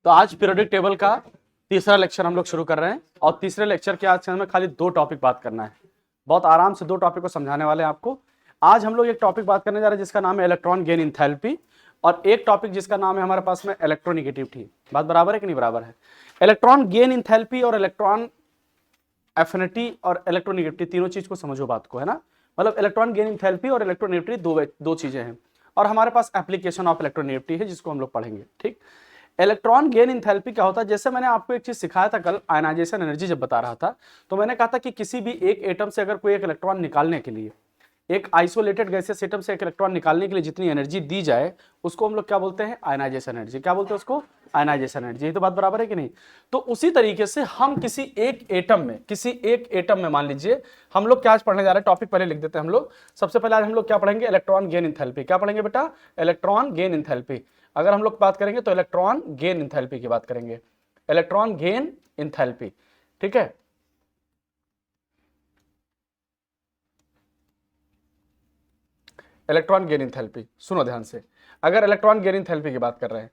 तो आज periodic table का तीसरा लेक्चर हम लोग शुरू कर रहे हैं और तीसरे लेक्चर के आज में खाली दो टॉपिक बात करना है। बहुत आराम से दो टॉपिक को समझाने वाले हैं आपको। आज हम लोग एक टॉपिक बात करने जा रहे हैं जिसका नाम है इलेक्ट्रॉन गेन इंथैल्पी, और एक टॉपिक जिसका नाम है हमारे पास में इलेक्ट्रोनेगेटिविटी। बात बराबर है कि नहीं बराबर है? इलेक्ट्रॉन गेन इंथैल्पी और इलेक्ट्रॉन एफिनिटी और इलेक्ट्रोनेगेटिविटी तीनों चीज को समझो बात को, है ना। मतलब इलेक्ट्रॉन गेन इंथैल्पी और इलेक्ट्रोनेगेटिविटी दो चीजें हैं, और हमारे पास एप्लीकेशन ऑफ इलेक्ट्रोनेगेटिविटी है जिसको हम लोग पढ़ेंगे। ठीक, इलेक्ट्रॉन गेन इंथैल्पी क्या होता है? जैसे मैंने आपको एक चीज सिखाया था कल, आयनाइजेशन एनर्जी जब बता रहा था, तो मैंने कहा था कि किसी भी एक एटम से अगर कोई एक इलेक्ट्रॉन निकालने के लिए, एक आइसोलेटेड गैसियस एटम से एक इलेक्ट्रॉन निकालने के लिए जितनी एनर्जी दी जाए उसको हम लोग क्या बोलते हैं? Ionisation energy. क्या बोलते हैं उसको? Ionisation energy. ये तो बात बराबर है कि नहीं? तो उसी तरीके से हम किसी एक एटम में मान लीजिए हम लोग क्या आज पढ़ने जा रहे हैं, टॉपिक पहले लिख देते हैं हम लोग। सबसे पहले आज हम लोग क्या पढ़ेंगे? Electron gain enthalpy. क्या पढ़ेंगे बेटा? Electron gain enthalpy. अगर हम लोग बात करेंगे तो इलेक्ट्रॉन गेन इंथैल्पी की बात करेंगे, इलेक्ट्रॉन गेन इंथैल्पी। ठीक है, इलेक्ट्रॉन गेन इंथैल्पी। सुनो ध्यान से, अगर इलेक्ट्रॉन गेन इंथैल्पी की बात कर रहे हैं,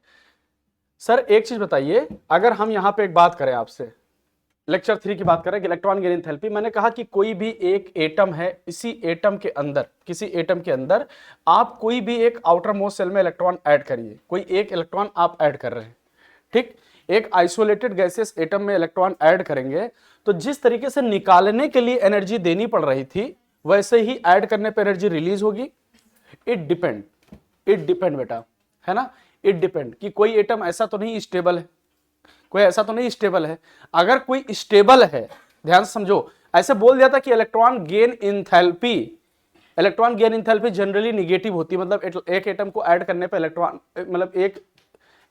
सर एक चीज बताइए, अगर हम यहां पे एक बात करें आपसे, लेक्चर 3 की बात करें कि इलेक्ट्रॉन गेन इंथैल्पी, मैंने कहा कि कोई भी एक एटम है, इसी एटम के अंदर, किसी एटम के अंदर आप कोई भी एक आउटर मोस्ट सेल में इलेक्ट्रॉन ऐड करिए, कोई एक इलेक्ट्रॉन आप ऐड कर रहे हैं। ठीक, एक आइसोलेटेड गैसियस एटम में इलेक्ट्रॉन ऐड करेंगे तो जिस तरीके से निकालने के लिए एनर्जी देनी पड़ रही थी वैसे ही ऐड करने पर एनर्जी रिलीज होगी। इट डिपेंड बेटा, है ना। इट डिपेंड कि कोई एटम ऐसा तो नहीं स्टेबल है, कोई ऐसा तो नहीं स्टेबल है। अगर कोई स्टेबल है, ध्यान से समझो, ऐसे बोल दिया था कि electron gain enthalpy generally negative होती है। मतलब एक एटम को ऐड करने पे इलेक्ट्रॉन, मतलब एक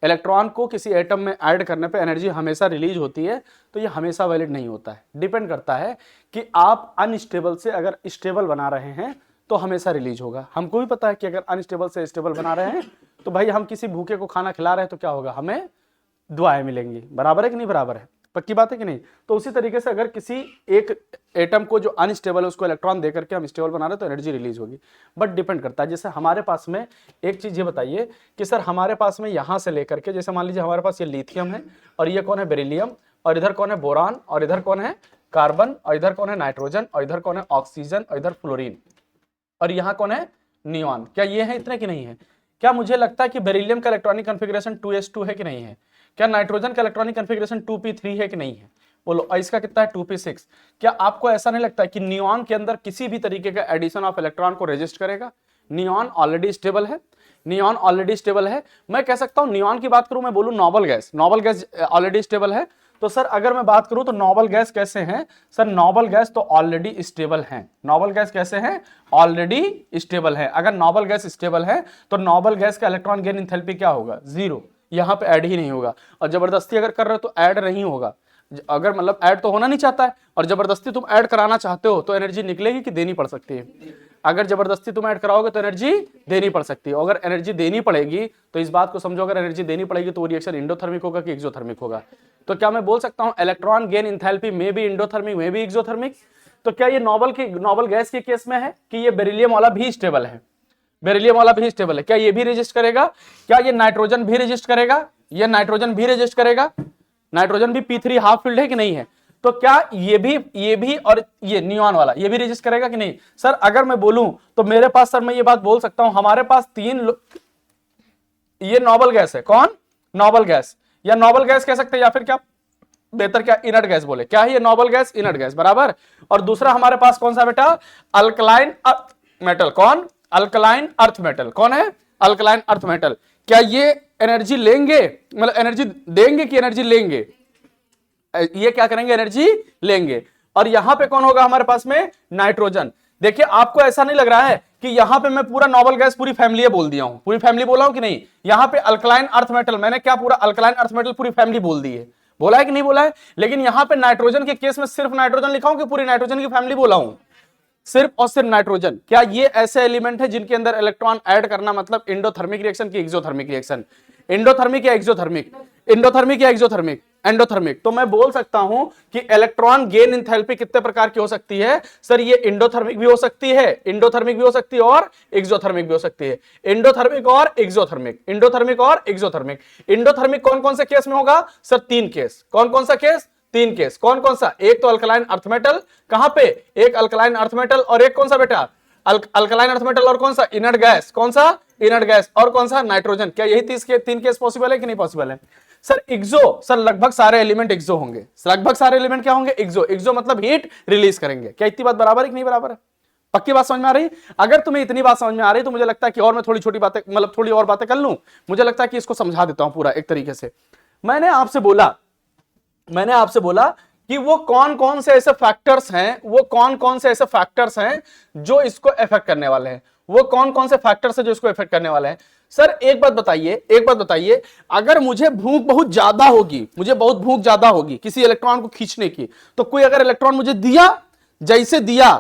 इलेक्ट्रॉन को किसी एटम में ऐड करने पे एनर्जी हमेशा रिलीज होती है, तो ये हमेशा वैलिड नहीं होता है। डिपेंड करता है कि आप अनस्टेबल से अगर स्टेबल बना रहे हैं तो हमेशा रिलीज होगा। हमको भी पता है कि अगर अनस्टेबल से स्टेबल बना रहे हैं तो भाई हम किसी भूखे को खाना खिला रहे हैं तो क्या होगा? हमें दुआएं मिलेंगी। बराबर है कि नहीं बराबर है? पक्की बात है कि नहीं? तो उसी तरीके से अगर किसी एक एटम को जो अनस्टेबल है उसको इलेक्ट्रॉन देकर के हम स्टेबल बना रहे हैं तो एनर्जी रिलीज होगी। बट डिपेंड करता है, जैसे हमारे पास में एक चीज ये बताइए कि सर हमारे पास में यहां से लेकर के, जैसे मान लीजिए हमारे पास ये लिथियम है और ये कौन है? बेरिलियम, और इधर कौन है? बोरान, और इधर कौन है? कार्बन, और इधर कौन है? नाइट्रोजन, और इधर कौन है? ऑक्सीजन, और इधर फ्लोरीन, और यहां कौन है? नियॉन। क्या ये है? इतने की नहीं है? क्या मुझे लगता है कि बेरिलियम का इलेक्ट्रॉनिक कॉन्फ़िगरेशन 2s2 है कि नहीं है? क्या नाइट्रोजन का इलेक्ट्रॉनिक कॉन्फ़िगरेशन 2p3 है कि नहीं है? बोलो। और इसका कितना है? 2p6। क्या आपको ऐसा नहीं लगता है कि नियॉन के अंदर किसी भी तरीके का एडिशन ऑफ इलेक्ट्रॉन को रेजिस्ट करेगा? नियॉन ऑलरेडी स्टेबल है, नियॉन ऑलरेडी स्टेबल है। मैं कह सकता हूं नियॉन की बात करूं, मैं बोलूं नोबल गैस ऑलरेडी स्टेबल है। तो सर अगर मैं बात करूं तो नोबल गैस कैसे हैं? सर नोबल गैस तो ऑलरेडी स्टेबल हैं। नोबल गैस कैसे हैं? ऑलरेडी स्टेबल है। अगर नोबल गैस स्टेबल है तो नोबल गैस का इलेक्ट्रॉन गेन इंथैल्पी क्या होगा? 0। यहां पे ऐड ही नहीं होगा, और जबरदस्ती अगर कर रहे हो तो ऐड नहीं होगा। अगर मतलब ऐड तो होना नहीं चाहता है और जबरदस्ती तुम ऐड कराना चाहते हो तो एनर्जी निकलेगी कि देनी पड़ सकती है? अगर जबरदस्ती तुम ऐड कराओगे तो एनर्जी देनी पड़ सकती है। अगर एनर्जी देनी पड़ेगी तो इस बात को समझो, अगर एनर्जी देनी पड़ेगी तो वो रिएक्शन इंडोथर्मिक होगा कि एक्सोथर्मिक होगा? तो क्या मैं बोल सकता हूं इलेक्ट्रॉन गेन इंथैल्पी में भी इंडोथर्मिक में भी एक्सोथर्मिक? तो क्या ये नोबल गैस के केस में है कि ये बेरिलियम वाला भी स्टेबल है? बेरिलियम वाला भी स्टेबल है। क्या ये भी रेजिस्ट करेगा? क्या ये नाइट्रोजन भी रेजिस्ट करेगा? ये नाइट्रोजन भी रेजिस्ट करेगा? नाइट्रोजन भी p3 हाफ फील्ड है कि नहीं है? तो क्या ये भी और ये नियॉन वाला ये भी रेजिस्ट करेगा कि नहीं? सर अगर मैं बोलूं तो मेरे पास, सर मैं ये बात बोल सकता हूं, हमारे पास ये नोबल गैस है। कौन? नोबल गैस, या नोबल गैस कह सकते हैं, या फिर क्या बेहतर क्या इनर्ट गैस बोले? क्या है ये? नोबल गैस, इनर्ट गैस, बराबर। और दूसरा हमारे पास कौन सा बेटा? Alkaline earth metal. कौन? Alkaline earth metal. कौन है? Alkaline earth metal. क्या ये एनर्जी लेंगे, मतलब एनर्जी देंगे कि एनर्जी लेंगे? ये क्या करेंगे? एनर्जी लेंगे। और यहां पे कौन होगा हमारे पास में? नाइट्रोजन। देखिए आपको ऐसा नहीं लग रहा है कि यहां पे मैं पूरा नोबल गैस पूरी फैमिली बोल दिया हूं? पूरी फैमिली बोला हूं कि नहीं? यहां पे अल्कलाइन अर्थ मेटल, मैंने क्या पूरा अल्कलाइन अर्थ मेटल पूरी फैमिली बोल दी है? बोला है कि नहीं बोला है? लेकिन यहां पे नाइट्रोजन के केस में सिर्फ नाइट्रोजन लिखा हूं कि पूरी नाइट्रोजन की फैमिली बोला हूं? सिर्फ और सिर्फ नाइट्रोजन। क्या ये ऐसे एलिमेंट है जिनके अंदर इलेक्ट्रॉन ऐड करना मतलब एंडोथर्मिक रिएक्शन की एक्सोथर्मिक रिएक्शन? एंडोथर्मिक या एक्सोथर्मिक? एंडोथर्मिक या एक्सोथर्मिक? एंडोथर्मिक। तो मैं बोल सकता हूं कि इलेक्ट्रॉन गेन इंथैल्पी कितने प्रकार की हो सकती है सर? ये एंडोथर्मिक भी हो सकती है, एंडोथर्मिक भी हो सकती है और एक्सोथर्मिक भी हो सकती है। एंडोथर्मिक और एक्सोथर्मिक, एंडोथर्मिक और एक्सोथर्मिक। एंडोथर्मिक कौन कौन से केस में होगा सर? 3 केस। कौन कौन सा केस? 3 केस। कौन कौन सा? एक तो अल्कलाइन अर्थ मेटल, कहां पे? एक अल्कलाइन अर्थ मेटल और एक कौन सा बेटा? अल्कलाइन अर्थ मेटल और कौन सा? Inert gas. कौन सा? Inert gas. और कौन सा? नाइट्रोजन। क्या यही 3 केस पॉसिबल है कि नहीं पॉसिबल है सर? एक्सो सर लगभग सारे एलिमेंट एक्सो होंगे, लगभग सारे एलिमेंट क्या होंगे? एक्सो। एक्सो मतलब हीट रिलीज करेंगे। क्या इतनी बात बराबर है कि नहीं बराबर है? पक्की बात समझ में आ रही? अगर तुम्हें इतनी बात समझ में आ रही तो मुझे लगता है कि और मैं थोड़ी छोटी बातें मतलब थोड़ी और बातें कर लूं, मुझे लगता है कि इसको समझा देता हूं पूरा एक तरीके से। मैंने आपसे बोला कि वो कौन कौन से ऐसे फैक्टर्स हैं, वो कौन कौन से ऐसे फैक्टर्स हैं जो इसको इफेक्ट करने वाले हैं, वो कौन कौन से फैक्टर्स हैं जो इसको इफेक्ट करने वाले हैं। सर एक बात बताइए, अगर मुझे भूख बहुत ज्यादा होगी, मुझे बहुत भूख ज्यादा होगी किसी इलेक्ट्रॉन को खींचने की, तो कोई अगर इलेक्ट्रॉन मुझे दिया, जैसे दिया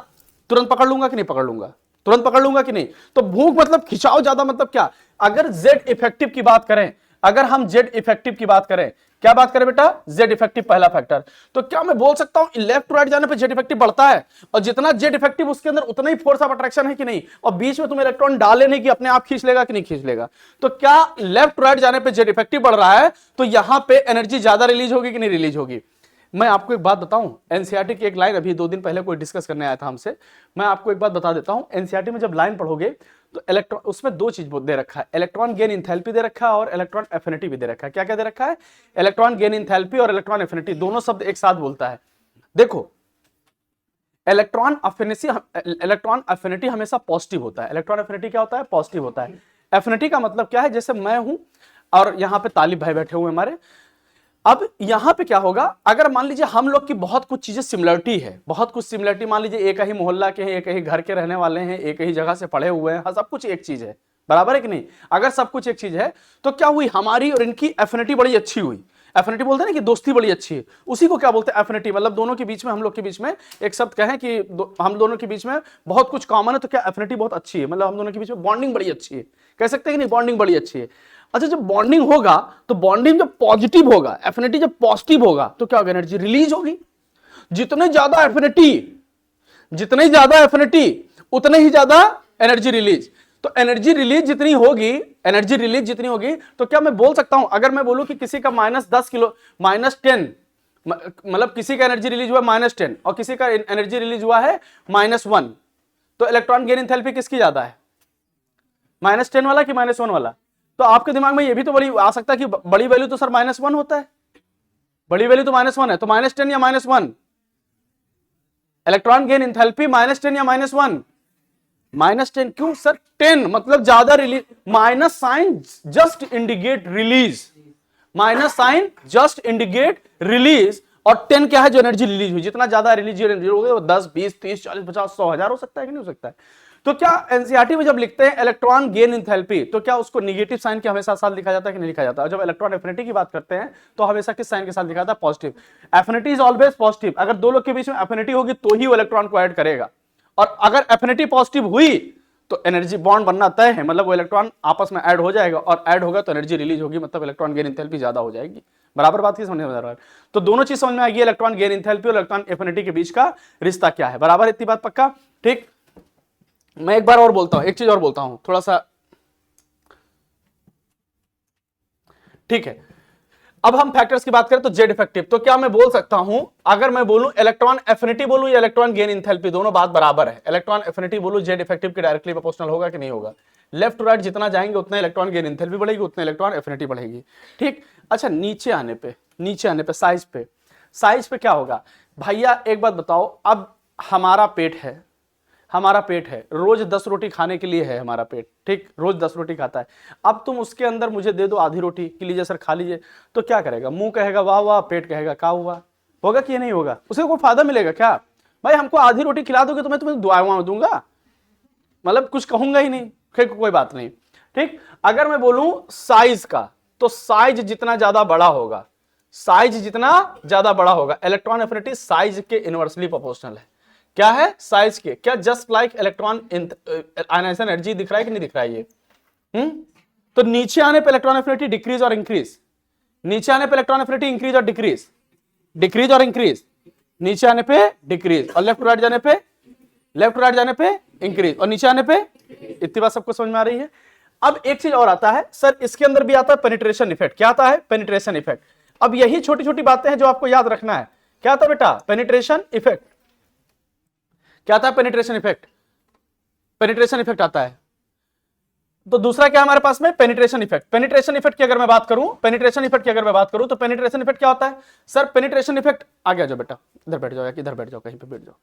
तुरंत पकड़ लूंगा कि नहीं पकड़ लूंगा? तुरंत पकड़ लूंगा कि नहीं? तो भूख मतलब खिंचाव ज्यादा मतलब क्या? अगर जेड इफेक्टिव की बात करें, अगर हम जेड इफेक्टिव की बात करें, क्या बात करें बेटा? जेड इफेक्टिव पहला फैक्टर। तो क्या मैं बोल सकता हूं लेफ्ट टू राइट जाने पे जेड इफेक्टिव बढ़ता है? और जितना जेड इफेक्टिव उसके अंदर उतना ही फोर्स ऑफ अट्रैक्शन है कि नहीं? और बीच में तुम इलेक्ट्रॉन डाले नहीं कि अपने आप खींच लेगा कि नहीं खींच लेगा? तो क्या लेफ्ट टू राइट जाने पे जेड इफेक्टिव बढ़ रहा है तो यहां पे एनर्जी ज्यादा रिलीज होगी कि नहीं रिलीज होगी? मैं आपको एक बात बताऊं, एनसीईआरटी की एक लाइन अभी 2 दिन पहले कोई डिस्कस करने आया था हमसे, मैं आपको एक बात बता देता हूं। एनसीईआरटी में जब लाइन पढ़ोगे तो इलेक्ट्रॉन, उसमें 2 चीज दे रखा है, इलेक्ट्रॉन गेन इंथैल्पी दे रखा है और इलेक्ट्रॉन एफिनिटी भी दे रखा है। क्या क्या दे रखा है? इलेक्ट्रॉन गेन इंथैल्पी और इलेक्ट्रॉन एफिनिटी, दोनों शब्द एक साथ बोलता है। देखो इलेक्ट्रॉन एफिनिटी हमेशा पॉजिटिव होता है। इलेक्ट्रॉन एफिनिटी क्या होता है? पॉजिटिव होता है। एफिनिटी का मतलब क्या है? जैसे मैं हूं और यहां पे तालिब भाई बैठे हुए हमारे, अब यहां पे क्या होगा, अगर मान लीजिए हम लोग की बहुत कुछ चीजें सिमिलरिटी है, बहुत कुछ सिमिलरिटी, मान लीजिए एक ही मोहल्ला के हैं, एक ही घर के रहने वाले हैं, एक ही जगह से पढ़े हुए हैं, सब कुछ एक चीज है, बराबर है कि नहीं? अगर सब कुछ एक चीज है तो क्या हुई, हमारी और इनकी एफिनिटी बड़ी अच्छी हुई। एफिनिटी बोलते हैं ना कि दोस्ती बड़ी अच्छी है, उसी को क्या बोलते हैं? एफिनिटी। मतलब दोनों के बीच में, हम लोग के बीच में एक शब्द कहें कि हम दोनों के बीच में बहुत कुछ कॉमन है, तो क्या एफिनिटी बहुत अच्छी है, मतलब हम दोनों के बीच में बॉन्डिंग बड़ी अच्छी है, कह सकते हैं कि नहीं? बॉन्डिंग बड़ी अच्छी है। अच्छा जब बॉन्डिंग होगा तो बॉन्डिंग जब पॉजिटिव होगा, एफिनिटी जब पॉजिटिव होगा तो क्या होगा? एनर्जी रिलीज होगी। जितने ज्यादा एफिनिटी उतने ही ज्यादा एनर्जी रिलीज। तो एनर्जी रिलीज जितनी होगी तो क्या मैं बोल सकता हूं, अगर मैं बोलूं कि किसी का -10 किलो, -10, मतलब किसी का एनर्जी रिलीज हुआ -10 और किसी का एनर्जी रिलीज हुआ है -1, तो इलेक्ट्रॉन गेन एंथैल्पी किसकी ज्यादा है? -10 वाला कि -1 वाला? तो आपके दिमाग में ये भी तो बड़ी आ सकता है कि बड़ी वैल्यू तो सर -1 होता है, बड़ी वैल्यू तो -1 है, तो -10 या -1? इलेक्ट्रॉन गेन एंथैल्पी -10 या -1? -10। क्यों सर? 10 मतलब ज्यादा release, minus sign just indicate release, minus sign just indicate release, और 10 क्या है? जो एनर्जी रिलीज हुई। जितना ज्यादा रिलीज होगी वो 10, 20, 30, 40, 50, 100, 1000 हो सकता है कि नहीं हो सकता है? तो क्या एनसीईआरटी में जब लिखते हैं इलेक्ट्रॉन गेन एंथैल्पी, तो क्या उसको नेगेटिव साइन के हमेशा साथ लिखा जाता है कि नहीं लिखा जाता? और जब इलेक्ट्रॉन एफिनिटी की बात करते हैं तो हमेशा किस साइन के साथ लिखा जाता है? Positive. Affinity is always positive. अगर दो लोग के बीच में एफिनिटी होगी तो ही वो इलेक्ट्रॉन को ऐड करेगा, और अगर एफिनिटी पॉजिटिव हुई तो एनर्जी बॉन्ड बनना तय है, मतलब वो इलेक्ट्रॉन आपस में ऐड हो जाएगा, और ऐड होगा तो एनर्जी रिलीज होगी, मतलब इलेक्ट्रॉन गेन एंथैल्पी ज्यादा हो जाएगी। बराबर बात की समझ में आ रहा है? तो दोनों चीज समझ में आएगी, इलेक्ट्रॉन गेन एंथैल्पी और इलेक्ट्रॉन एफिनिटी के बीच का रिश्ता क्या है। बराबर, इतनी बात पक्का? ठीक। मैं एक बार और बोलता हूं, एक चीज और बोलता हूं थोड़ा सा, ठीक है। अब हम फैक्टर्स की बात करें तो जेड इफेक्टिव, तो क्या मैं बोल सकता हूं, अगर मैं बोलूं इलेक्ट्रॉन एफिनिटी बोलूं या इलेक्ट्रॉन गेन एंथैल्पी, दोनों बात बराबर है। इलेक्ट्रॉन एफिनिटी बोलूं जेड इफेक्टिव के डायरेक्टली प्रोपोर्शनल होगा कि नहीं होगा? लेफ्ट टू राइट जितना जाएंगे उतना इलेक्ट्रॉन गेन एंथैल्पी बढ़ेगी, उतना इलेक्ट्रॉन एफिनिटी बढ़ेगी। ठीक। अच्छा नीचे आने पे साइज पे क्या होगा भैया? एक बात बताओ, अब हमारा पेट है, रोज 10 रोटी खाने के लिए है हमारा पेट, ठीक, रोज 10 रोटी खाता है। अब तुम उसके अंदर मुझे दे दो आधी रोटी कि लीजिए सर खा लीजिए, तो क्या करेगा? मुंह कहेगा वाह वाह, पेट कहेगा क्या हुआ? होगा कि नहीं होगा? उसे कोई फायदा मिलेगा क्या? भाई हमको आधी रोटी खिला दोगे तो मैं तुम्हें दुआ दूंगा, मतलब कुछ कहूंगा ही नहीं, फिर कोई बात नहीं। ठीक। अगर मैं बोलूं साइज का, तो साइज जितना ज्यादा बड़ा होगा, इलेक्ट्रॉन एफिनिटी साइज के इनवर्सली प्रोपोर्शनल है। क्या है, साइज के। क्या just like electron ionisation energy दिख रहा है कि नहीं दिख रहा है ये? तो नीचे आने पे इलेक्ट्रॉन एफिनिटी डिक्रीज और इंक्रीज, नीचे आने पे इलेक्ट्रॉन एफिनिटी इंक्रीज और डिक्रीज, डिक्रीज और इंक्रीज, नीचे आने पे डिक्रीज, और लेफ्ट टू राइट जाने पे, लेफ्ट टू राइट जाने पे इंक्रीज, और नीचे आने पे। इतनी बात सबको समझ में आ रही है? अब एक चीज और आता है सर, इसके अंदर भी आता है पेनिट्रेशन इफेक्ट। क्या आता है? Penetration effect. अब यही छोटी छोटी बातें हैं जो आपको याद रखना है। क्या आता है बेटा? Penetration effect. क्या आता है? Penetration effect. पेनिट्रेशन इफेक्ट आता है। तो दूसरा क्या हमारे पास में? Penetration effect. पेनिट्रेशन इफेक्ट की अगर मैं बात करूं, पेनिट्रेशन इफेक्ट की अगर मैं बात करूं, तो पेनिट्रेशन इफेक्ट क्या होता है सर? पेनिट्रेशन इफेक्ट, आ गया जो बेटा, इधर बैठ जाओ, इधर बैठ जाओ, कहीं पे बैठ जाओ।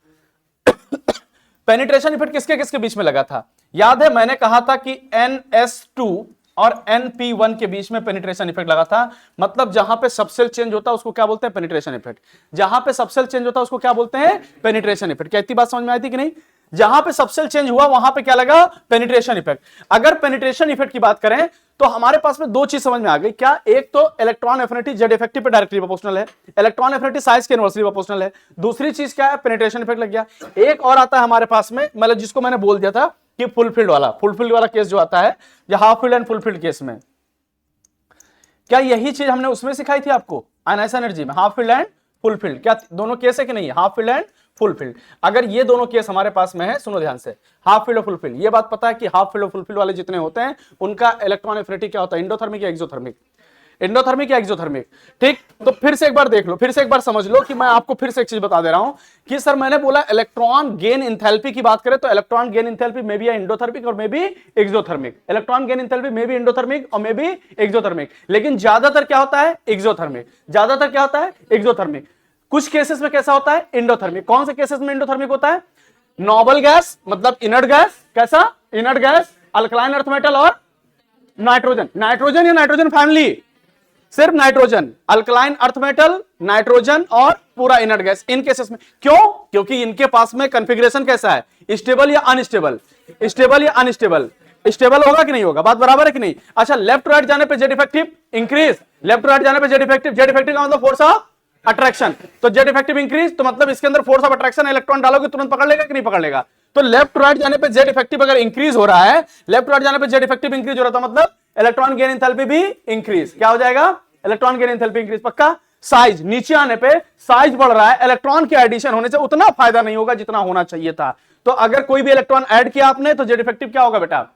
पेनिट्रेशन इफेक्ट किसके किसके बीच में लगा था? याद है मैंने कहा था कि NS2 और NP1 के बीच में पेनिट्रेशन इफेक्ट लगा था। मतलब जहां पे सबसेल चेंज होता है उसको क्या बोलते हैं? Penetration effect. जहां पे सबसेल चेंज होता है उसको क्या बोलते हैं? Penetration effect. क्या इतनी बात समझ में आई थी कि नहीं? जहां पे सबसेल चेंज हुआ वहां पे क्या लगा? Penetration effect. अगर पेनिट्रेशन इफेक्ट की बात करें तो हमारे पास में दो चीज समझ में आ गई। क्या? एक तो इलेक्ट्रॉन एफिनिटी जेड इफेक्टिव पे डायरेक्टली प्रोपोर्शनल है, इलेक्ट्रॉन एफिनिटी साइज के इनवर्सली प्रोपोर्शनल है। दूसरी चीज क्या है? पेनिट्रेशन इफेक्ट लग गया। एक और आता है हमारे पास में, मतलब जिसको मैंने बोल दिया था कि फुलफिल्ड वाला केस जो आता है, या half filled and fulfilled case में, क्या यही चीज हमने उसमें सिखाई थी आपको आयनाइजेशन एनर्जी में? Half filled and fulfilled. क्या दोनों केस है कि नहीं? Half filled and fulfilled. अगर ये दोनों केस हमारे पास में है, सुनो ध्यान से, हाफ फील्ड और फुलफिल्ड, ये बात पता है कि हाफ फील्ड और फुलफिल्ड वाले जितने होते हैं उनका इलेक्ट्रॉन एफिनिटी क्या होता है? इंडोथर्मिक या एक्सोथर्मिक? इंडोथर्मिक या एक्सोथर्मिक? ठीक, तो फिर से एक बार देख लो, फिर से एक बार समझ लो कि मैं आपको फिर से एक चीज बता दे रहा हूं कि सर मैंने बोला इलेक्ट्रॉन गेन इंथैल्पी की बात करें तो electron gain enthalpy may be endothermic और may be exothermic. Electron gain enthalpy may be endothermic और मे बी एक्सोथर्मिक, लेकिन ज्यादातर क्या होता है? एक्सोथर्मिक। ज्यादातर क्या होता है? एक्सोथर्मिक। कुछ केसेस में कैसा होता है? इंडोथर्मिक। कौन से केसेस में इंडोथर्मिक होता है? नोबल गैस, मतलब इनर्ट गैस। कैसा? Inert gas, alkaline earth metal और नाइट्रोजन। नाइट्रोजन या नाइट्रोजन फैमिली? सिर्फ nitrogen, alkaline earth metal, nitrogen और पूरा इनर्ट गैस, इन केसेस में। क्यों? क्योंकि इनके पास में कॉन्फ़िगरेशन कैसा है? स्टेबल या अनस्टेबल? स्टेबल या अनस्टेबल? स्टेबल होगा कि नहीं होगा? बात बराबर है कि नहीं? अच्छा, लेफ्ट टू राइट जाने पे Z effective increase, left to right जाने पे जेड इफेक्टिव, जेड इफेक्टिव का मतलब फोर्स ऑफ अट्रैक्शन, तो जेड इफेक्टिव इंक्रीज, तो मतलब इसके अंदर फोर्स ऑफ अट्रैक्शन, इलेक्ट्रॉन डालोगे तुरंत पकड़ लेगा कि नहीं पकड़ लेगा? तो लेफ्ट टू राइट जाने पे जेड इफेक्टिव अगर इंक्रीज हो रहा है, लेफ्ट टू राइट जाने पे जेड इफेक्टिव इंक्रीज हो रहा था, मतलब इलेक्ट्रॉन गेन एंथैल्पी भी इंक्रीज। क्या हो जाएगा? Electron gain enthalpy increase. पक्का? साइज, नीचे आने पे साइज बढ़ रहा है, इलेक्ट्रॉन के एडिशन होने से उतना फायदा नहीं होगा जितना होना चाहिए था। तो अगर कोई भी इलेक्ट्रॉन ऐड किया आपने तो जेड इफेक्टिव क्या होगा बेटा?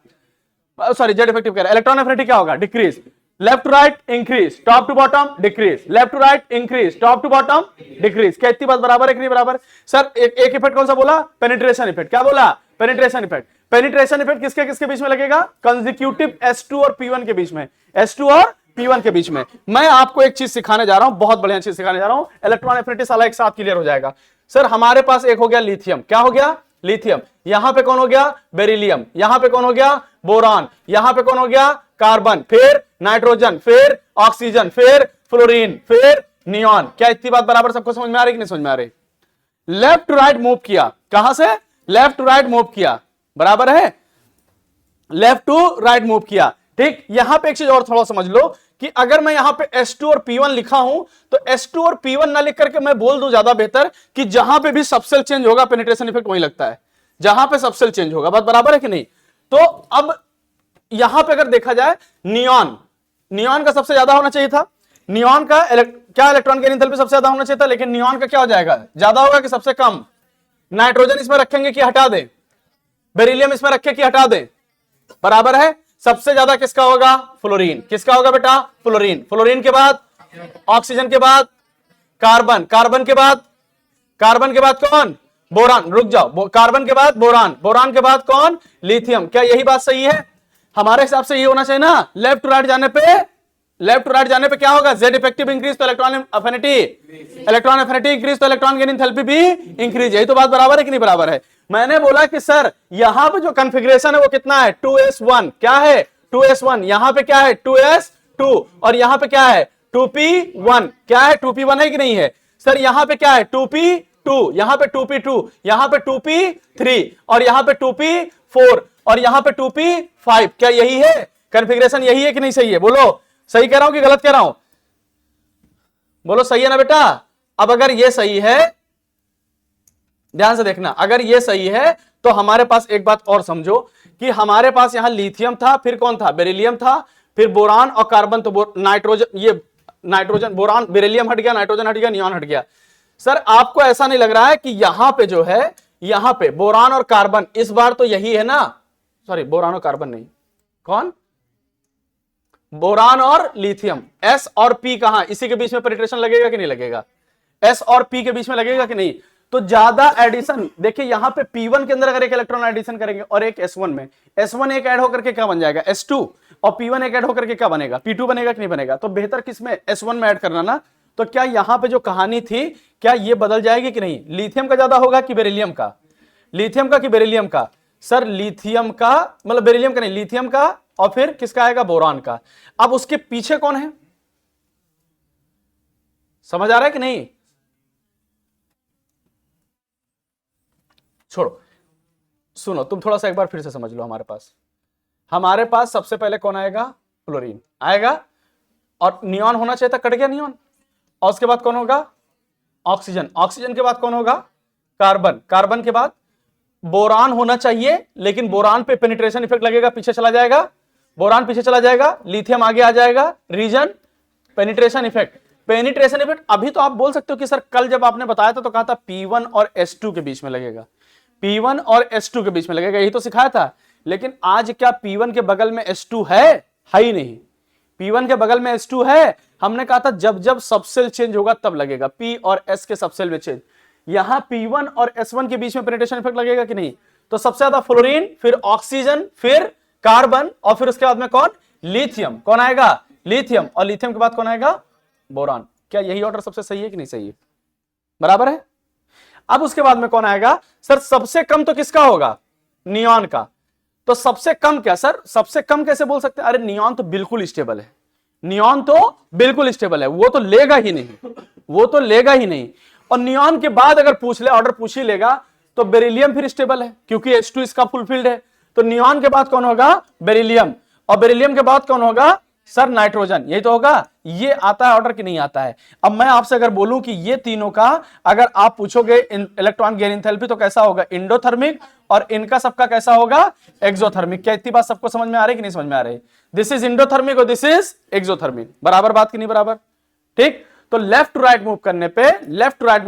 सॉरी, जेड इफेक्टिव कह रहा है, इलेक्ट्रॉन एफिनिटी क्या होगा? Decrease. Left to right increase, top to bottom decrease, left to right increase, top to bottom decrease. क्या इतनी बात बराबर है कि नहीं बराबर? सर एक इफेक्ट कौन सा बोला? Penetration effect. क्या बोला? Penetration effect. पेनिट्रेशन इफेक्ट किसके किसके बीच में लगेगा? कंसेक्यूटिव S2 और P1 के बीच में, S2 और P1 के बीच में। मैं आपको एक चीज सिखाने जा रहा हूं, बहुत बढ़िया चीज सिखाने जा रहा हूं, इलेक्ट्रॉन एफिनिटी साला एक साथ क्लियर हो जाएगा। सर हमारे पास एक हो गया लिथियम। क्या हो गया? लिथियम। यहां पे कौन हो गया? बेरिलियम। यहां पे कौन हो गया? बोरान। यहां पे कौन हो गया? कार्बन, फिर नाइट्रोजन, फिर ऑक्सीजन, फिर फ्लोरीन, फिर नियॉन। क्या इतनी बात बराबर सबको समझ में आ रही कि नहीं समझ में आ रही? लेफ्ट टू राइट मूव किया, कहां से? लेफ्ट टू राइट मूव किया, बराबर है? लेफ्ट टू राइट मूव किया। ठीक, यहां पे एक चीज और थोड़ा समझ लो कि अगर मैं यहां पे S2 और P1 लिखा हूं तो S2 और P1 ना लिख करके मैं बोल दूं ज्यादा बेहतर कि जहां पे भी सबसेल चेंज होगा पेनिट्रेशन इफेक्ट वही लगता है, जहां पे सबसेल चेंज होगा। बात बराबर है कि नहीं? तो अब यहां पे अगर देखा जाए, नियॉन, नियॉन का सबसे ज्यादा होना चाहिए था। नियॉन का क्या इलेक्ट्रॉन गेन एंथैल्पी सबसे ज्यादा होना चाहिए था, लेकिन नियॉन का क्या हो जाएगा? ज्यादा होगा कि सबसे कम? नाइट्रोजन इसमें रखेंगे कि हटा दें? बेरिलियम इसमें रखे कि हटा दें? बराबर है। सबसे ज्यादा किसका होगा? फ्लोरीन। किसका होगा बेटा? फ्लोरीन। फ्लोरीन के बाद ऑक्सीजन के बाद कार्बन, कार्बन के बाद, कार्बन के बाद कौन? बोरान। रुक जाओ, कार्बन के बाद बोरान, बोरान के बाद कौन? लिथियम। क्या यही बात सही है? हमारे हिसाब से ये होना चाहिए ना। लेफ्ट टू राइट जाने पे, लेफ्ट टू राइट जाने पे क्या होगा? जेड इफेक्टिव इंक्रीज तो electron affinity, electron affinity increase तो इलेक्ट्रॉन गेन एंथैल्पी भी इंक्रीज। यही तो बात बराबर है कि नहीं बराबर है? मैंने बोला कि सर यहां पे जो कॉन्फ़िगरेशन है वो कितना है? 2s1। क्या है? 2s1। यहां पे क्या है? 2s2। और यहां पे क्या है? 2p1। क्या है? 2p1 है कि नहीं है? सर यहां पे क्या है? 2p2, यहां पे 2p2, यहां पे 2p3 और यहां पे 2p4 और यहां पे 2p5। क्या यही है कॉन्फ़िगरेशन? यही है कि नहीं सही है? बोलो, सही कह रहा हूं कि गलत कह रहा हूं? बोलो सही है ना बेटा? अब अगर ये सही है ध्यान से देखना, अगर ये सही है तो हमारे पास एक बात और समझो कि हमारे पास यहां लिथियम था, फिर कौन था, बेरिलियम था, फिर बोरान और कार्बन, तो नाइट्रोजन, ये नाइट्रोजन, बोरान, बेरिलियम हट गया, नाइट्रोजन हट गया, नियॉन हट गया। सर आपको ऐसा नहीं लग रहा है कि यहां पे जो है, यहां पे बोरान और कार्बन इस बार तो यही है ना, सॉरी बोरान और कार्बन नहीं, कौन, बोरान और लिथियम, एस और पी कहां, इसी के बीच में पेनिट्रेशन लगेगा कि नहीं लगेगा, एस और पी के बीच में लगेगा कि नहीं, तो ज्यादा एडिशन, देखिए यहां पे P1 के अंदर अगर एक इलेक्ट्रॉन एडिशन करेंगे और एक S1 में, S1 एक ऐड होकर के क्या बन जाएगा, S2, और P1 एक ऐड होकर के क्या बनेगा, P2 बनेगा कि नहीं बनेगा, तो बेहतर किसमें, S1 में ऐड करना ना। तो क्या यहां पे जो कहानी थी, क्या ये बदल जाएगी कि नहीं, लिथियम का ज्यादा होगा कि बेरिलियम का, लिथियम का कि बेरिलियम का, सर लिथियम का, मतलब बेरिलियम का नहीं, लिथियम का, और फिर किसका आएगा, बोरान का। अब उसके पीछे कौन है, समझ आ रहा है कि नहीं, छोड़ो, सुनो तुम थोड़ा सा एक बार फिर से समझ लो, हमारे पास सबसे पहले कौन आएगा, फ्लोरीन आएगा, और नियॉन होना चाहिए था, कट गया नियॉन, और उसके बाद कौन होगा, ऑक्सीजन, ऑक्सीजन के बाद कौन होगा, कार्बन, कार्बन के बाद बोरान होना चाहिए, लेकिन बोरान पे पेनिट्रेशन इफेक्ट लगेगा, पीछे चला जाएगा, बोरान पीछे चला जाएगा, लिथियम आगे आ जाएगा, reason penetration effect, penetration effect. अभी तो आप बोल सकते हो कि सर कल जब आपने बताया था तो कहा था P1 और S2 के बीच में लगेगा, P1 और S2 के बीच में लगेगा, यही तो सिखाया था। लेकिन आज क्या P1 के बगल में S2 है ही नहीं, P1 के बगल में S2 है, हमने कहा था जब जब सबसेल चेंज होगा तब लगेगा, P और S के सबसेल में चेंज, यहां P1 और S1 के बीच में पेनिट्रेशन इफेक्ट लगेगा कि नहीं, तो सबसे ज्यादा फ्लोरीन, फिर ऑक्सीजन, फिर कार्बन, और फिर उसके बाद में कौन, लिथियम, कौन आएगा, लिथियम, और लिथियम के बाद कौन आएगा, बोरान। क्या यही ऑर्डर सबसे सही है कि नहीं सही है, बराबर है। अब उसके बाद में कौन आएगा, सर सबसे कम तो किसका होगा, नियॉन का, तो सबसे कम क्या सर, सबसे कम कैसे बोल सकते हैं, अरे नियॉन तो बिल्कुल स्टेबल है, नियॉन तो बिल्कुल स्टेबल है, वो तो लेगा ही नहीं, वो तो लेगा ही नहीं। और नियॉन के बाद अगर पूछ ले, ऑर्डर पूछ ही लेगा, तो बेरिलियम फिर स्टेबल है क्योंकि H2 इसका फुलफिल्ड है, तो नियॉन के बाद कौन होगा, बेरिलियम, और बेरिलियम के बाद कौन होगा, सर नाइट्रोजन, यही तो होगा। ये आता है ऑर्डर कि नहीं आता है। अब मैं आपसे अगर बोलूं कि ये तीनों का अगर आप पूछोगे इलेक्ट्रॉन गेन एंथैल्पी तो कैसा होगा, इंडोथर्मिक, और इनका सबका कैसा होगा, एक्सोथर्मिक। क्या इतनी बात सबको समझ में आ रही कि नहीं समझ में आ रही, दिस इज इंडोथर्मिक और दिस इज एक्सोथर्मिक, बराबर बात कि नहीं बराबर, ठीक। तो लेफ्ट टू राइट मूव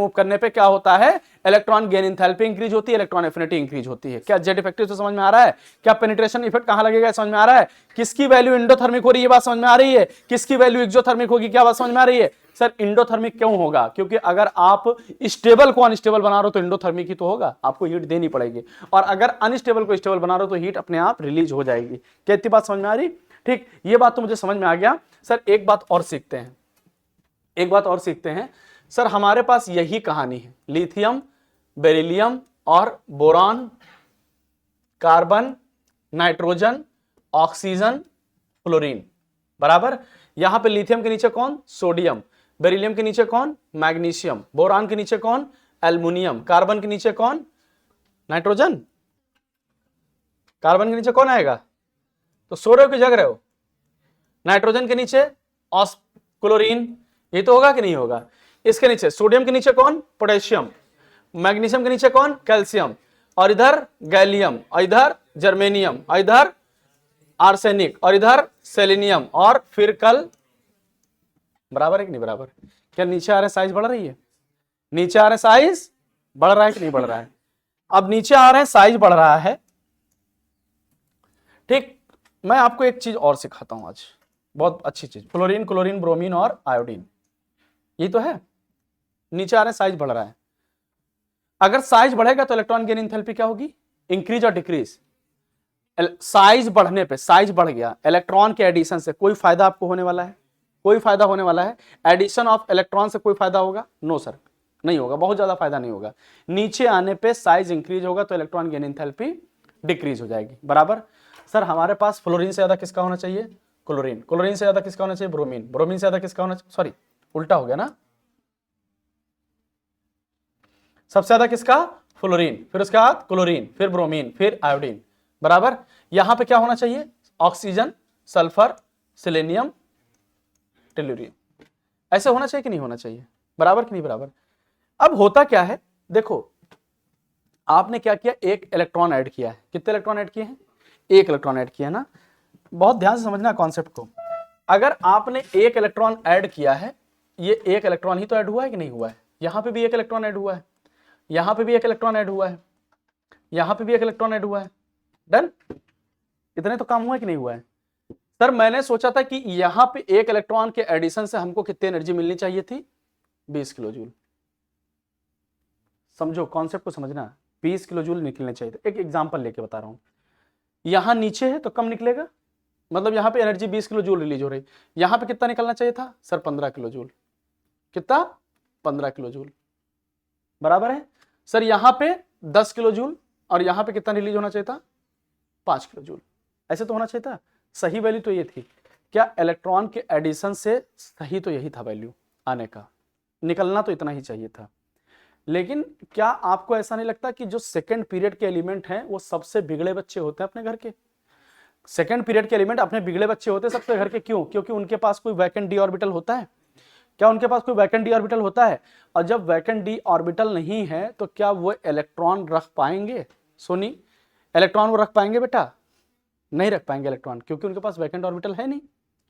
करने पे क्या होता है, इलेक्ट्रॉन गेन एंथैल्पी इंक्रीज होती है, इलेक्ट्रॉन एफिनिटी इंक्रीज होती है। क्या जेड इफेक्टिव से समझ में आ रहा है, क्या पेनिट्रेशन इफेक्ट कहां लगेगा समझ में आ रहा है, किसकी वैल्यू इंडोथर्मिक हो रही है बात समझ में आ रही है, किसकी वैल्यू एक्सोथर्मिक होगी, क्या बात समझ में आ रही है। सर इंडोथर्मिक क्यों होगा, क्योंकि अगर आप स्टेबल को अनस्टेबल बना रहे हो तो इंडोथर्मिक ही तो होगा, आपको हीट देनी पड़ेगी, और अगर अनस्टेबल को स्टेबल बना रहे हो तो हीट अपने आप रिलीज हो जाएगी। क्या इतनी बात समझ में आ रही, ठीक। ये बात तो मुझे समझ में आ गया। सर एक बात और सीखते हैं, सर हमारे पास यही कहानी है, लिथियम, बेरिलियम और boron, carbon, nitrogen, oxygen, fluorine, बराबर। यहां पे लिथियम के नीचे कौन, सोडियम, बेरिलियम के नीचे कौन, मैग्नीशियम, बोरान के नीचे कौन, एल्युमिनियम, कार्बन के नीचे कौन, नाइट्रोजन, कार्बन के नीचे कौन आएगा, तो सो रहे हो कि जग रहे हो, नाइट्रोजन के नीचे क्लोरीन, ये तो होगा कि नहीं होगा। इसके नीचे सोडियम के नीचे कौन, पोटेशियम, मैग्नीशियम के नीचे कौन, कैल्शियम, और इधर गैलियम, और इधर जर्मेनियम, और इधर आर्सेनिक, और इधर सेलेनियम, और फिर कल, बराबर है कि नहीं बराबर। क्या नीचे आ रहे साइज बढ़ रही है, नीचे आ रहे साइज बढ़ रहा है कि नहीं बढ़ रहा है। अब नीचे आ रहे हैं साइज बढ़ रहा है, ठीक। मैं आपको एक चीज और सिखाता हूं आज, बहुत अच्छी चीज, फ्लोरीन, क्लोरीन, ब्रोमीन और आयोडीन, ये तो है, नीचे आ रहे हैं साइज बढ़ रहा है। अगर साइज बढ़ेगा तो इलेक्ट्रॉन गेन एंथैल्पी क्या होगी, इंक्रीज और डिक्रीज। साइज बढ़ने पे, साइज बढ़ गया, इलेक्ट्रॉन के एडिशन से कोई फायदा आपको होने वाला है, कोई फायदा होने वाला है, एडिशन ऑफ इलेक्ट्रॉन से कोई फायदा होगा, नो सर नहीं होगा, बहुत ज्यादा फायदा नहीं होगा। नीचे आने पे साइज इंक्रीज होगा तो इलेक्ट्रॉन गेन एंथैल्पी डिक्रीज हो जाएगी, बराबर। सर हमारे पास फ्लोरीन से ज्यादा किसका होना चाहिए, क्लोरीन, क्लोरीन से ज्यादा किसका होना चाहिए, ब्रोमीन, ब्रोमीन से ज्यादा किसका होना चाहिए, सॉरी उल्टा हो गया ना, सबसे ज्यादा किसका, फ्लोरीन, फिर उसके बाद क्लोरीन, फिर ब्रोमीन, फिर आयोडीन, बराबर। यहां पे क्या होना चाहिए, ऑक्सीजन, सल्फर, सेलेनियम, टेल्यूरियम, ऐसे होना चाहिए कि नहीं होना चाहिए, बराबर कि नहीं बराबर। अब होता क्या है, देखो आपने क्या किया, एक इलेक्ट्रॉन ऐड किया है। कितने इलेक्ट्रॉन ऐड किए हैं, एक इलेक्ट्रॉन ऐड किया है ना। बहुत ध्यान से समझना कॉन्सेप्ट को। अगर आपने एक इलेक्ट्रॉन ऐड किया है, ये एक इलेक्ट्रॉन ही तो ऐड हुआ है कि नहीं हुआ है, यहां पे भी एक इलेक्ट्रॉन ऐड हुआ है, यहां पे भी एक इलेक्ट्रॉन ऐड हुआ है, यहां पे भी एक इलेक्ट्रॉन ऐड हुआ है। डन, इतने तो काम हुआ है कि नहीं हुआ है। सर मैंने सोचा था कि यहां पे एक इलेक्ट्रॉन के एडिशन से हमको कितनी एनर्जी मिलनी चाहिए थी, 20 किलो जूल। समझो कॉन्सेप्ट को समझना, 20 किलो जूल निकलने चाहिए थे। एक एग्जांपल लेके बता रहा हूं, यहां नीचे है तो कम निकलेगा, मतलब यहां पे एनर्जी 20 किलो जूल रिलीज हो रही, यहां पे कितना निकलना चाहिए था सर, 15 किलो जूल। कितना, 15 किलो जूल, बराबर है। सर यहां पे 10 किलो जूल और यहां पे कितना रिलीज होना चाहिए था, 5 किलो जूल। ऐसे तो होना चाहिए था। सही वैल्यू तो ये थी, क्या इलेक्ट्रॉन के एडिशन से सही तो यही था वैल्यू आने का, निकलना तो इतना ही चाहिए था। लेकिन क्या आपको ऐसा नहीं लगता कि जो सेकंड पीरियड के एलिमेंट हैं वो सबसे बिगड़े बच्चे होते हैं अपने घर के। सेकंड पीरियड के एलिमेंट अपने बिगड़े बच्चे होते हैं सबसे घर के, क्यों, क्योंकि उनके पास कोई वैकेंट डी ऑर्बिटल होता है। क्या उनके पास कोई वैकेंट डी ऑर्बिटल होता है, और जब वैकेंट डी ऑर्बिटल नहीं है तो क्या वो इलेक्ट्रॉन रख पाएंगे, सोनी, इलेक्ट्रॉन वो रख पाएंगे बेटा, नहीं रख पाएंगे इलेक्ट्रॉन, क्योंकि उनके पास वैकेंट ऑर्बिटल है नहीं,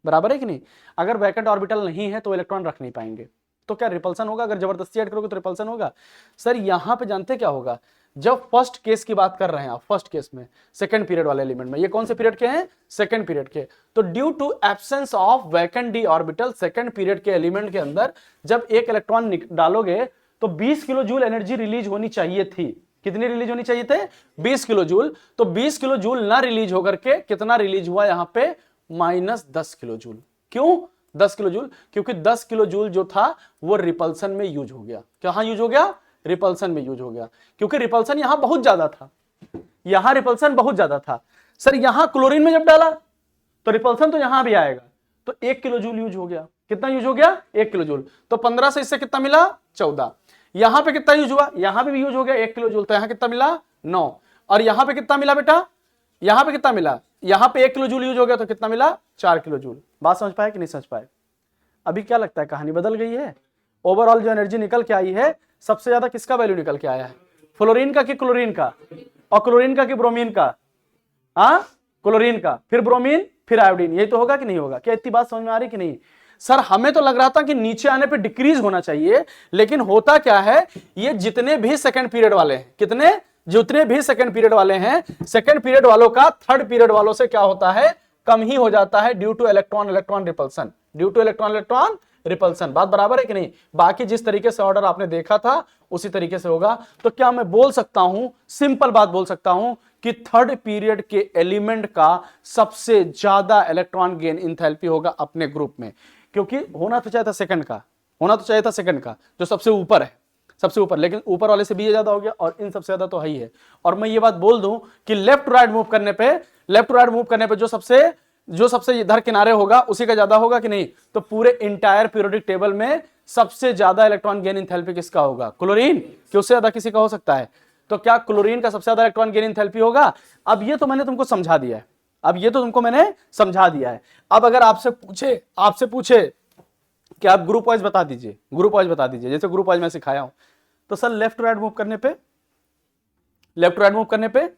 बराबर है कि नहीं। अगर वैकेंट ऑर्बिटल नहीं है तो इलेक्ट्रॉन रख नहीं पाएंगे, तो क्या रिपल्सन होगा, अगर जबरदस्ती ऐड करोगे तो रिपल्सन होगा। सर यहां पे जानते क्या होगा, जब फर्स्ट केस की बात कर रहे हैं आप, फर्स्ट केस में सेकंड पीरियड वाले एलिमेंट में, ये कौन से पीरियड के हैं, सेकंड पीरियड के, तो due to absence of vacant D orbital second period के एलिमेंट के अंदर जब एक इलेक्ट्रॉन डालोगे तो 20 किलो जूल एनर्जी रिलीज होनी चाहिए थी। कितनी रिलीज होनी चाहिए थे, 20 किलो जूल। तो 20 किलो जूल ना रिलीज होकर के कितना रिलीज हुआ यहां पे, -10 किलो जूल। क्यों 10 किलो जूल, क्योंकि 10 किलो जूल जो था वो रिपल्सन में यूज हो गया। कहां यूज हो गया, रिपल्सन में यूज हो गया, क्योंकि रिपल्सन यहां बहुत ज्यादा था, यहां रिपल्सन बहुत ज्यादा था। सर यहां क्लोरीन में जब डाला तो रिपल्सन तो यहां भी आएगा, तो 1 किलो जूल यूज हो गया। कितना यूज हो गया, 1 किलो जूल। तो 15 से इससे कितना मिला, 14। यहां पे कितना यूज हुआ, यहां पे भी यूज हो गया 1 किलो जूल, तो यहां कितना मिला, 9। और यहां पे कितना मिला बेटा, यहां पे कितना मिला, यहां पे 1 किलो जूल यूज हो गया तो कितना मिला, 4 किलो जूल। बात समझ पाए कि नहीं समझ पाए। अभी क्या लगता है कहानी बदल गई है। ओवरऑल जो एनर्जी निकल के आई है सबसे ज्यादा किसका वैल्यू निकल के आया है, फ्लोरीन का कि क्लोरीन का, और क्लोरीन का कि ब्रोमीन का, हाँ क्लोरीन का, फिर ब्रोमीन, फिर आयोडीन, यही तो होगा कि नहीं होगा। क्या इतनी बात समझ में आ रही कि नहीं। सर हमें तो लग रहा था कि नीचे आने पे डिक्रीज होना चाहिए, लेकिन होता क्या है, ये जितने भी सेकंड पीरियड वाले हैं, कितने, जितने भी सेकंड पीरियड वाले हैं, सेकंड पीरियड वालों का थर्ड पीरियड वालों से क्या होता है, कम ही हो जाता है, due two electron electron repulsion, due two electron electron repulsion. बात बराबर है कि नहीं। बाकी जिस तरीके से ऑर्डर आपने देखा था उसी तरीके से होगा। तो क्या मैं बोल सकता हूं, सिंपल बात बोल सकता हूं कि थर्ड पीरियड के एलिमेंट का सबसे ज्यादा इलेक्ट्रॉन गेन इंथैल्पी होगा अपने ग्रुप में, क्योंकि होना तो चाहिए था सेकंड का, होना तो चाहिए था सेकंड का जो सबसे ऊपर है, सबसे ऊपर, लेकिन ऊपर वाले से भी ये ज्यादा हो गया और इन सबसे ज्यादा तो है ही है। और मैं ये बात बोल दूं कि लेफ्ट टू राइट मूव करने पे, लेफ्ट टू राइट मूव करने पे जो सबसे इधर किनारे होगा उसी का ज्यादा होगा कि नहीं। तो पूरे इंटायर पीरियोडिक टेबल में सबसे ज्यादा इलेक्ट्रॉन गेन इंथैल्पी किसका होगा, क्लोरीन, कि उससे ज्यादा किसी का हो सकता है। तो क्या क्लोरीन का सबसे ज्यादा इलेक्ट्रॉन गेन इंथैल्पी होगा। अब ये तो मैंने तुमको समझा दिया है, अब ये तो तुमको मैंने समझा दिया है। अब अगर आपसे पूछे कि आप ग्रुप वाइज बता दीजिए, ग्रुप वाइज बता दीजिए, जैसे ग्रुप वाइज मैं सिखाया हूं, तो sir left to right move करने पे, लेफ्ट टू राइट मूव करने पे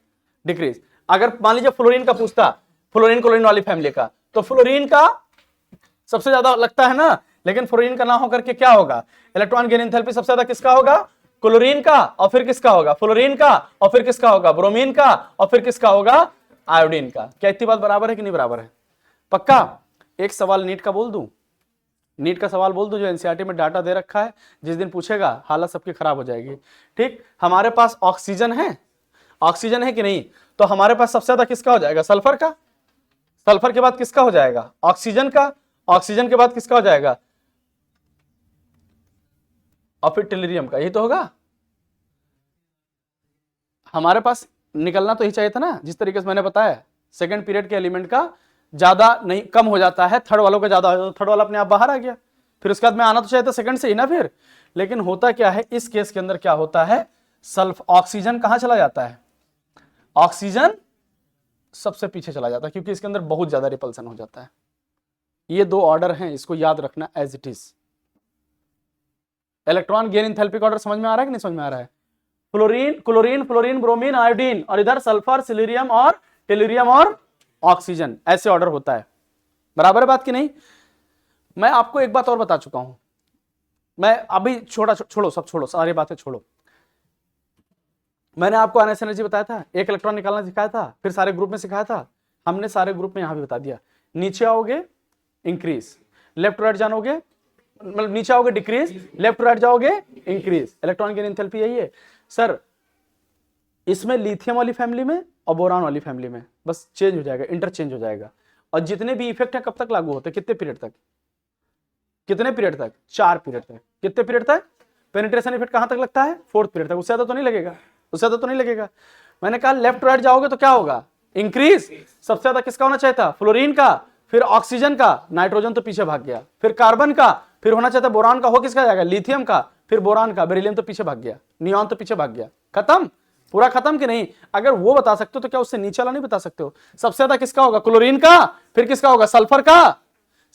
डिक्रीज। अगर मान लीजिए फ्लोरीन का पूछता, फ्लोरीन क्लोरीन वाली फैमिली का, तो फ्लोरीन का सबसे ज्यादा लगता है ना, लेकिन फ्लोरीन का ना होकर के क्या होगा, इलेक्ट्रॉन गेन एंथैल्पी सबसे ज्यादा किसका होगा, क्लोरीन का, और फिर किसका होगा, फ्लोरीन का, और फिर किसका होगा, ब्रोमीन का, और फिर किसका होगा, आयोडीन का। क्या इतनी बात बराबर है कि नहीं बराबर है। पक्का। एक सवाल नीट का बोल दूं, नीट का सवाल बोल दूं जो एनसीईआरटी में डाटा दे रखा है, जिस दिन पूछेगा हालत सबकी खराब हो जाएगी। ठीक, हमारे पास ऑक्सीजन है, ऑक्सीजन है कि नहीं, तो हमारे पास सबसे ज्यादा किसका हो जाएगा, सल्फर का, सल्फर के बाद किसका हो जाएगा, ऑक्सीजन का, ऑक्सीजन के बाद किसका हो जाएगा, और फिर टेलिरियम का, यही तो होगा। हमारे पास निकलना तो ही चाहिए था ना, जिस तरीके से मैंने बताया, सेकंड पीरियड के एलिमेंट का ज्यादा नहीं, कम हो जाता है, थर्ड वालों का ज्यादा हो जाता है, थर्ड वाला अपने आप बाहर आ गया, फिर उसके बाद में आना तो चाहिए था सेकंड से ही ना फिर। लेकिन होता क्या है, इस केस के अंदर क्या होता है, ऑक्सीजन कहां चला जाता है, ऑक्सीजन सबसे पीछे चला जाता है, क्योंकि इसके अंदर बहुत ज्यादा रिपल्सन हो जाता है। ये दो ऑर्डर हैं, इसको याद रखना as it is. Electron gain enthalpy का ऑर्डर समझ में आ रहा है कि नहीं समझ में आ रहा है। Fluorine, chlorine, fluorine, bromine, iodine, और इधर सल्फर, सिलिरियम और टेल्यूरियम और ऑक्सीजन, ऐसे ऑर्डर होता है। बराबर है बात की नहीं? मैं आपको एक बात और बता चुका हूं, मैं अभी छोड़ो सब छोड़ो, सारी बातें छोड़ो। मैंने आपको आयनिक एनर्जी बताया था, एक इलेक्ट्रॉन निकालना सिखाया था, फिर सारे ग्रुप में सिखाया था, हमने सारे ग्रुप में यहां भी बता दिया। नीचे आओगे इंक्रीज, लेफ्ट टू राइट जानोगे, मतलब नीचे आओगे डिक्रीज, लेफ्ट टू राइट जाओगे इंक्रीज। इलेक्ट्रॉन की एंथैल्पी यही है सर। इसमें लिथियम वाली फैमिली में और बोरान वाली फैमिली में बस चेंज हो जाएगा, इंटरचेंज हो जाएगा। और जितने भी इफेक्ट है कब तक लागू होते हैं, कितने पीरियड तक, कितने पीरियड तक, 4 पीरियड तक। कितने पीरियड तक? पेनिट्रेशन इफेक्ट कहां तक लगता है? 4th पीरियड तक। उससे ज्यादा तो नहीं लगेगा, उससे ज्यादा तो नहीं लगेगा। मैंने कहा लेफ्ट राइट जाओगे तो क्या होगा? इंक्रीज। सबसे ज्यादा किसका होना चाहिए था? फ्लोरीन का, फिर ऑक्सीजन का, नाइट्रोजन तो पीछे भाग गया, फिर कार्बन का, फिर होना चाहिए था बोरान का, हो किसका जाएगा? लिथियम का, फिर बोरान का, बेरिलियम तो पीछे भाग गया, नियॉन तो पीछे भाग गया। खत्म, पूरा खत्म कि नहीं? अगर वो बता सकते हो तो क्या उससे नीचे वाला नहीं बता सकते हो? सबसे ज्यादा किसका होगा? क्लोरीन का, फिर किसका होगा? सल्फर का,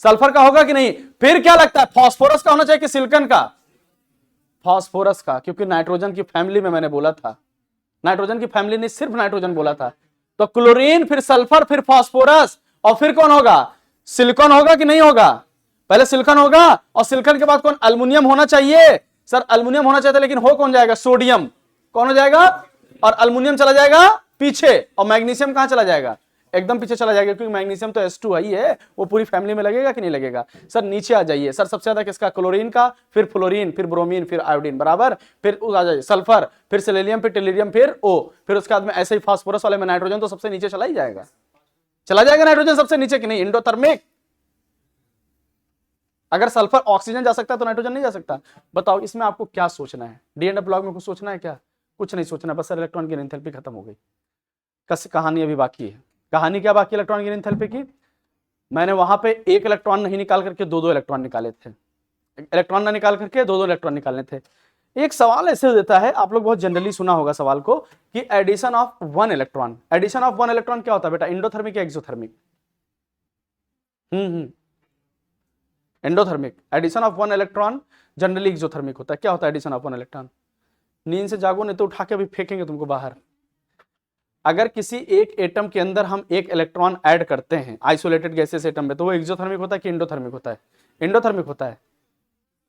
सल्फर का होगा कि नहीं? फिर क्या लगता है? फास्फोरस का होना चाहिए कि सिलिकॉन का? फास्फोरस का, क्योंकि नाइट्रोजन की फैमिली में मैंने बोला था, नाइट्रोजन की फैमिली ने सिर्फ नाइट्रोजन बोला था। तो क्लोरीन, फिर सल्फर, फिर फास्फोरस, और फिर कौन होगा? सिलिकॉन होगा कि नहीं होगा? पहले सिलिकॉन होगा, और सिलिकॉन के बाद कौन? अल्युमिनियम होना चाहिए। सर अल्युमिनियम होना चाहिए, लेकिन हो कौन जाएगा? सोडियम। कौन हो जाएगा? और अल्युमिनियम चला जाएगा पीछे, और मैग्नीशियम कहां चला जाएगा? एकदम पीछे चला जाएगा, क्योंकि मैग्नीशियम तो H2 ही है, वो पूरी फैमिली में लगेगा कि नहीं लगेगा? सर नीचे आ जाइए। सर सबसे ज्यादा किसका? क्लोरीन का, फिर फ्लोरीन, फिर ब्रोमीन, फिर आयोडीन, बराबर। फिर आ जाइए सल्फर, फिर सिलिलियम, फिर टेल्यूरियम, फिर O, फिर उसके बाद में ऐसे ही फास्फोरस वाले में नाइट्रोजन तो सबसे नीचे चला ही जाएगा, चला जाएगा नाइट्रोजन सबसे नीचे कि नहीं? इंडोथर्मिक। अगर सल्फर ऑक्सीजन जा सकता है तो नाइट्रोजन नहीं जा सकता? बताओ इसमें आपको क्या सोचना है? डी&F ब्लॉक में कुछ सोचना है क्या? कुछ नहीं सोचना, बस सर इलेक्ट्रॉन की एंथैल्पी खत्म हो गई। कहानी अभी बाकी है। कहानी क्या बाकी? इलेक्ट्रॉन की एंथैल्पी की। मैंने वहां पे एक इलेक्ट्रॉन नहीं निकाल करके 2-2 इलेक्ट्रॉन निकाले थे, इलेक्ट्रॉन ना निकाल करके 2-2 इलेक्ट्रॉन निकालने थे। एक सवाल ऐसे देता है, आप लोग बहुत जनरली सुना होगा सवाल को, कि addition of 1 electron, addition of 1 electron क्या होता है बेटा? इंडोथर्मिक या exothermic? Endothermic. Addition of 1 electron generally exothermic होता है। क्या होता है एडिशन ऑफ 1 इलेक्ट्रॉन? नींद से जागो नहीं तो उठा के अभी फेंकेंगे तुमको बाहर। अगर किसी एक एटम के अंदर हम एक इलेक्ट्रॉन ऐड करते हैं आइसोलेटेड गैसेस एटम में, तो वो एक्सोथर्मिक होता है कि इंडोथर्मिक होता है? इंडोथर्मिक होता है।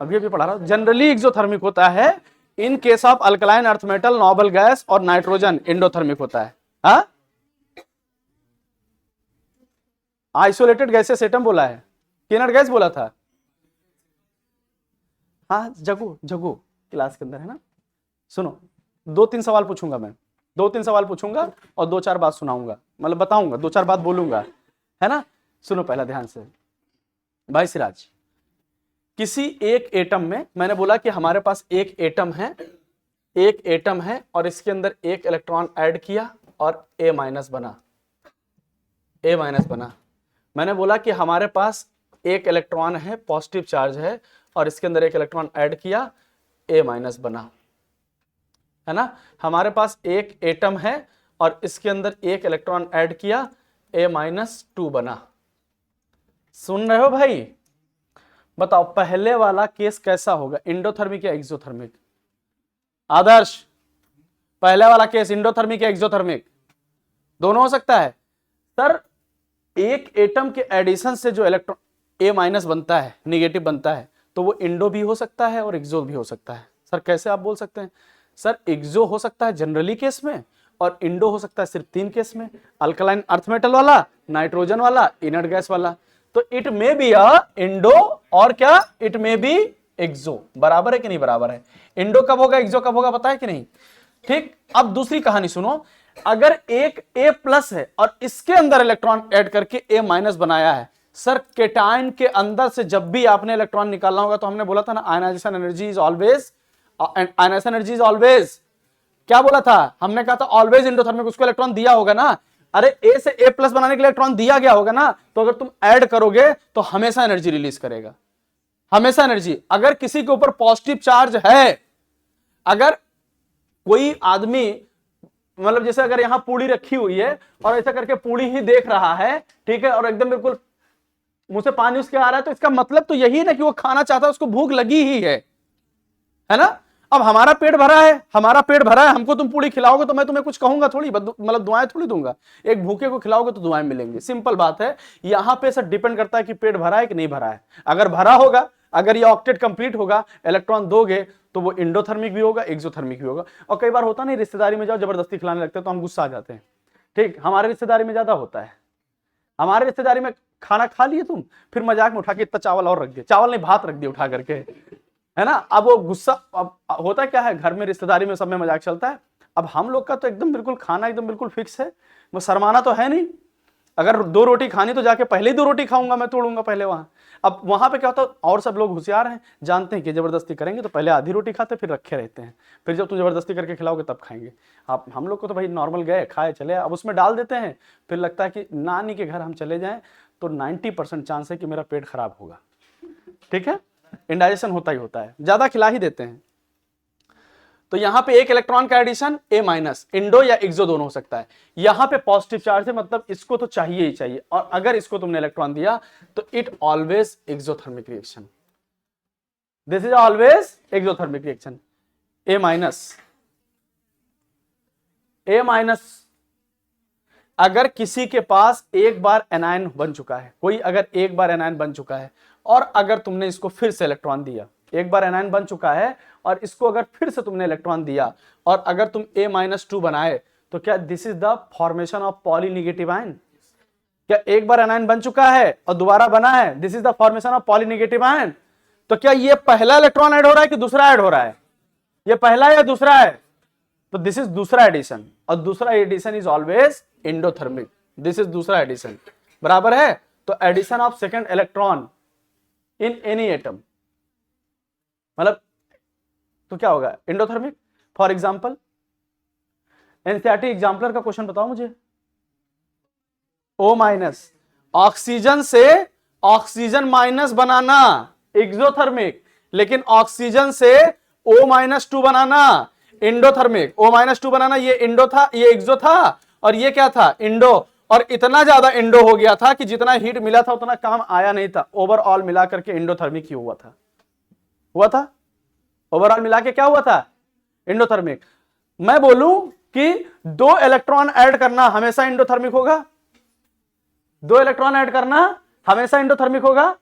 अभी पढ़ा रहा हूं, जनरली एक्सोथर्मिक होता है। In case of alkaline earth metal, noble gas और नाइट्रोजन इंडोथर्मिक होता है। हाँ, आइसोलेटेड गैसेस एटम बोला है, किनर गैस बोला था। हाँ जगो जगो, क्लास के अंदर है ना। सुनो 2-3 सवाल पूछूंगा मैं, 2-3 सवाल पूछूंगा और 2-4 बात सुनाऊंगा, मतलब बताऊंगा, 2-4 बात बोलूंगा, है ना। सुनो पहला ध्यान से भाई सिराज, किसी एक एटम में मैंने बोला कि हमारे पास एक एटम है, एक एटम है और इसके अंदर एक इलेक्ट्रॉन ऐड किया और A- बना, A- बना। मैंने बोला कि हमारे पास एक इलेक्ट्रॉन है, पॉजिटिव चार्ज है, और इसके अंदर एक इलेक्ट्रॉन ऐड किया, A- बना, है ना। हमारे पास एक एटम है और इसके अंदर एक इलेक्ट्रॉन ऐड किया, A-2 बना। सुन रहे हो भाई? बताओ पहले वाला केस कैसा होगा, इंडोथर्मिक या एक्सोथर्मिक? आदर्श, पहले वाला केस इंडोथर्मिक या एक्सोथर्मिक? दोनों हो सकता है। सर एक एटम के एडिशन से जो इलेक्ट्रॉन A- बनता है, निगेटिव बनता है, तो वो इंडो भी हो सकता है और एक्सो भी हो सकता है। सर कैसे आप बोल सकते हैं? सर एक्सो हो सकता है जनरली केस में, और इंडो हो सकता है सिर्फ 3 केस में, अल्कलाइन अर्थ मेटल वाला, नाइट्रोजन वाला, इनर्ट गैस वाला। तो it may be a Indo और क्या, इट मे बी एक्सो। बराबर है कि नहीं बराबर है? इंडो कब होगा, एक्सो कब होगा, पता है कि नहीं? ठीक। अब दूसरी कहानी सुनो, अगर एक A+ है और इसके अंदर इलेक्ट्रॉन ऐड करके A- बनाया है। सर केटायन के अंदर से जब भी आपने इलेक्ट्रॉन निकालना होगा, तो हमने बोला था ना ionisation energy is always, ionisation energy is always, क्या बोला था हमने? कहा था ऑलवेज इंडोथर्मिक। उसको इलेक्ट्रॉन दिया होगा ना, अरे A से A+ बनाने के लिए इलेक्ट्रॉन दिया गया होगा ना, तो अगर तुम ऐड करोगे तो हमेशा एनर्जी रिलीज करेगा, हमेशा एनर्जी। अगर किसी के ऊपर पॉजिटिव चार्ज है, अगर कोई आदमी, मतलब जैसे अगर यहां पूड़ी रखी हुई है और ऐसा करके पूड़ी ही देख रहा है, ठीक है, और एकदम बिल्कुल मुंह से पानी उसके आ रहा है, तो इसका मतलब तो यही ना कि वो खाना चाहता है, उसको भूख लगी ही है ना। अब हमारा पेट भरा है, हमारा पेट भरा है, हमको तुम पूरी खिलाओगे तो मैं तुम्हें कुछ कहूंगा थोड़ी, मतलब दुआएं थोड़ी दूंगा। एक भूखे को खिलाओगे तो दुआएं मिलेंगी, सिंपल बात है। यहां पे सब डिपेंड करता है कि पेट भरा है कि नहीं भरा है। अगर भरा होगा, अगर ये ऑक्टेट कंप्लीट होगा, इलेक्ट्रॉन दोगे तो वो इंडोथर्मिक भी होगा, एक्सोथर्मिक भी होगा। और कई बार होता नहीं, रिश्तेदारी में जाओ जबरदस्ती खिलाने लगते हैं तो हम गुस्सा आ जाते हैं, ठीक, हमारे रिश्तेदारी में ज्यादा होता है। हमारे रिश्तेदारी में खाना खा लिए तुम, फिर मजाक में उठा के इतना चावल और रख दिया, चावल नहीं भात रख दिया उठा करके, है ना। अब वो गुस्सा, अब होता क्या है, घर में रिश्तेदारी में सब में मजाक चलता है। अब हम लोग का तो एकदम बिल्कुल खाना एकदम बिल्कुल फिक्स है, वो शर्माना तो है नहीं। अगर 2 रोटी खानी तो जाके पहले ही 2 रोटी खाऊंगा, मैं तोड़ूंगा पहले वहां। अब वहां पे क्या होता है, और सब लोग होशियार हैं, जानते हैं कि जबरदस्ती करेंगे तो पहले आधी रोटी खाते फिर रखे रहते हैं, फिर जब तुम जबरदस्ती करके खिलाओगे तब खाएंगे। आप हम लोग को तो भाई नॉर्मल गए खाए चले, अब उसमें डाल देते हैं, फिर लगता है कि नानी के घर हम चले जाएं तो 90% चांस है कि मेरा पेट खराब होगा, ठीक है, इंडाइजेशन होता ही होता है, ज्यादा खिला ही देते हैं। तो यहां पे एक इलेक्ट्रॉन का एडिशन A माइनस, इंडो या एक्सो दोनों हो सकता है। यहां पे पॉजिटिव चार्ज है, मतलब इसको तो चाहिए ही चाहिए, और अगर इसको तुमने इलेक्ट्रॉन दिया तो it always exothermic reaction, this is always exothermic reaction. A minus, A minus अगर किसी के पास एक बार एनायन बन चुका है, कोई अगर एक बार एनायन बन चुका है और अगर तुमने इसको फिर से इलेक्ट्रॉन दिया, एक बार एनायन बन चुका है और इसको अगर फिर से तुमने इलेक्ट्रॉन दिया और अगर तुम A-2 बनाए, तो क्या this is the formation of polynegative ion? क्या एक बार एनायन बन चुका है और दोबारा बना है, this is the formation of polynegative ion. तो क्या ये पहला इलेक्ट्रॉन ऐड हो रहा है कि दूसरा ऐड हो रहा है? ये पहला या दूसरा है? तो दिस इज दूसरा एडिशन, और दूसरा addition is always endothermic, this is दूसरा एडिशन, बराबर है। तो addition of second electron in any atom, मतलब तो क्या होगा, endothermic. For example NCERT exemplar का क्वेश्चन बताओ मुझे। O माइनस, ऑक्सीजन से ऑक्सीजन माइनस बनाना एक्सोथर्मिक, लेकिन ऑक्सीजन से O-2 बनाना इंडोथर्मिक। O-2 बनाना, ये इंडो था, ये एक्सो था, और ये क्या था, इंडो। और इतना ज्यादा इंडो हो गया था कि जितना हीट मिला था उतना काम आया नहीं था, ओवरऑल मिला करके इंडोथर्मिक ही हुआ था ओवरऑल मिला के क्या हुआ था, इंडोथर्मिक। मैं बोलूं कि 2 इलेक्ट्रॉन ऐड करना हमेशा इंडोथर्मिक होगा, 2 इलेक्ट्रॉन ऐड करना हमेशा इंडोथर्मिक होगा।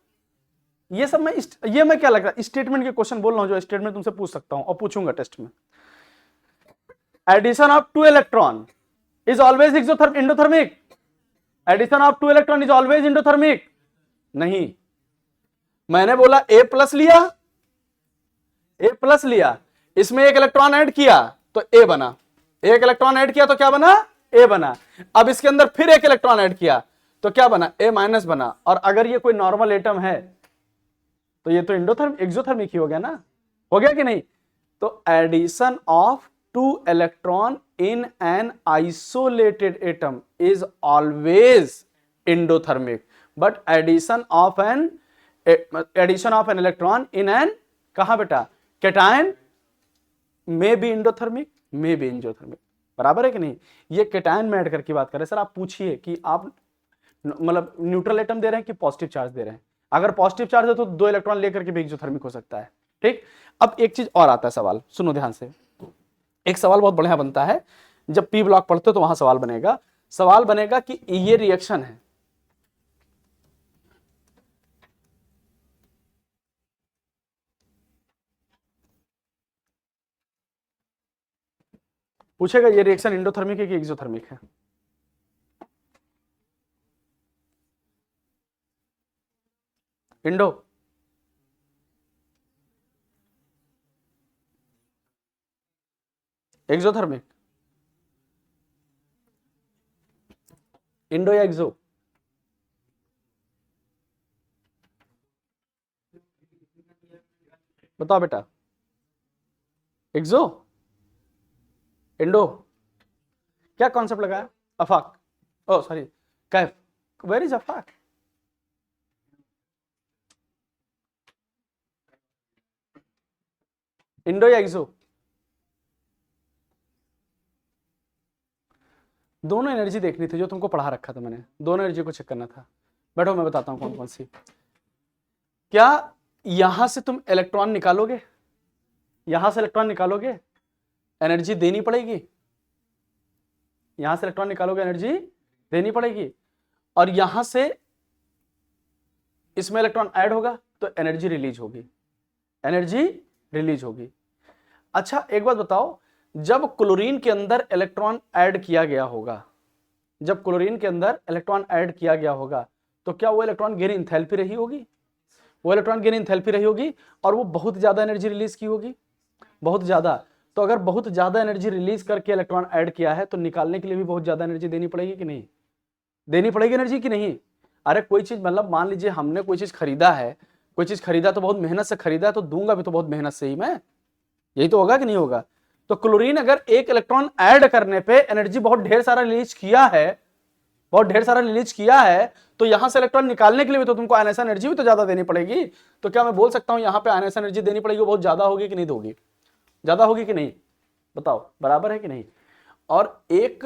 ये सब मैं क्या लग रहा है, स्टेटमेंट के क्वेश्चन बोल रहा हूं, जो स्टेटमेंट तुमसे पूछ सकता हूं और पूछूंगा टेस्ट में। Addition of 2 electron is always endothermic, addition of 2 electron is always endothermic नहीं। मैंने बोला A+ लिया, इसमें एक इलेक्ट्रॉन ऐड किया तो A बना, एक इलेक्ट्रॉन ऐड किया तो क्या बना, A बना। अब इसके अंदर फिर एक इलेक्ट्रॉन ऐड किया तो क्या बना, A- बना। और अगर ये कोई नॉर्मल एटम है तो ये तो एक्सोथर्मिक ही हो गया ना, हो गया कि नहीं। तो addition of 2 electron in an isolated atom is always endothermic, but addition of an electron in an, कहां बेटा, cation, may be endothermic may be exothermic, बराबर है कि नहीं। ये कैटायन में ऐड करके बात कर रहे हैं। सर आप पूछिए कि आप मतलब न्यूट्रल एटम दे रहे हैं कि पॉजिटिव चार्ज दे रहे हैं, अगर पॉजिटिव चार्ज है तो 2 इलेक्ट्रॉन लेकर के भी एक्सोथर्मिक हो सकता है, ठीक। अब एक चीज और आता है सवाल, सुनो ध्यान से, एक सवाल बहुत बढ़िया बनता है जब पी ब्लॉक पढ़ते हो तो वहां सवाल बनेगा कि ये रिएक्शन है, पूछेगा ये रिएक्शन इंडोथर्मिक है कि एक्सोथर्मिक है। इंडो, एक्सोथर्मिक, इंडो या एक्सो, बताओ बेटा, एक्सो, इंडो, क्या कॉन्सेप्ट लगाया, Afaq, oh sorry Kaif, where is Afaq, endo या एक्सो, दोनों एनर्जी देखनी थी जो तुमको पढ़ा रखा था मैंने, दोनों एनर्जी को चेक करना था। बैठो मैं बताता हूं कौन कौन सी। क्या यहां से तुम इलेक्ट्रॉन निकालोगे, यहां से इलेक्ट्रॉन निकालोगे, एनर्जी देनी पड़ेगी, यहां से इलेक्ट्रॉन निकालोगे, एनर्जी देनी पड़ेगी, और यहां से इसमें इलेक्ट्रॉन ऐड होगा तो एनर्जी रिलीज होगी, एनर्जी रिलीज होगी। अच्छा एक बात बताओ, जब क्लोरीन के अंदर इलेक्ट्रॉन ऐड किया गया होगा, जब क्लोरीन के अंदर इलेक्ट्रॉन ऐड किया गया होगा, तो क्या वो इलेक्ट्रॉन गेन इंथैल्पी रही होगी? वो इलेक्ट्रॉन गेन इंथैल्पी रही होगी और वो बहुत ज्यादा एनर्जी रिलीज की होगी, बहुत ज्यादा। तो अगर बहुत ज्यादा एनर्जी रिलीज करके इलेक्ट्रॉन ऐड किया है तो निकालने के लिए भी बहुत ज्यादा एनर्जी देनी पड़ेगी कि नहीं? देनी पड़ेगी एनर्जी कि नहीं? अरे कोई चीज, मतलब मान लीजिए हमने कोई चीज खरीदा है, कोई चीज खरीदा तो बहुत मेहनत से खरीदा है, तो दूंगा भी तो बहुत मेहनत से ही मैं, यही तो होगा कि नहीं होगा? तो क्लोरीन अगर एक इलेक्ट्रॉन ऐड करने पे एनर्जी बहुत ढेर सारा रिलीज किया है, बहुत ढेर सारा रिलीज किया है, तो यहां से इलेक्ट्रॉन निकालने के लिए भी तो तुमको आयनाइजेशन एनर्जी भी तो ज्यादा देनी पड़ेगी। तो क्या मैं बोल सकता हूं यहां पे आयनाइजेशन एनर्जी देनी पड़ेगी, वो बहुत ज्यादा होगी कि नहीं होगी? ज्यादा होगी कि नहीं? बताओ, बराबर है कि नहीं? और एक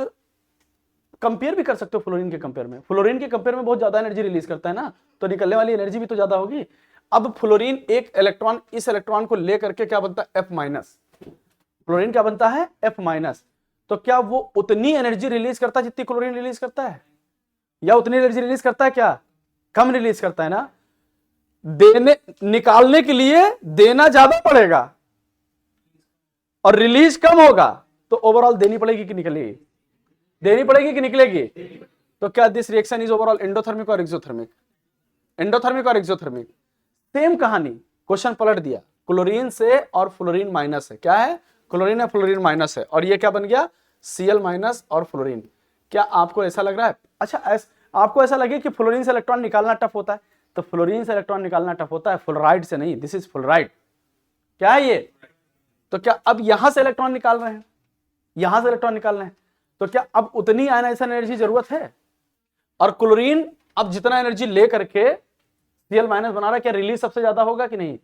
कंपेयर भी कर सकते हो फ्लोरीन के कंपेयर में, फ्लोरीन के कंपेयर में बहुत ज्यादा एनर्जी रिलीज करता है ना, तो निकलने वाली एनर्जी भी तो ज्यादा होगी। अब फ्लोरीन एक इलेक्ट्रॉन, इस इलेक्ट्रॉन को लेकर के क्या बनता है? F minus. फ्लोरीन क्या बनता है? F minus. तो क्या वो उतनी एनर्जी रिलीज करता है जितनी क्लोरीन रिलीज करता है, या उतनी एनर्जी रिलीज करता है? क्या कम रिलीज करता है ना? देने, निकालने के लिए देना ज्यादा पड़ेगा और रिलीज कम होगा, तो ओवरऑल देनी पड़ेगी कि निकलेगी? देनी पड़ेगी कि निकलेगी? तो क्या this reaction is overall endothermic और एक्सोथर्मिक? एंडोथर्मिक और एक्सोथर्मिक सेम कहानी, क्वेश्चन पलट दिया, क्लोरीन से और फ्लोरीन माइनस है, क्या है? क्लोरीन है, फ्लोरीन माइनस है, और ये क्या बन गया? Cl माइनस और फ्लोरीन। क्या आपको ऐसा लग रहा है? अच्छा आपको ऐसा लगे कि फ्लोरीन से इलेक्ट्रॉन निकालना टफ होता है, तो फ्लोरीन से इलेक्ट्रॉन निकालना टफ होता है, फ्लोराइड से नहीं, दिस इज फ्लोराइड। क्या है ये? तो क्या अब यहां से इलेक्ट्रॉन निकाल रहे हैं, यहां से इलेक्ट्रॉन निकाल रहे हैं, तो क्या अब उतनी आयनाइजेशन एनर्जी जरूरत है? और क्लोरीन अब जितना एनर्जी ले करके Cl माइनस बना रहा है, क्या रिलीज सबसे ज्यादा होगा कि नहीं?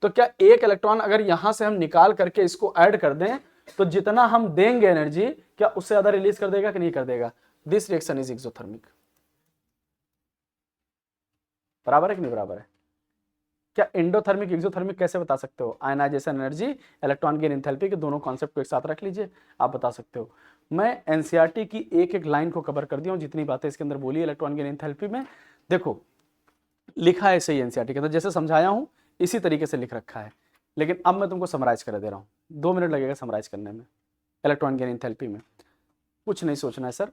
तो क्या एक इलेक्ट्रॉन अगर यहां से हम निकाल करके इसको ऐड कर दें, तो जितना हम देंगे एनर्जी, क्या उससे ज्यादा रिलीज कर देगा कि नहीं कर देगा? This reaction is exothermic. बराबर है कि नहीं बराबर है? क्या एंडोथर्मिक एक्सोथर्मिक कैसे बता सकते हो? Ionisation energy, electron gain enthalpy के दोनों कॉन्सेप्ट को एक साथ रख लीजिए, आप बता सकते हो। मैं एनसीईआरटी की एक एक लाइन को कवर कर दिया हूं, जितनी बातें इसके अंदर बोली इलेक्ट्रॉन गेन एंथैल्पी में, देखो लिखा है ऐसे ही एनसीईआरटी के अंदर, जैसे समझाया हूं इसी तरीके से लिख रखा है, लेकिन अब मैं तुमको समराइज कर दे रहा हूं, 2 मिनट लगेगा समराइज करने में। इलेक्ट्रॉन गेन एंथैल्पी में कुछ नहीं सोचना है सर,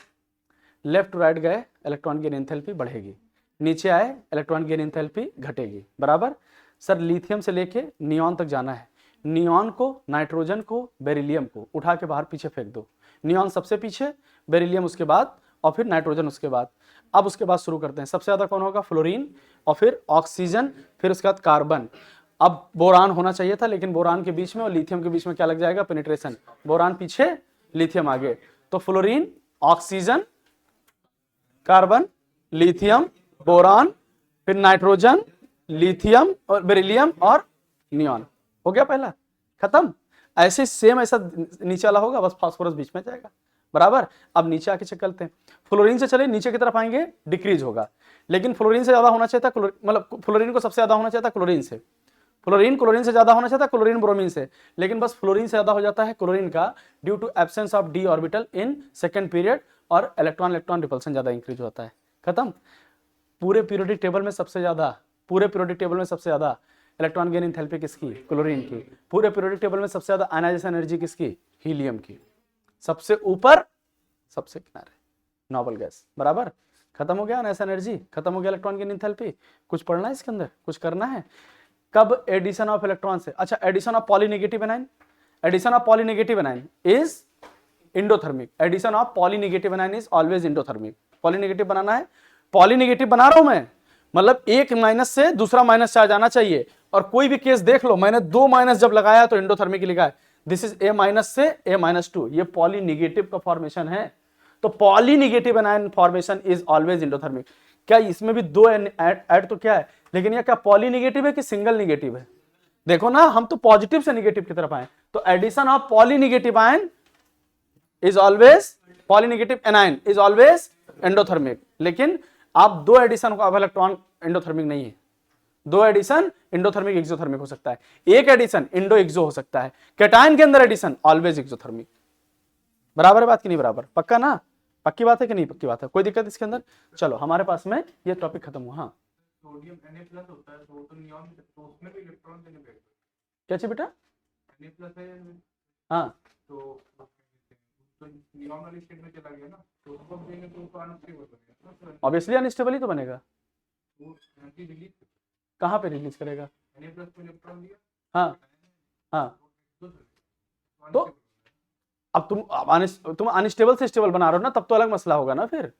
लेफ्ट टू राइट गए इलेक्ट्रॉन गेन एंथैल्पी बढ़ेगी, नीचे आए इलेक्ट्रॉन गेन एंथैल्पी घटेगी, बराबर। सर लिथियम से लेके नियॉन तक जाना है, नियॉन को, नाइट्रोजन को, बेरिलियम को उठा के बाहर पीछे फेंक दो, नियॉन सबसे पीछे, बेरिलियम उसके बाद, और फिर नाइट्रोजन उसके बाद। अब उसके बाद शुरू करते हैं, सबसे ज्यादा कौन होगा? फ्लोरीन, और फिर ऑक्सीजन, फिर उसके बाद कार्बन। अब बोरान होना चाहिए था, लेकिन बोरान के बीच में और लिथियम के बीच में क्या लग जाएगा? पेनिट्रेशन। बोरान पीछे, लिथियम आगे, तो fluorine, oxygen, carbon, lithium, boron, फिर नाइट्रोजन, लिथियम और बेरिलियम और नियॉन। हो गया पहला, खत्म। ऐसे सेम ऐसा नीचे वाला होगा, बस फास्फोरस बीच में जाएगा, बराबर। अब नीचे आके चेक करते हैं, फ्लोरीन से चले नीचे की तरफ आएंगे, डिक्रीज होगा, लेकिन फ्लोरीन से ज्यादा होना चाहिए था, मतलब फ्लोरीन को सबसे ज्यादा होना चाहिए था क्लोरीन से, क्लोरीन से ज्यादा होना चाहिए था क्लोरीन ब्रोमीन से, लेकिन बस फ्लोरीन से ज्यादा हो जाता है क्लोरीन का, due to absence of D orbital in second period, और इलेक्ट्रॉन रिपल्सन ज्यादा इंक्रीज होता है, खत्म। पूरे पीरियोडिक टेबल में सबसे ज्यादा, पूरे पीरियोडिक टेबल में सबसे ज्यादा इलेक्ट्रॉन गेन एंथैल्पी किसकी? क्लोरीन की। पूरे पीरियोडिक टेबल में सबसे ज्यादा आयनाइजेशन एनर्जी किसकी? हीलियम की। सबसे ऊपर, सबसे किनारे नोबल गैस, बराबर। खत्म हो गया आयनाइजेशन एनर्जी, खत्म हो गया इलेक्ट्रॉन गेन एंथैल्पी। कुछ पढ़ना है इसके अंदर, कुछ करना है? कब एडिशन ऑफ इलेक्ट्रॉन से? अच्छा, addition of polynegative anion, addition of polynegative anion is endothermic, addition of polynegative anion is always endothermic. Polynegative बनाना है, पॉलीनेगेटिव बना रहा हूं मैं, मतलब एक माइनस से दूसरा माइनस चार्ज आना चाहिए, और कोई भी केस देख लो, मैंने 2 माइनस जब लगाया तो इंडोथर्मिक लिखा है, दिस इज A- से A-2, ये पॉलीनेगेटिव का फॉर्मेशन है, तो polynegative anion formation is always endothermic. क्या इसमें भी 2 ऐड तो क्या है, लेकिन यह क्या पॉलीनेगेटिव है कि सिंगल नेगेटिव है? देखो ना, हम तो पॉजिटिव से नेगेटिव की तरफ आए, तो addition of polynegative ion is always, polynegative anion is always endothermic, लेकिन आप 2 एडिशन को अब इलेक्ट्रॉन एंडोथर्मिक नहीं है, दो एडिशन इंडोथर्मिक एक्सोथर्मिक हो सकता है, एक एडिशन इंडो एक्सो हो सकता है, कैटायन के अंदर एडिशन ऑलवेज एक्सोथर्मिक। बराबर है बात कि नहीं बराबर? पक्का ना? पक्की बात है कि नहीं पक्की बात है? कोई दिक्कत इसके अंदर? चलो हमारे पास में ये टॉपिक खत्म हुआ। हाँ सोडियम Na+ होता है तो नियॉन, तो उसमें भी इलेक्ट्रॉन देने पे क्या चाहिए बेटा? Na+ है हाँ तो नियॉन वाली स्टेट में चला गया ना, तो उसको देंगे तो उसको अनस्टेबल बनेगा ना, ऑब्वियसली अनस्टेबल ही तो बनेगा। वो एनर्जी रिलीज कहाँ पे रिलीज करेगा? Na+ को इलेक्ट्रॉन दिया, हाँ हाँ, तो अब तुम अनस्टेबल से स्टेबल बना रहे हो ना, तब तो अलग मसला होगा ना फिर।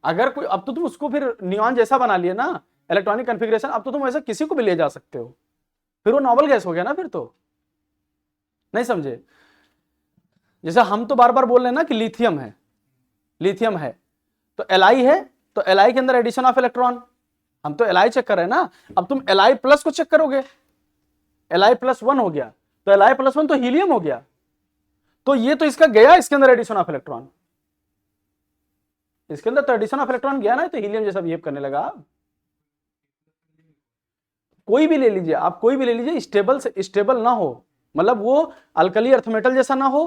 अगर कोई, अब तो तुम उसको फिर नियॉन जैसा बना लिए ना इलेक्ट्रॉनिक कॉन्फ़िगरेशन, अब तो तुम ऐसा किसी को भी ले जा सकते हो, फिर वो नॉवल गैस हो गया ना फिर तो। नहीं समझे? जैसे हम तो बार बार बोल रहे हैं ना कि लिथियम है, लिथियम है तो Li है, तो Li के अंदर एडिशन ऑफ इलेक्ट्रॉन, हम तो Li चेक कर रहे हैं ना। अब तुम Li+ को चेक करोगे, Li+1 हो गया, तो Li+1 तो हीलियम हो गया, तो ये तो इसका गया इसके अंदर एडिशन ऑफ इलेक्ट्रॉन, इसके अंदर तो एडिशन ऑफ इलेक्ट्रॉन गया ना, तो हीलियम जैसा बिहेव करने लगा। कोई भी ले लीजिए आप, कोई भी ले लीजिए, स्टेबल से स्टेबल ना हो, मतलब वो अल्कली अर्थ मेटल जैसा ना हो,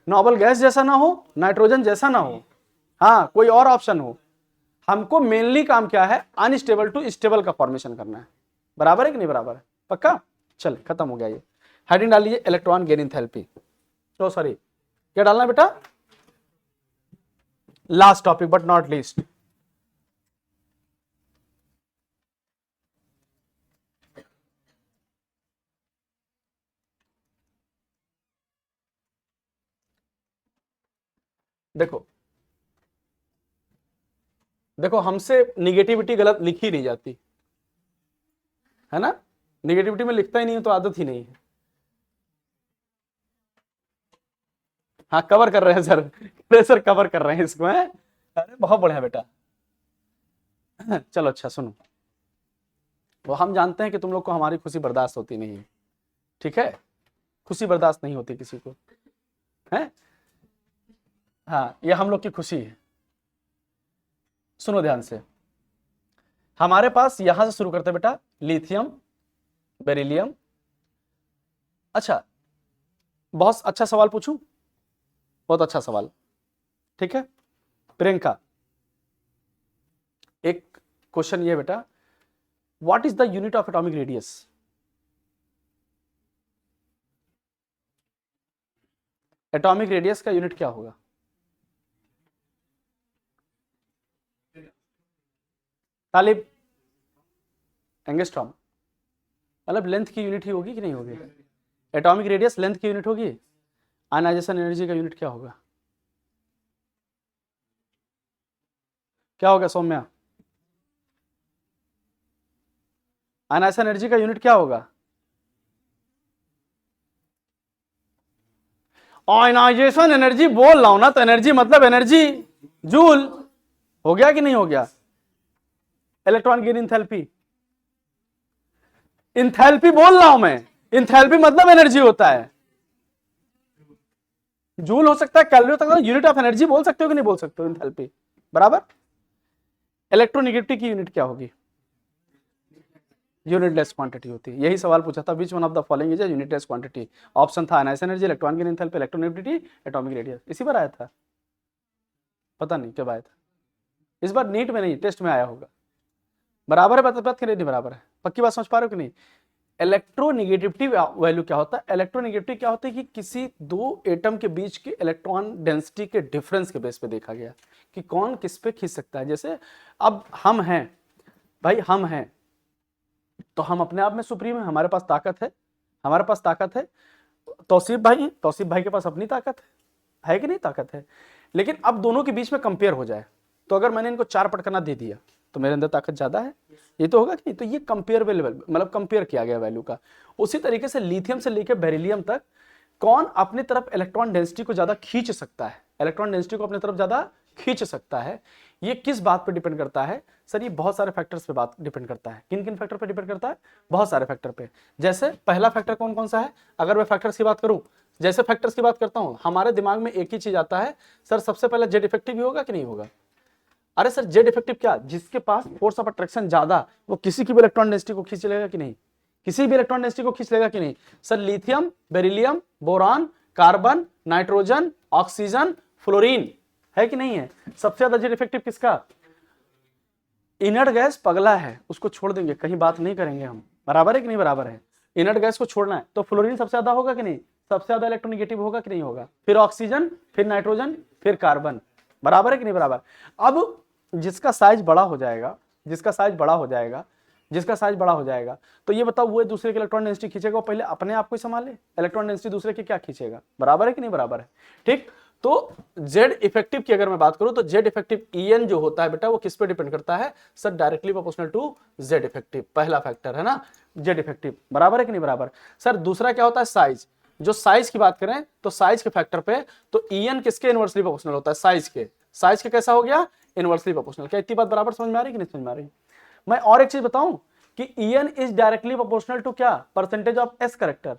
नॉबल गैस जैसा ना हो, नाइट्रोजन जैसा ना हो, हाँ कोई और ऑप्शन हो। हमको मेनली काम क्या है? अनस्टेबल टू स्टेबल का फॉर्मेशन करना है। बराबर है कि नहीं बराबर है? पक्का? चल खत्म हो गया ये। हेडिंग डाल लीजिए इलेक्ट्रॉन गेन एंथैल्पी। तो सॉरी क्या डालना है बेटा? Last topic but not least, देखो देखो हमसे निगेटिविटी गलत लिखी नहीं जाती है ना, निगेटिविटी में लिखता ही नहीं है तो आदत ही नहीं है। हाँ कवर कर रहे हैं सर, सर कवर कर रहे हैं इसको है। अरे बहुत बढ़िया बेटा। चलो अच्छा सुनो, वो हम जानते हैं कि तुम लोग को हमारी खुशी बर्दाश्त होती नहीं है, ठीक है? खुशी बर्दाश्त नहीं होती किसी को, है? हाँ ये हम लोग की खुशी है। सुनो ध्यान से, हमारे पास यहां से शुरू करते बेटा, लिथियम, बेरिलियम। अच्छा बहुत अच्छा सवाल पूछूं, बहुत अच्छा सवाल, ठीक है? प्रियंका एक क्वेश्चन ये बेटा, what is the unit of atomic radius? Atomic radius का यूनिट क्या होगा? तालिब, एंगस्ट्रॉम, मतलब लेंथ की यूनिट ही होगी कि नहीं होगी? एटॉमिक रेडियस लेंथ की यूनिट होगी। आयनाइजेशन एनर्जी का यूनिट क्या होगा? क्या होगा सौम्या? आयनाइजेशन एनर्जी का यूनिट क्या होगा? आयनाइजेशन एनर्जी बोल रहा हूं ना, तो एनर्जी मतलब एनर्जी, जूल। हो गया कि नहीं हो गया? इलेक्ट्रॉन गेन इंथैल्पी, इंथैल्पी बोल रहा हूं मैं, इंथैल्पी मतलब एनर्जी होता है, जूल हो सकता है, कैलोरी हो सकता है, यूनिट ऑफ एनर्जी बोल सकते हो कि नहीं बोल सकते हो? इंथैल्पी बराबर। इलेक्ट्रोनेगेटिविटी की यूनिट क्या होगी? यूनिटलेस क्वांटिटी होती है। यही सवाल पूछा था, which one of the following is a unitless quantity? Option था ionization energy, electron gain enthalpy, electronegativity, atomic radius. इसी बार आया था, पता नहीं कब आया था, इस बार नीट में नहीं टेस्ट में आया होगा। बराबर है बात कि नहीं बराबर है? पक्की बात समझ पा रहे हो कि नहीं? इलेक्ट्रोनेगेटिविटी वैल्यू क्या होता है? इलेक्ट्रोनेगेटिविटी क्या होता है कि किसी दो एटम के बीच के इलेक्ट्रॉन डेंसिटी के डिफरेंस के बेस पे देखा गया कि कौन किस पे खींच सकता है। जैसे अब हम हैं भाई, हम हैं तो हम अपने आप में सुप्रीम है, हमारे पास ताकत है, हमारे पास ताकत है। तौसीफ भाई हैं, तौसीफ भाई के पास अपनी ताकत है कि नहीं? ताकत है। लेकिन अब दोनों के बीच में कंपेयर हो जाए, तो अगर मैंने इनको 4 पटकना दे दिया तो मेरे अंदर ताकत ज्यादा है, ये तो होगा कि नहीं? तो ये कंपेयरेबल, मतलब कंपेयर किया गया वैल्यू का। उसी तरीके से लिथियम से लेकर बेरिलियम तक कौन अपनी तरफ इलेक्ट्रॉन डेंसिटी को ज्यादा खींच सकता है, इलेक्ट्रॉन डेंसिटी को अपनी तरफ ज्यादा खींच सकता है, ये किस बात पर डिपेंड करता है? सर ये बहुत सारे फैक्टर्स पे बात डिपेंड करता है। किन किन फैक्टर पे डिपेंड करता है? बहुत सारे फैक्टर पे। जैसे पहला फैक्टर कौन कौन सा है? अगर मैं फैक्टर्स की बात करूं, जैसे फैक्टर्स की बात करता हूं, हमारे दिमाग में एक ही चीज आता है, सर सबसे पहले जेड इफेक्टिव ही होगा कि नहीं होगा? अरे सर जेड इफेक्टिव क्या, जिसके पास फोर्स ऑफ अट्रैक्शन ज्यादा वो किसी की भी इलेक्ट्रॉन डेंसिटी को खींच लेगा कि नहीं, किसी भी इलेक्ट्रॉन डेंसिटी को खींच लेगा कि नहीं। Sir lithium, beryllium, boron, carbon, nitrogen, oxygen, fluorine, है कि नहीं है। सबसे ज्यादा जेड इफेक्टिव किसका, इनर्ट गैस पगला है, उसको छोड़ देंगे, कहीं बात नहीं करेंगे हम, बराबर है कि नहीं बराबर है। इनर्ट गैस को छोड़ना है तो फ्लोरीन सबसे ज्यादा होगा कि नहीं, सबसे ज्यादा इलेक्ट्रोनेगेटिव होगा कि नहीं होगा, फिर ऑक्सीजन, फिर नाइट्रोजन, फिर कार्बन, बराबर है कि नहीं बराबर। अब जिसका साइज बड़ा हो जाएगा, जिसका साइज बड़ा हो जाएगा, जिसका साइज बड़ा हो जाएगा, तो ये बताओ वो दूसरे के इलेक्ट्रॉन डेंसिटी खींचेगा, वो पहले अपने आप को ही संभाले, इलेक्ट्रॉन डेंसिटी दूसरे की क्या खींचेगा, बराबर है कि नहीं बराबर है। ठीक, तो जेड इफेक्टिव की अगर मैं बात करूं तो जेड इफेक्टिव ईएन जो होता है बेटा वो किस पे डिपेंड करता है, sir directly proportional to Z effective, पहला फैक्टर है ना जेड इफेक्टिव, बराबर है कि नहीं बराबर। सर दूसरा क्या होता है, साइज, जो साइज की बात करें तो साइज के फैक्टर पे तो ईएन किसके इनवर्सली प्रोपोर्शनल होता है, साइज के, साइज के कैसा हो गया, इनवर्सली प्रोपोर्शनल। क्या इतनी बात बराबर समझ में आ रही कि नहीं समझ में आ रही। मैं और एक चीज बताऊं कि EN is directly proportional to क्या, परसेंटेज ऑफ एस करेक्टर।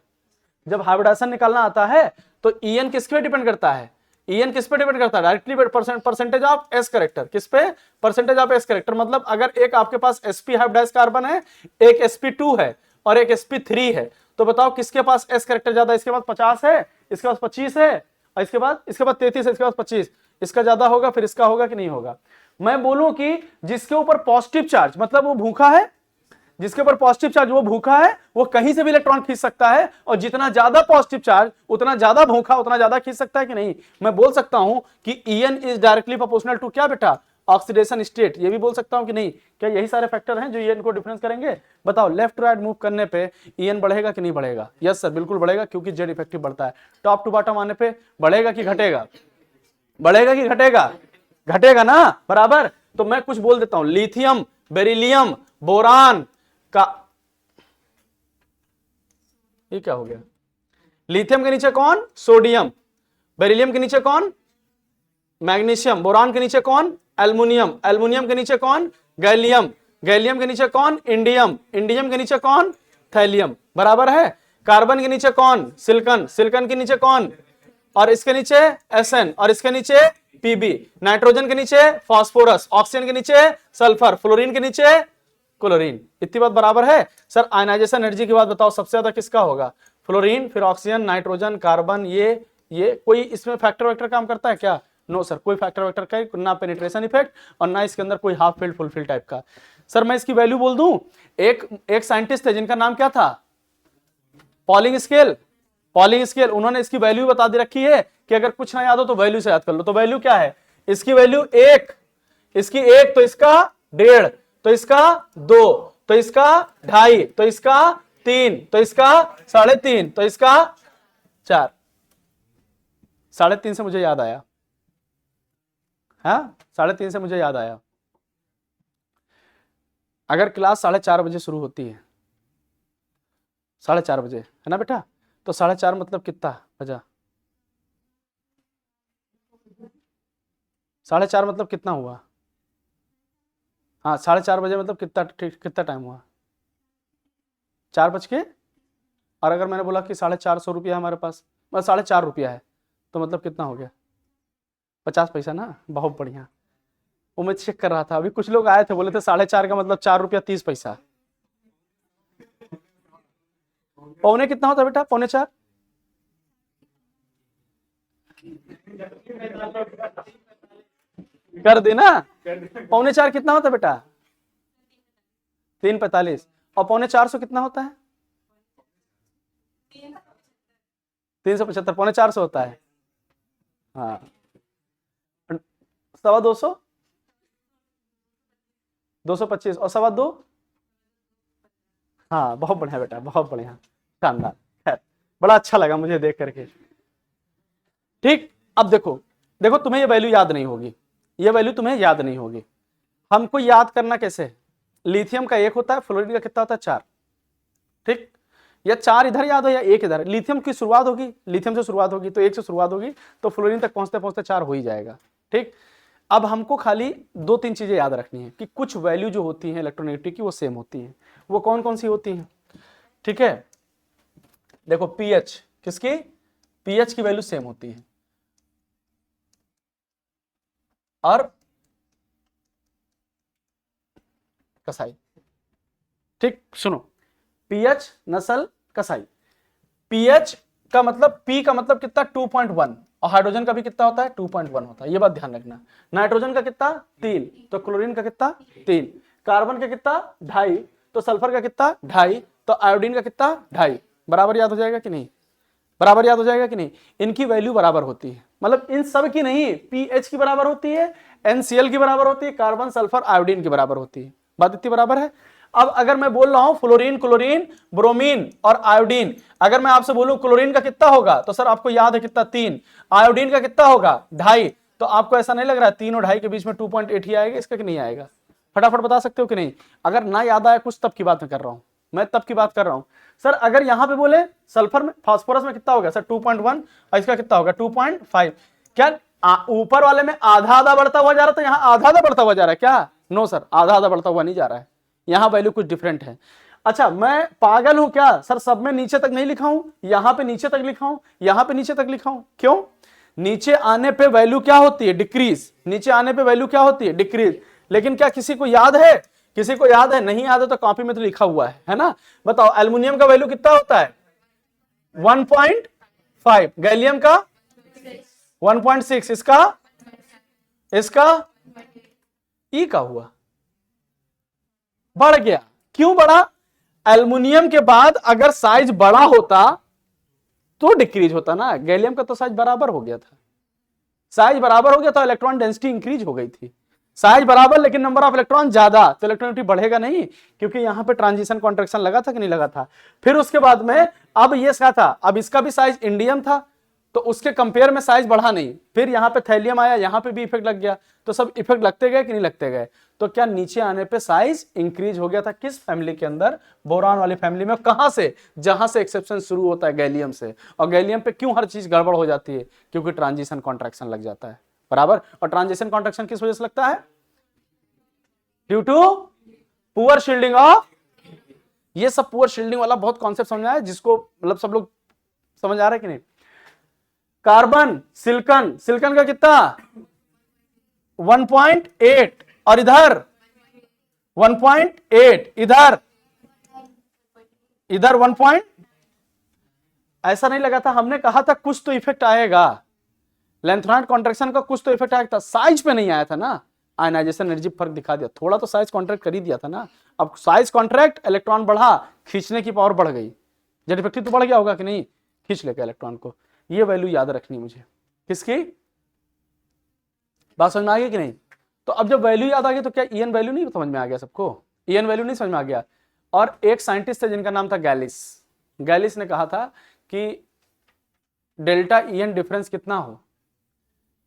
जब हाइब्रिडाइजेशन निकालना आता है तो ईएन किस पे डिपेंड करता है, ईएन किस पे डिपेंड करता है, directly percentage of S character, किस पे, परसेंटेज ऑफ एस करेक्टर। मतलब अगर एक आपके पास sp हाइब्रिडाइज कार्बन है, एक sp2 है और एक sp3 है, तो बताओ किसके पास एस करेक्टर ज्यादा, इसके पास 50 है, इसके पास 25 है, और इसके बाद 33 है, इसके पास 25, इसका ज्यादा होगा, फिर इसका होगा कि नहीं होगा। मैं बोलूं कि जिसके ऊपर पॉजिटिव चार्ज, मतलब वो भूखा है, जिसके ऊपर पॉजिटिव चार्ज वो भूखा है, वो कहीं से भी इलेक्ट्रॉन खींच सकता है, और जितना ज्यादा पॉजिटिव चार्ज उतना ज्यादा भूखा उतना ज्यादा खींच सकता है कि नहीं। मैं बोल सकता हूं कि EN is directly proportional to क्या बेटा, ऑक्सीडेशन स्टेट, ये भी बोल सकता हूं कि नहीं। क्या यही सारे फैक्टर हैं जो ईएन को डिफरेंस करेंगे। बताओ लेफ्ट टू राइट मूव करने पे ईएन बढ़ेगा कि नहीं बढ़ेगा, यस सर बिल्कुल बढ़ेगा, क्योंकि जेड इफेक्टिव बढ़ता है। टॉप टू बॉटम आने पे बढ़ेगा कि घटेगा, बढ़ेगा कि घटेगा, घटेगा ना, बराबर। तो मैं कुछ बोल देता हूं, लिथियम, बेरिलियम, बोरान का, ये क्या हो गया, लिथियम के नीचे कौन, सोडियम, बेरिलियम के नीचे कौन, मैग्नीशियम, बोरान के नीचे कौन, एल्युमिनियम, एल्युमिनियम के नीचे कौन, गैलियम, गैलियम के नीचे कौन, इंडियम, इंडियम के नीचे कौन, थैलियम, बराबर है। कार्बन के नीचे कौन, सिलिकॉन, सिलिकॉन के नीचे कौन, और इसके नीचे एसएन, और इसके नीचे पीबी, नाइट्रोजन के नीचे फास्फोरस, ऑक्सीजन के नीचे सल्फर, फ्लोरीन के नीचे क्लोरीन। इतनी बात बराबर है। सर आयनाइजेशन एनर्जी की बात बताओ सबसे ज्यादा किसका होगा, फ्लोरीन, फिर ऑक्सीजन, नाइट्रोजन, कार्बन, ये कोई इसमें फैक्टर वेक्टर काम करता है क्या, नो सर, कोई फैक्टर वेक्टर का ना पेनिट्रेशन इफेक्ट और ना इसके अंदर कोई half field full field type का। सर मैं इसकी वैल्यू बोल दूं, एक साइंटिस्ट थे जिनका नाम क्या था, पॉलिंग स्केल, पॉलिंग स्केल, उन्होंने इसकी वैल्यू बता दे रखी है कि अगर कुछ ना याद हो तो वैल्यू से याद कर लो। तो वैल्यू क्या है, इसकी वैल्यू 1, इसकी 1, तो इसका 1.5, तो इसका 2, तो इसका 2.5, तो इसका 3, तो इसका 3.5, तो इसका 4। 3.5 से मुझे याद आया, हाँ 3.5 से मुझे याद आया, अगर क्लास 4:30 बजे शुरू होती है, 4:30 बजे है ना बेटा, तो 4:30 मतलब कितना बजा, 4:30 मतलब कितना हुआ, हाँ 4:30 बजे मतलब कितना टाइम हुआ, 4 बज के, और अगर मैंने बोला कि 450 रुपया हमारे पास, मतलब 4.5 रुपया है, तो मतलब कितना हो गया, 50 पैसा ना, बहुत बढ़िया। वो मैं चेक कर रहा था, अभी कुछ लोग आए थे बोले थे 4.5 का मतलब 4 रुपया 30 पैसा। पौने कितना होता बेटा, 3.25, कर देना, 3.25 कितना होता बेटा, 3.45, और 3.25 कितना होता है, 375, 450 होता है, हाँ 225, 225 और 2.25, हाँ बहुत बढ़िया बेटा, बहुत बढ़िया, शानदार, खैर बड़ा अच्छा लगा मुझे देख करके। ठीक, अब देखो देखो तुम्हें ये वैल्यू याद नहीं होगी, ये वैल्यू तुम्हें याद नहीं होगी, हमको याद करना कैसे, लिथियम का 1 होता है, फ्लोरीन का कितना होता है 4, ठीक, या 4 इधर याद हो या 1 इधर, लिथियम की शुरुआत होगी, लिथियम से शुरुआत होगी तो 1 से शुरुआत होगी, तो फ्लोरीन तक पहुंचते पहुंचते 4 हो ही जाएगा। ठीक, अब हमको खाली 2-3 चीजें याद रखनी है कि कुछ वैल्यू जो होती है इलेक्ट्रोनेगेटिव की वो सेम होती है, वो कौन कौन सी होती हैं। ठीक है, देखो पीएच, किसकी, पीएच की वैल्यू सेम होती है, और कसाई। ठीक, सुनो, पीएच नस्ल कसाई। पीएच का मतलब, पी का मतलब कितना 2.1, और हाइड्रोजन का भी कितना होता है 2.1 होता है, ये बात ध्यान रखना। नाइट्रोजन का कितना 3, तो क्लोरीन का कितना 3, कार्बन का कितना 2.5, तो सल्फर का कितना 2.5, तो आयोडीन का कितना 2.5। बराबर याद हो जाएगा कि नहीं, बराबर याद हो जाएगा कि नहीं। इनकी वैल्यू बराबर होती है, मतलब इन सब की नहीं, पीएच की बराबर होती है, एनसीएल की बराबर होती है, कार्बन सल्फर आयोडीन की बराबर होती है, बात इतनी बराबर है। अब अगर मैं बोल रहा हूं फ्लोरीन, क्लोरीन, ब्रोमीन और आयोडीन, अगर मैं आपसे बोलूं क्लोरीन का कितना होगा, तो सर आपको याद है कितना 3, आयोडीन का कितना होगा 2.5, तो आपको ऐसा नहीं लग रहा है 3 और 2.5 के बीच में 2.8 ही आएगा इसका कि नहीं आएगा, फटाफट बता सकते हो कि नहीं। अगर ना याद आया कुछ, तब की बात मैं कर रहा हूं, मैं तब की बात कर रहा हूं। सर अगर यहां पे बोले सल्फर में, फास्फोरस में कितना होगा सर 2.1, और इसका कितना होगा 2.5, क्या ऊपर वाले में आधा आधा बढ़ता हुआ जा रहा था, यहां आधा आधा बढ़ता हुआ जा रहा है क्या? नो सर, आधा आधा बढ़ता हुआ नहीं जा रहा है, यहां वैल्यू कुछ डिफरेंट है। अच्छा, मैं पागल हूं क्या सर, सब में नीचे तक नहीं लिखा हूं, यहां पे नीचे तक लिखा हूं, यहां पे नीचे तक लिखा हूं, क्यों? नीचे आने पे वैल्यू क्या होती है डिक्रीज, नीचे आने पे वैल्यू क्या होती है डिक्रीज। लेकिन क्या किसी को याद है, किसी को याद है? नहीं याद है तो कॉपी में तो लिखा हुआ है ना। बताओ एल्युमिनियम का वैल्यू कितना होता है 1.5, गैलियम का 1.6, इसका ई का हुआ, बढ़ गया। क्यों बढ़ा? एल्युमिनियम के बाद अगर साइज बड़ा होता तो डिक्रीज होता ना, गैलियम का तो साइज बराबर हो गया था, साइज बराबर हो गया तो इलेक्ट्रॉन डेंसिटी इंक्रीज हो गई थी। साइज बराबर लेकिन नंबर ऑफ इलेक्ट्रॉन ज्यादा, तो इलेक्ट्रॉनिटी बढ़ेगा नहीं, क्योंकि यहां पे ट्रांजिशन कॉन्ट्रैक्शन लगा था कि नहीं लगा था। फिर उसके बाद में अब ये क्या था, अब इसका भी साइज इंडियम था, तो उसके कंपेयर में साइज बढ़ा नहीं। फिर यहां पे थैलियम आया, यहां पे भी इफेक्ट लग गया, तो सब इफेक्ट लगते गए कि नहीं लगते गए। तो क्या नीचे आने पे साइज इंक्रीज हो गया था, किस फैमिली के अंदर? बोरान वाली फैमिली में। कहां से? जहां से एक्सेप्शन शुरू होता है गैलियम से। और गैलियम पे क्यों हर चीज गड़बड़ हो जाती है? क्योंकि ट्रांजिशन कॉन्ट्रैक्शन लग जाता है, बराबर। और ट्रांजिशन कॉन्ट्रैक्शन किस वजह से लगता है? Due to poor shielding of, ये सब पुअर शील्डिंग वाला बहुत कॉन्सेप्ट समझ आया, जिसको मतलब सब लोग समझ आ रहा है कि नहीं। कार्बन, सिलिकॉन, सिलिकॉन का कितना 1.8, और इधर 1.8, इधर 1. ऐसा नहीं लगा था, हमने कहा था कुछ तो इफेक्ट आएगा, लेंथनॉइड कॉन्ट्रैक्शन का कुछ तो इफेक्ट आया था, साइज पे नहीं आया था ना। आयनाइजेशन एनर्जी फर्क दिखा दिया, थोड़ा तो साइज कॉन्ट्रैक्ट कर ही दिया था ना। अब साइज कॉन्ट्रैक्ट, इलेक्ट्रॉन बढ़ा, खींचने की पावर बढ़ गई, जेट इफेक्टिव तो बढ़ गया होगा कि नहीं, खींच लेगा इलेक्ट्रॉन को। ये वैल्यू याद रखनी मुझे, किसकी बात समझ में आ गई कि नहीं। तो अब जब वैल्यू याद आ गई तो क्या ईएन वैल्यू नहीं समझ में आ गया सबको? ईएन वैल्यू नहीं समझ में आ गया। और एक साइंटिस्ट है जिनका नाम था गैलिस, गैलिस ने कहा था कि डेल्टा ईएन डिफरेंस कितना हो,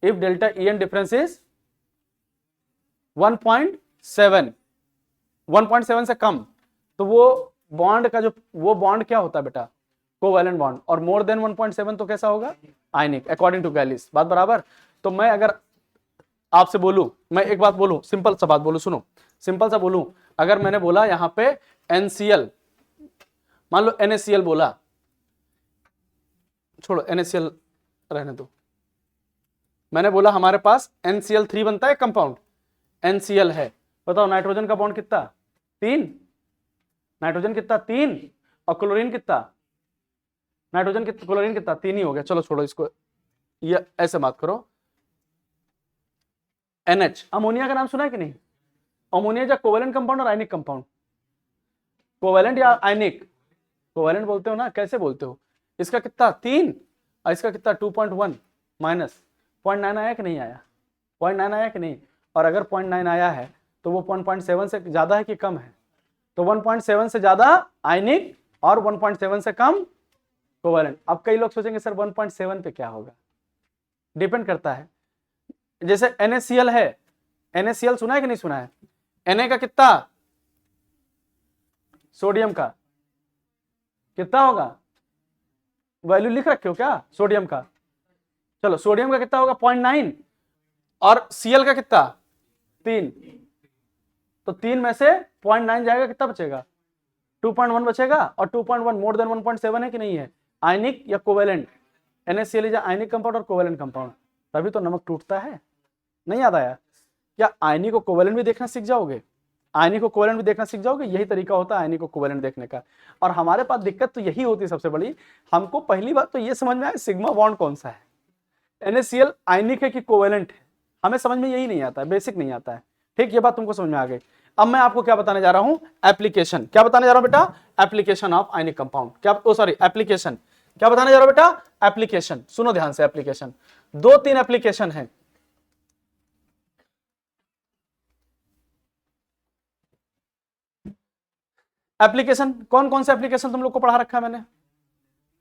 if delta EN difference is 1.7 से कम, तो वो बॉन्ड का जो वो बॉन्ड क्या होता है बेटा, कोवैलेंट बॉन्ड। और मोर देन 1.7 तो कैसा होगा, आयनिक, अकॉर्डिंग टू गैलिस। बात बराबर। तो मैं अगर आपसे बोलूं, मैं एक बात बोलूं, सिंपल सा बात बोलूं, सुनो, सिंपल सा बोलूं, अगर मैंने बोला यहां पे NCl, मान लो NaCl बोला, छोड़ो NaCl रहने दो, मैंने बोला हमारे पास NCl3 बनता है कंपाउंड, NCl है। बताओ नाइट्रोजन का बॉन्ड कितना 3, नाइट्रोजन कितना 3, और क्लोरीन कितना, नाइट्रोजन कितना, क्लोरीन कितना 3 ही हो गया। चलो छोड़ो इसको, ये ऐसे बात करो। NH, अमोनिया का नाम सुना है कि नहीं? अमोनिया या कोवेलेंट कंपाउंड और आयनिक कंपाउंड, कोवेलेंट या आयनिक, कोवेलेंट बोलते हो ना, कैसे बोलते हो? इसका कितना 3 और इसका कितना 2.1 माइनस 0.9 आया कि नहीं आया, 0.9 आया कि नहीं। और अगर 0.9 आया है तो वो 1.7 से ज्यादा है कि कम है? तो 1.7 से ज्यादा आयनिक और 1.7 से कम कोवेलेंट। अब कई लोग सोचेंगे सर 1.7 पे क्या होगा, डिपेंड करता है। जैसे NaCl है, NaCl सुना है कि नहीं सुना है? Na का कितना, सोडियम का कितना होगा, वैल्यू लिख रखे हो क्या सोडियम का? चलो सोडियम का कितना होगा 0.9, और Cl का कितना 3, तो 3 में से 0.9 जाएगा, कितना बचेगा 2.1 बचेगा। और 2.1 मोर देन 1.7 है कि नहीं है, आयनिक या covalent? NaCl is ionic compound और कोवेलेंट कंपाउंड, तभी तो नमक टूटता है। नहीं याद आया क्या? आयनिक और कोवेलेंट भी देखना सीख जाओगे, आयनिक को कोवेलेंट भी देखना सीख जाओगे, यही तरीका होता है आयनिक को कोवेलेंट देखने का। और हमारे पास दिक्कत तो यही होती है सबसे बड़ी, हमको पहली बात तो ये समझ में आया सिग्मा बॉन्ड कौन सा है, NaCl आयनिक है कि कोवेलेंट है, हमें समझ में यही नहीं आता है, बेसिक नहीं आता है। ठीक, ये बात तुमको समझ में आ गई। अब मैं आपको क्या बताने जा रहा हूं, एप्लीकेशन। क्या बताने जा रहा हूं बेटा, एप्लीकेशन ऑफ आयनिक कंपाउंड। क्या, ओ सॉरी, एप्लीकेशन। क्या बताने जा रहा हूं बेटा, एप्लीकेशन। सुनो ध्यान से, एप्लीकेशन 2-3 एप्लीकेशन है। एप्लीकेशन कौन कौन से एप्लीकेशन तुम लोग को पढ़ा रखा है मैंने?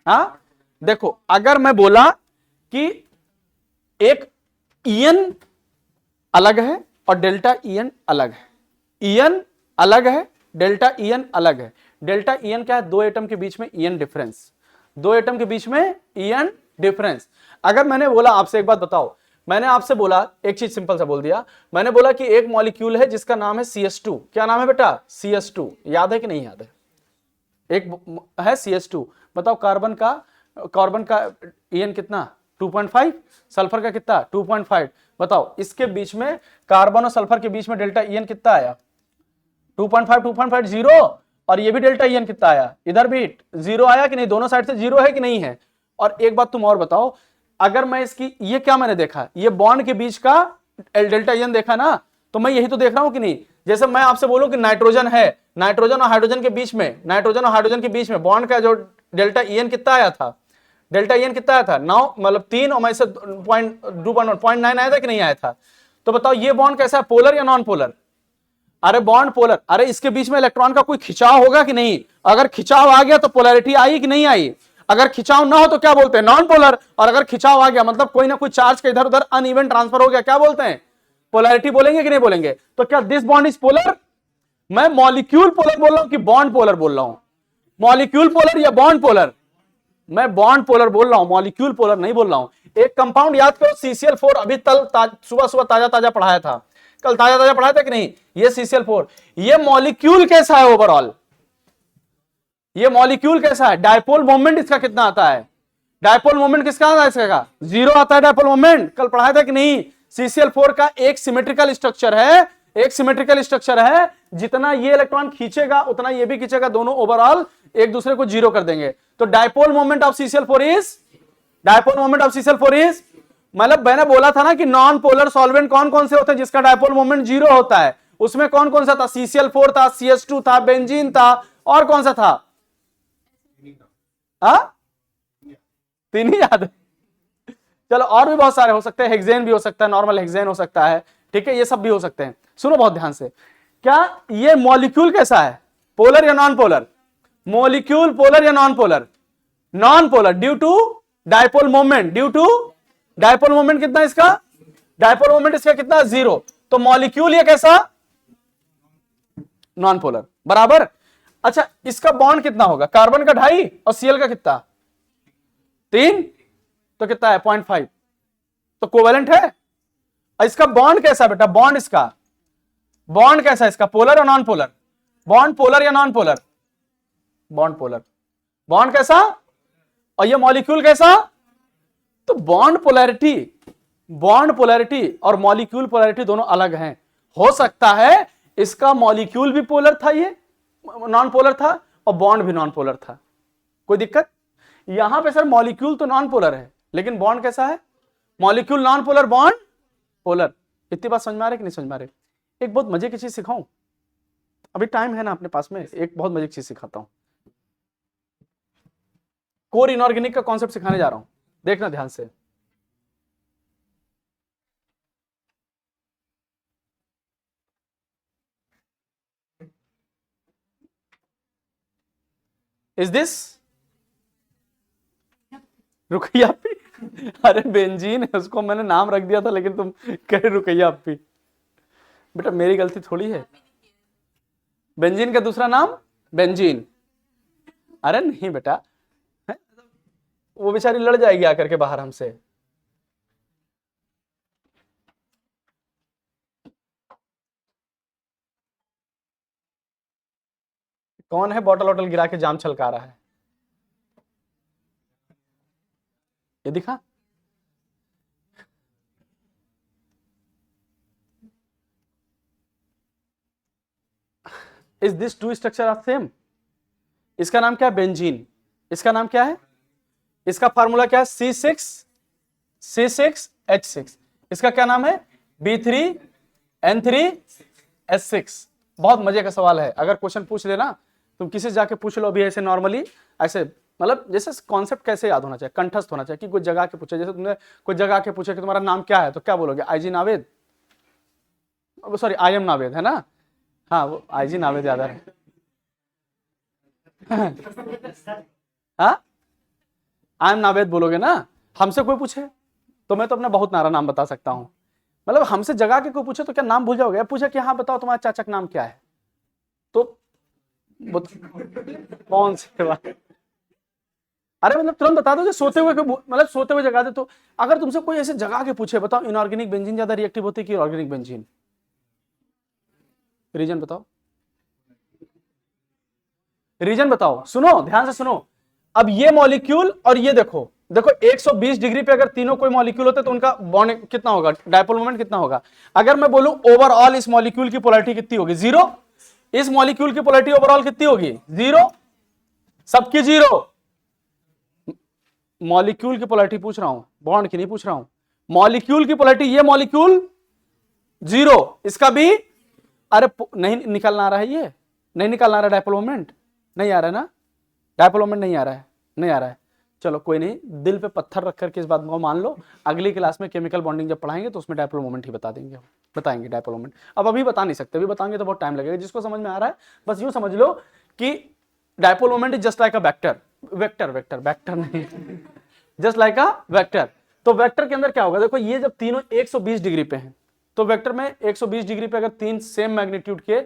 हाँ देखो, अगर मैं बोला कि एक ईएन अलग है और डेल्टा ईएन अलग है, ईएन अलग है, डेल्टा ईएन अलग है। डेल्टा ईएन क्या है, दो एटम के बीच में ईएन डिफरेंस, दो एटम के बीच में ईएन डिफरेंस। अगर मैंने बोला आपसे, एक बात बताओ, मैंने आपसे बोला एक चीज सिंपल सा बोल दिया, मैंने बोला कि एक मॉलिक्यूल है जिसका नाम है CS2। क्या नाम है बेटा, CS2। याद है कि नहीं याद है? एक है CS2। बताओ कार्बन का ईएन कितना, 2.5। सल्फर का कितना, 2.5। बताओ इसके बीच में, कार्बन और सल्फर के बीच में डेल्टा ईएन कितना आया, 2.5, 2.5 जीरो। और ये भी डेल्टा ईएन कितना आया, इधर भी जीरो आया कि नहीं, दोनों साइड से जीरो है कि नहीं है। और एक बात तुम और बताओ, अगर मैं इसकी, ये क्या मैंने देखा, ये बॉन्ड के बीच का डेल्टा ईएन देखा ना, तो मैं यही तो देख रहा हूं कि नहीं। जैसे मैं आपसे बोलूं कि नाइट्रोजन है, नाइट्रोजन और हाइड्रोजन के बीच में, नाइट्रोजन और हाइड्रोजन के बीच में बॉन्ड का जो डेल्टा ईएन कितना आया था, डेल्टा ईएन कितना आया था, 9, मतलब 3 और मैं से 0.9 आया था कि नहीं आया था। तो बताओ ये बॉन्ड कैसा है, पोलर या नॉन पोलर? अरे बॉन्ड पोलर। अरे इसके बीच में इलेक्ट्रॉन का कोई खिंचाव होगा कि नहीं? अगर खिंचाव आ गया तो पोलैरिटी आई कि नहीं आई? अगर खिंचाव ना हो तो क्या बोलते हैं, नॉन पोलर। और अगर खिंचाव आ गया मतलब कोई ना कोई चार्ज का इधर उधर अनइवन ट्रांसफर हो गया, क्या बोलते हैं, पोलैरिटी बोलेंगे कि नहीं बोलेंगे? तो क्या दिस बॉन्ड इज पोलर? मैं मॉलिक्यूल पोलर बोल रहा हूं कि बॉन्ड पोलर बोल रहा हूं? मॉलिक्यूल पोलर या बॉन्ड पोलर? मैं बॉन्ड पोलर बोल रहा हूं, मॉलिक्यूल पोलर नहीं बोल रहा हूं। एक कंपाउंड याद करो, CCl4। अभी सुबह सुबह ताजा ताजा पढ़ाया था, कल ताजा ताजा पढ़ाया था कि नहीं, ये CCl4। ये मॉलिक्यूल कैसा है ओवरऑल, ये मॉलिक्यूल कैसा है, डायपोल मोमेंट इसका कितना आता है, डायपोल मोमेंट किसका आता है, इसका 0 आता है डायपोल मोमेंट, कल पढ़ाया था कि नहीं। CCl4 का एक सिमेट्रिकल स्ट्रक्चर है, एक सिमेट्रिकल स्ट्रक्चर है, जितना ये इलेक्ट्रॉन खींचेगा उतना ये भी खींचेगा, दोनों ओवरऑल एक दूसरे को जीरो कर देंगे। तो dipole moment of CCl4 is, dipole moment of CCl4 is, मतलब मैंने बोला था ना कि नॉन पोलर सॉल्वेंट कौन कौन से होते हैं जिसका डायपोल मोमेंट जीरो होता है, उसमें कौन कौन सा था, CCl4 था, CS2 था, बेंजीन था, और कौन सा था, तीन ही याद है। चलो और भी बहुत सारे हो सकते हैं, हेक्सेन भी हो सकता है, नॉर्मल हेक्सेन हो सकता है, ठीक है, ये सब भी हो सकते हैं। सुनो बहुत ध्यान से, क्या ये मॉलिक्यूल कैसा है, पोलर या नॉन पोलर? मॉलिक्यूल पोलर या non polar? Non polar, due to dipole moment, due to dipole moment कितना इसका, डायपोल मोमेंट इसका कितना, 0। तो मॉलिक्यूल ये कैसा, नॉन पोलर, बराबर। अच्छा इसका बॉन्ड कितना होगा, कार्बन का 2.5 और Cl का कितना, 3, तो कितना है 0.5, तो कोवेलेंट है। इसका बॉन्ड कैसा बेटा, बॉन्ड इसका, बॉन्ड कैसा है इसका, पोलर और नॉन पोलर? बॉन्ड पोलर या non polar? Bond polar. Bond कैसा, और ये मॉलिक्यूल कैसा? तो बॉन्ड पोलैरिटी, बॉन्ड पोलैरिटी और मॉलिक्यूल पोलैरिटी दोनों अलग हैं। हो सकता है इसका मॉलिक्यूल भी पोलर था, ये नॉन पोलर था, और बॉन्ड भी नॉन पोलर था, कोई दिक्कत? यहां पे सर मॉलिक्यूल तो नॉन पोलर है लेकिन बॉन्ड कैसा है, molecule non polar, bond polar. इतनी बात समझ में आ रही कि नहीं समझ में आ रही? एक बहुत मजे की चीज सिखाऊं, अभी टाइम है ना अपने पास में, एक बहुत मजे की चीज सिखाता हूं। कोर इनऑर्गेनिक का कॉन्सेप्ट सिखाने जा रहा हूं, देखना ध्यान से। Is this Ruqaiya अप्पी? अरे बेंजीन है, उसको मैंने नाम रख दिया था लेकिन तुम कह रहे रुकैया अप्पी। बेटा मेरी गलती थोड़ी है, बेंजीन का दूसरा नाम बेंजीन। अरे नहीं बेटा, वो बेचारी लड़ जाएगी आकर के बाहर हमसे। कौन है बॉटल वॉटल गिरा के जाम छलका रहा है, ये दिखा? Is this two structure are same? इसका नाम क्या है? बेंजीन। इसका नाम क्या है? इसका फार्मूला क्या है? C6H6। इसका क्या नाम है? B3N3S6। बहुत मजे का सवाल है। अगर क्वेश्चन पूछ लेना, तुम किसी से जाके पूछ लो अभी ऐसे नॉर्मली, ऐसे मतलब जैसे कॉन्सेप्ट कैसे याद होना चाहिए, कंठस्थ होना चाहिए कि कोई जगह के पूछे, जैसे तुमने कोई जगह के पूछे कि तुम्हारा नाम क्या है, तो क्या बोलोगे? IG Naved, sorry I am Naved, है ना? हाँ, वो आईजी नावेद याद है। हाँ, आई एम नावेद बोलोगे ना। हमसे कोई पूछे तो मैं तो अपना बहुत नारा नाम बता सकता हूं। मतलब हमसे जगह के कोई पूछे तो क्या नाम भूल जाओगे? पूछे कि हाँ बताओ तुम्हारा चाचा का नाम क्या है, तो कौन से बात? अरे मतलब तुरंत बता दो, जो सोते हुए मतलब सोते हुए जगा दे। तो अगर तुमसे कोई ऐसे जगा के पूछे, बताओ इनऑर्गेनिक बेंजीन ज्यादा रिएक्टिव होती है कि ऑर्गेनिक बेंजीन? रीजन बताओ, रीजन बताओ। सुनो ध्यान से सुनो। अब ये मॉलिक्यूल और ये देखो, देखो 120 डिग्री पे अगर तीनों कोई मॉलिक्यूल होते तो उनका बॉन्ड कितना होगा, डायपोल मोमेंट कितना होगा? अगर मैं बोलूं ओवरऑल इस मॉलिक्यूल की पोलैरिटी कितनी होगी? 0। इस मॉलिक्यूल की पोलैरिटी ओवरऑल कितनी होगी? 0। सबकी 0। मॉलिक्यूल की पोलैरिटी पूछ रहा हूं, बॉन्ड की नहीं पूछ रहा हूं। मॉलिक्यूल की पोलैरिटी, ये मॉलिक्यूल 0, इसका भी। अरे नहीं निकलना आ रहा है, ये नहीं निकलना आ रहा डायपोल मोमेंट, नहीं आ रहा है ना? डायपोल मोमेंट नहीं आ रहा है, नहीं आ रहा है। चलो कोई नहीं, दिल पे पत्थर रख करके इस बात को मान लो, अगली क्लास में केमिकल बॉन्डिंग जब पढ़ाएंगे तो उसमें डायपोल मोमेंट ही बता देंगे, बताएंगे डायपोल मोमेंट। अब अभी बता नहीं सकते, अभी बताएंगे तो बहुत टाइम लगेगा। जिसको समझ में आ रहा है बस यूं समझ लो कि dipole moment is just like a vector, vector नहीं, जस्ट लाइक अ वेक्टर। तो वेक्टर के अंदर क्या होगा? देखो ये जब तीनों 120 डिग्री पे हैं, तो वेक्टर में 120 डिग्री पे अगर तीन सेम मैग्नीट्यूड के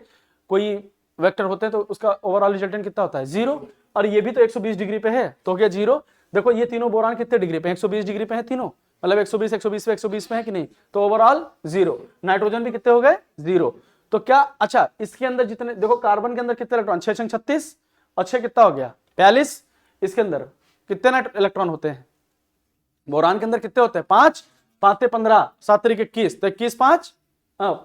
कोई वेक्टर होते हैं तो उसका ओवरऑल रिजल्टेंट कितना होता है? 0। और ये भी तो 120 डिग्री पे है, तो क्या 0? देखो ये तीनों बोरान कितने डिग्री पे? 120 डिग्री पे है तीनों, मतलब 120 120 पे 120 पे है कि नहीं? तो ओवरऑल 0। नाइट्रोजन भी कितने हो गए? 0। तो क्या, अच्छा इसके अंदर जितने, देखो कार्बन के अंदर कितने इलेक्ट्रॉन? 6 6 36 और 6 कितना हो गया? 42। इसके अंदर कितने इलेक्ट्रॉन होते हैं? बोरान के अंदर कितने होते हैं? 5 5 15 7 21, तो 21 5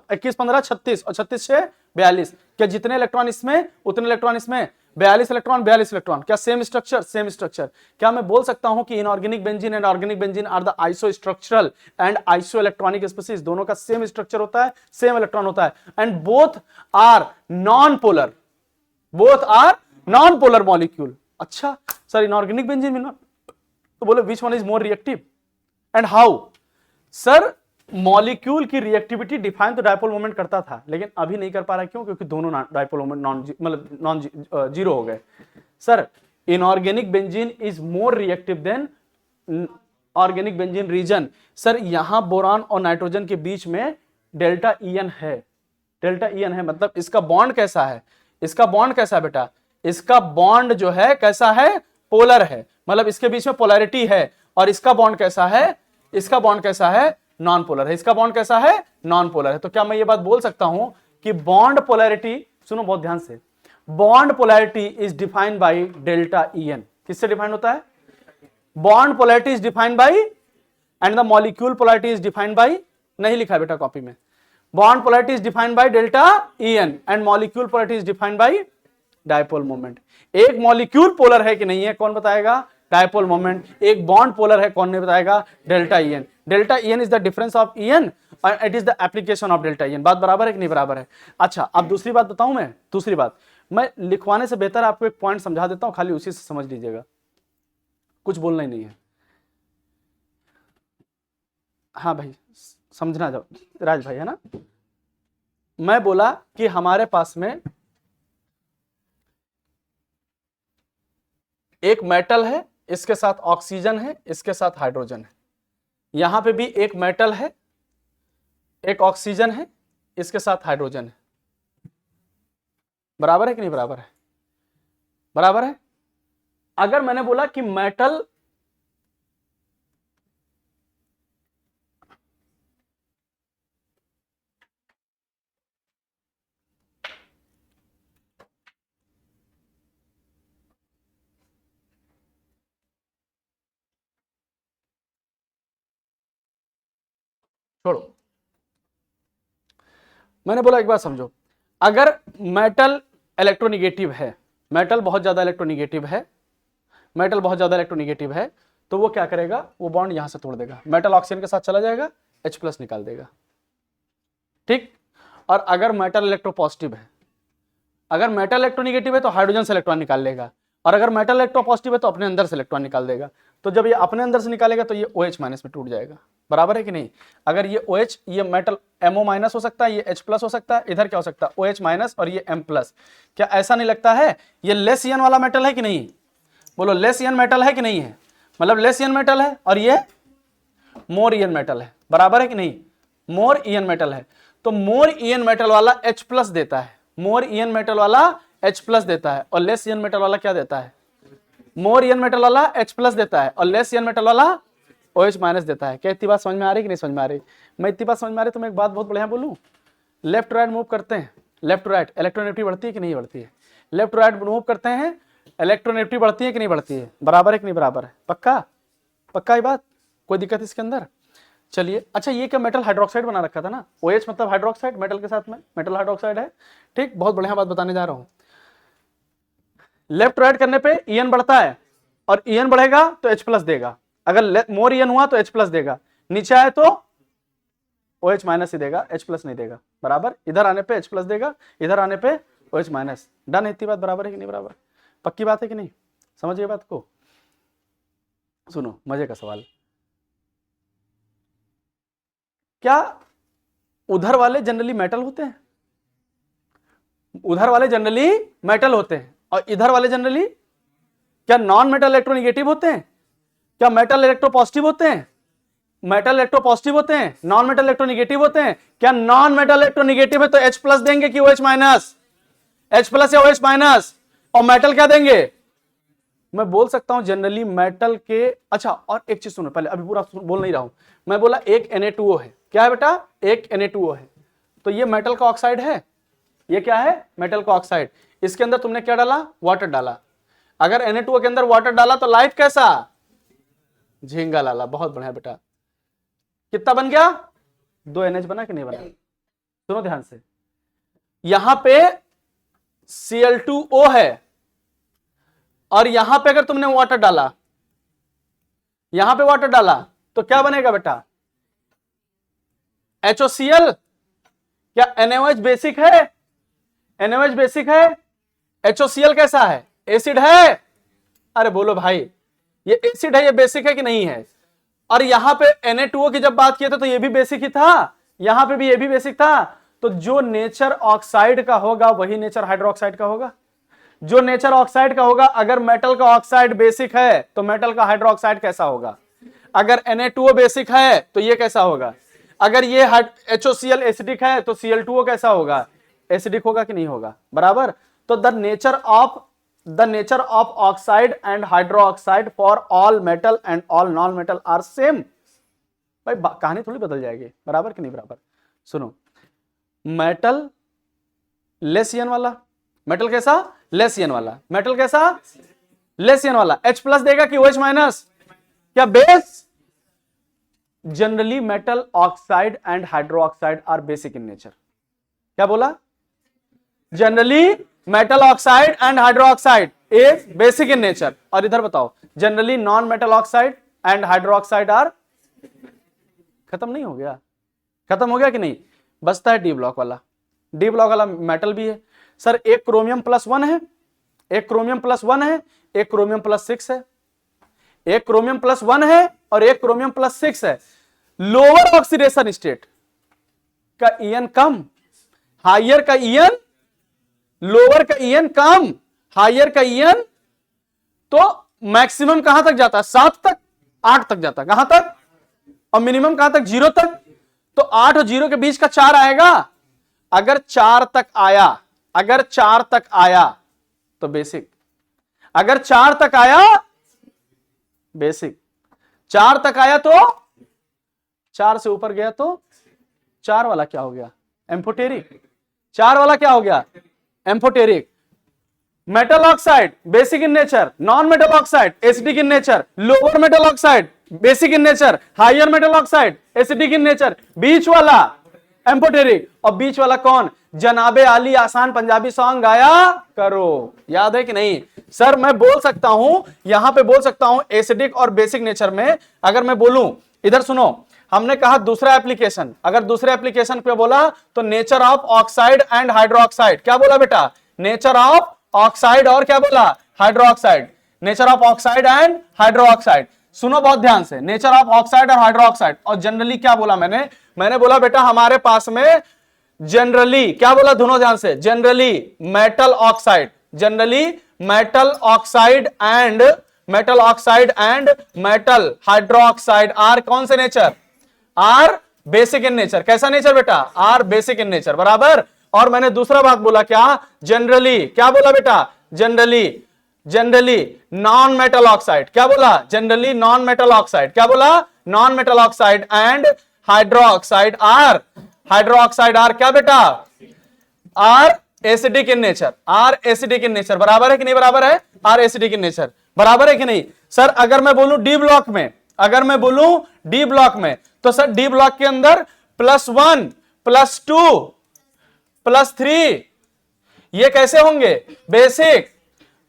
21 15 36 और 36 6 42। क्या जितने इलेक्ट्रॉन इसमें उतने इलेक्ट्रॉन इसमें? 42 इलेक्ट्रॉन 42 इलेक्ट्रॉन। क्या सेम स्ट्रक्चर? Same structure. क्या मैं बोल सकता हूं कि inorganic benzene and organic benzene are the isostructural and isoelectronic species? दोनों का सेम स्ट्रक्चर होता है, सेम इलेक्ट्रॉन होता है, and both are non polar, both are non polar molecule. अच्छा सर, इनऑर्गेनिक बेंजीन में तो बोले which one is more reactive and how? Sir molecule की रिएक्टिविटी डिफाइन तो डायपोल मोमेंट करता था, लेकिन अभी नहीं कर पा रहा है। क्यों? क्योंकि दोनों डायपोल मोमेंट नॉन जीरो हो गए। Sir inorganic benzene is more reactive than organic benzene reason. सर यहां बोरान और नाइट्रोजन के बीच में डेल्टा ईएन है, डेल्टा ईएन है। मतलब इसका बॉन्ड कैसा है? इसका बॉन्ड कैसा है बेटा? इसका बॉन्ड जो है कैसा है? पोलर है, मतलब इसके बीच में पोलैरिटी है। और इसका बॉन्ड कैसा है? इसका बॉन्ड कैसा है? नॉन पोलर है। इसका बॉन्ड कैसा है? नॉन पोलर है। तो क्या मैं ये बात बोल सकता हूं कि बॉन्ड पोलैरिटी, सुनो बहुत ध्यान से, bond polarity is defined by delta EN. किससे डिफाइंड होता है? Bond polarity is defined by, and the molecule polarity is defined by, नहीं लिखा है बेटा कॉपी में, bond polarity is defined by delta EN and molecule polarity is defined by dipole moment. एक molecule polar है कि नहीं है, कौन बताएगा? Dipole moment. एक बॉन्ड पोलर है, कौन नहीं बताएगा? Delta EN. Delta ईएन is the difference of EN और it is the application of delta EN. बात बराबर है कि नहीं बराबर है? अच्छा अब दूसरी बात बताऊं मैं, दूसरी बात मैं लिखवाने से बेहतर आपको एक पॉइंट समझा देता हूं, खाली उसी से समझ लीजिएगा, कुछ बोलना ही नहीं है। हाँ भाई समझना जाओ, राज भाई है ना? मैं बोला कि हमारे पास में एक मेटल है, इसके साथ ऑक्सीजन है, इसके साथ हाइड्रोजन है। यहां पे भी एक मेटल है, एक ऑक्सीजन है, इसके साथ हाइड्रोजन है। बराबर है कि नहीं बराबर है? बराबर है। अगर मैंने बोला कि मेटल, छोड़ो, मैंने बोला एक बात समझो, अगर मेटल इलेक्ट्रोनिगेटिव है, मेटल बहुत ज्यादा इलेक्ट्रोनिगेटिव है, मेटल बहुत ज्यादा इलेक्ट्रोनिगेटिव है, तो वो क्या करेगा, वो बॉन्ड यहां से तोड़ देगा, मेटल ऑक्सीजन के साथ चला जाएगा, H+ निकाल देगा, ठीक। और अगर मेटल इलेक्ट्रोपॉजिटिव है, अगर मेटल इलेक्ट्रोनिगेटिव है तो हाइड्रोजन से इलेक्ट्रॉन निकाल लेगा, और अगर मेटल इलेक्ट्रोपॉजिटिव है तो अपने अंदर से इलेक्ट्रॉन निकाल देगा। तो जब ये अपने अंदर से निकालेगा तो ये OH- में टूट जाएगा, बराबर है कि नहीं। अगर ये OH, ये मेटल MO- हो सकता है, ये H+ हो सकता है, इधर क्या हो सकता है OH- और ये M+। क्या ऐसा नहीं लगता है ये लेस ईयन वाला मेटल है कि नहीं, बोलो लेस ईयन मेटल है कि नहीं है, मतलब लेस ईयन मेटल है, और ये मोर ईयन मेटल है, बराबर है कि नहीं, मोर ईयन मेटल है। तो मोर ईयन मेटल वाला H+ देता है, मोर ईयन मेटल वाला H+ देता है, और लेस ईयन मेटल वाला क्या देता है, मोर ईयन मेटल वाला H+ देता है, और लेस ईयन मेटल वाला OH- देता है। क्या इतनी बात समझ में आ रही कि नहीं समझ में आ रही। मैं इतनी बात समझ में आ रही तो मैं एक बात बहुत बढ़िया बोलूं, लेफ्ट राइट मूव करते हैं, लेफ्ट राइट इलेक्ट्रोनेगेटिविटी बढ़ती है कि नहीं बढ़ती है, लेफ्ट राइट मूव करते हैं इलेक्ट्रोनेगेटिविटी बढ़ती है कि नहीं बढ़ती है, बराबर है कि नहीं बराबर है, पक्का पक्का ये बात, कोई दिक्कत इसके अंदर। चलिए अच्छा, ये क्या मेटल हाइड्रोक्साइड बना रखा था ना, OH मतलब हाइड्रोक्साइड, मेटल के साथ में मेटल हाइड्रोक्साइड है, ठीक। बहुत बढ़िया बात बताने जा रहा हूं, लेफ्ट राइट करने पे ईयन बढ़ता है, और ईयन बढ़ेगा तो H+ देगा, अगर मोर ईयन हुआ तो H+ देगा, नीचे आए तो OH- ही देगा, H+ नहीं देगा, बराबर। इधर आने पे H+ देगा, इधर आने पे OH-। डन है, इतनी बात बराबर है कि नहीं बराबर, पक्की बात है कि नहीं, समझिए बात को। सुनो मजे का सवाल, क्या उधर वाले जनरली मेटल होते हैं, उधर वाले जनरली मेटल होते हैं, और इधर वाले जनरली क्या नॉन मेटल इलेक्ट्रोनिगेटिव होते हैं, क्या मेटल इलेक्ट्रोपॉजिटिव होते हैं, मेटल इलेक्ट्रोपॉजिटिव होते हैं, नॉन मेटल इलेक्ट्रोनिगेटिव होते हैं। क्या नॉन मेटल इलेक्ट्रोनिगेटिव है तो H+ देंगे कि OH-, H+ या OH-, और मेटल क्या देंगे, मैं बोल सकता हूं जनरली मेटल के। अच्छा और एक चीज सुनो पहले, अभी पूरा बोल नहीं रहा हूं, मैं बोला एक Na2O है, क्या है बेटा, एक Na2O है, तो ये मेटल का ऑक्साइड है, ये क्या है मेटल का ऑक्साइड, इसके अंदर तुमने क्या डाला, वाटर डाला, अगर Na2O के अंदर वाटर डाला तो लाइफ कैसा, झींगा लाला, बहुत बढ़िया बेटा। कितना बन गया, 2 NH बना कि नहीं बना, सुनो ध्यान से, यहां पे Cl2O है, और यहां पे अगर तुमने वाटर डाला, यहां पे वाटर डाला तो क्या बनेगा बेटा, HOCl। क्या NaOH बेसिक है, NaOH बेसिक है, HOCl कैसा है, एसिड है, अरे बोलो भाई ये एसिड है, ये बेसिक है कि नहीं है। और यहां पे Na2O की जब बात किए थे तो ये भी बेसिक ही था, यहां पे भी ये भी बेसिक था, तो जो नेचर ऑक्साइड का होगा वही नेचर हाइड्रोक्साइड का होगा, जो नेचर ऑक्साइड का होगा। अगर मेटल का ऑक्साइड बेसिक है तो मेटल का हाइड्रोक्साइड कैसा होगा, अगर Na2O बेसिक है तो ये कैसा होगा, अगर ये HOCl एसिडिक है तो Cl2O कैसा होगा, एसिडिक होगा कि नहीं होगा, बराबर। तो the nature of oxide and hydroxide for all metal and all non metal are same. भाई कहानी थोड़ी बदल जाएगी, बराबर कि नहीं बराबर। सुनो, मेटल लेस ईयन वाला, मेटल कैसा लेस ईयन वाला, मेटल कैसा लेस ईयन वाला, H+ देगा कि OH-। क्या base, generally metal oxide and hydroxide are basic in nature, क्या बोला, generally metal oxide and hydroxide is basic in nature. और इधर बताओ generally non metal oxide and hydroxide are, खत्म नहीं हो गया, खत्म हो गया कि नहीं, बचता है डी ब्लॉक वाला, डी ब्लॉक वाला मेटल भी है। सर एक क्रोमियम +1 है, एक क्रोमियम +1 है, एक क्रोमियम +6 है, एक क्रोमियम +1 है और एक क्रोमियम +6 है। लोअर ऑक्सीडेशन स्टेट का ईयन कम, हायर का ईयन, लोअर का ईयन कम, हायर का ईयन, तो मैक्सिमम कहां तक जाता है, 7 तक 8 तक जाता है, कहां तक, और मिनिमम कहां तक, 0 तक। तो 8 और 0 के बीच का 4 आएगा, अगर 4 तक आया, अगर 4 तक आया तो बेसिक, अगर 4 तक आया बेसिक, 4 तक आया तो, 4 से ऊपर गया तो 4 वाला क्या हो गया, एम्फोटेरिक, 4 वाला क्या हो गया, amphoteric. Metal oxide basic in nature, non metal oxide acidic in nature, lower metal oxide basic in nature, higher metal oxide acidic in nature, बीच वाला एम्फोटेरिक। और बीच वाला कौन, जनाबे आली आसान पंजाबी सॉन्ग गाया करो। याद है कि नहीं? सर मैं बोल सकता हूं, यहां पे बोल सकता हूं एसिडिक और बेसिक नेचर में। अगर मैं बोलूं, इधर सुनो, हमने कहा दूसरा एप्लीकेशन, अगर दूसरे एप्लीकेशन पे बोला तो nature of oxide and hydroxide. क्या बोला बेटा? नेचर ऑफ ऑक्साइड और क्या बोला? Hydroxide. Nature of oxide and hydroxide. सुनो बहुत ध्यान से, नेचर ऑफ ऑक्साइड और हाइड्रोक्साइड। और जनरली क्या बोला मैंने बोला बेटा हमारे पास में जनरली, क्या बोला दोनों ध्यान से, generally metal oxide, generally metal oxide and metal hydroxide are कौन से nature? Are basic in nature. कैसा नेचर बेटा? आर बेसिक इन नेचर, बराबर। और मैंने दूसरा बात बोला क्या? जनरली, क्या बोला बेटा? Generally non metal oxide. क्या बोला? Generally non metal oxide. क्या बोला? Non metal oxide and hydroxide are क्या बेटा? Are acidic in nature. Are acidic in nature, बराबर है कि नहीं? बराबर है। आर एसिडिक इन नेचर, बराबर है कि नहीं? सर अगर मैं बोलूं डी ब्लॉक में, अगर मैं बोलूं डी ब्लॉक में, तो सर डी ब्लॉक के अंदर +1 +2 +3 ये कैसे होंगे?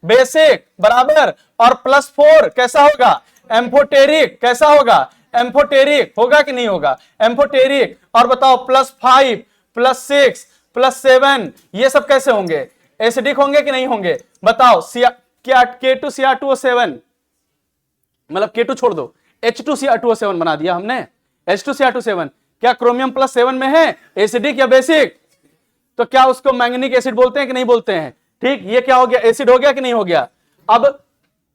बेसिक बराबर। और +4 कैसा होगा? एम्फोटेरिक। कैसा होगा? एम्फोटेरिक। होगा कि नहीं होगा? एम्फोटेरिक। और बताओ +5 +6 +7 ये सब कैसे होंगे? एसिडिक होंगे कि नहीं होंगे? बताओ। क्या K2Cr2O7, मतलब K2 छोड़ दो, H2Cr2O7 बना दिया हमने, H2Cr2O7 क्या क्रोमियम +7 में है? एसिडिक या बेसिक? तो क्या उसको मैंगनीक एसिड बोलते हैं कि नहीं बोलते हैं? ठीक, ये क्या हो गया? एसिड हो गया कि नहीं हो गया? अब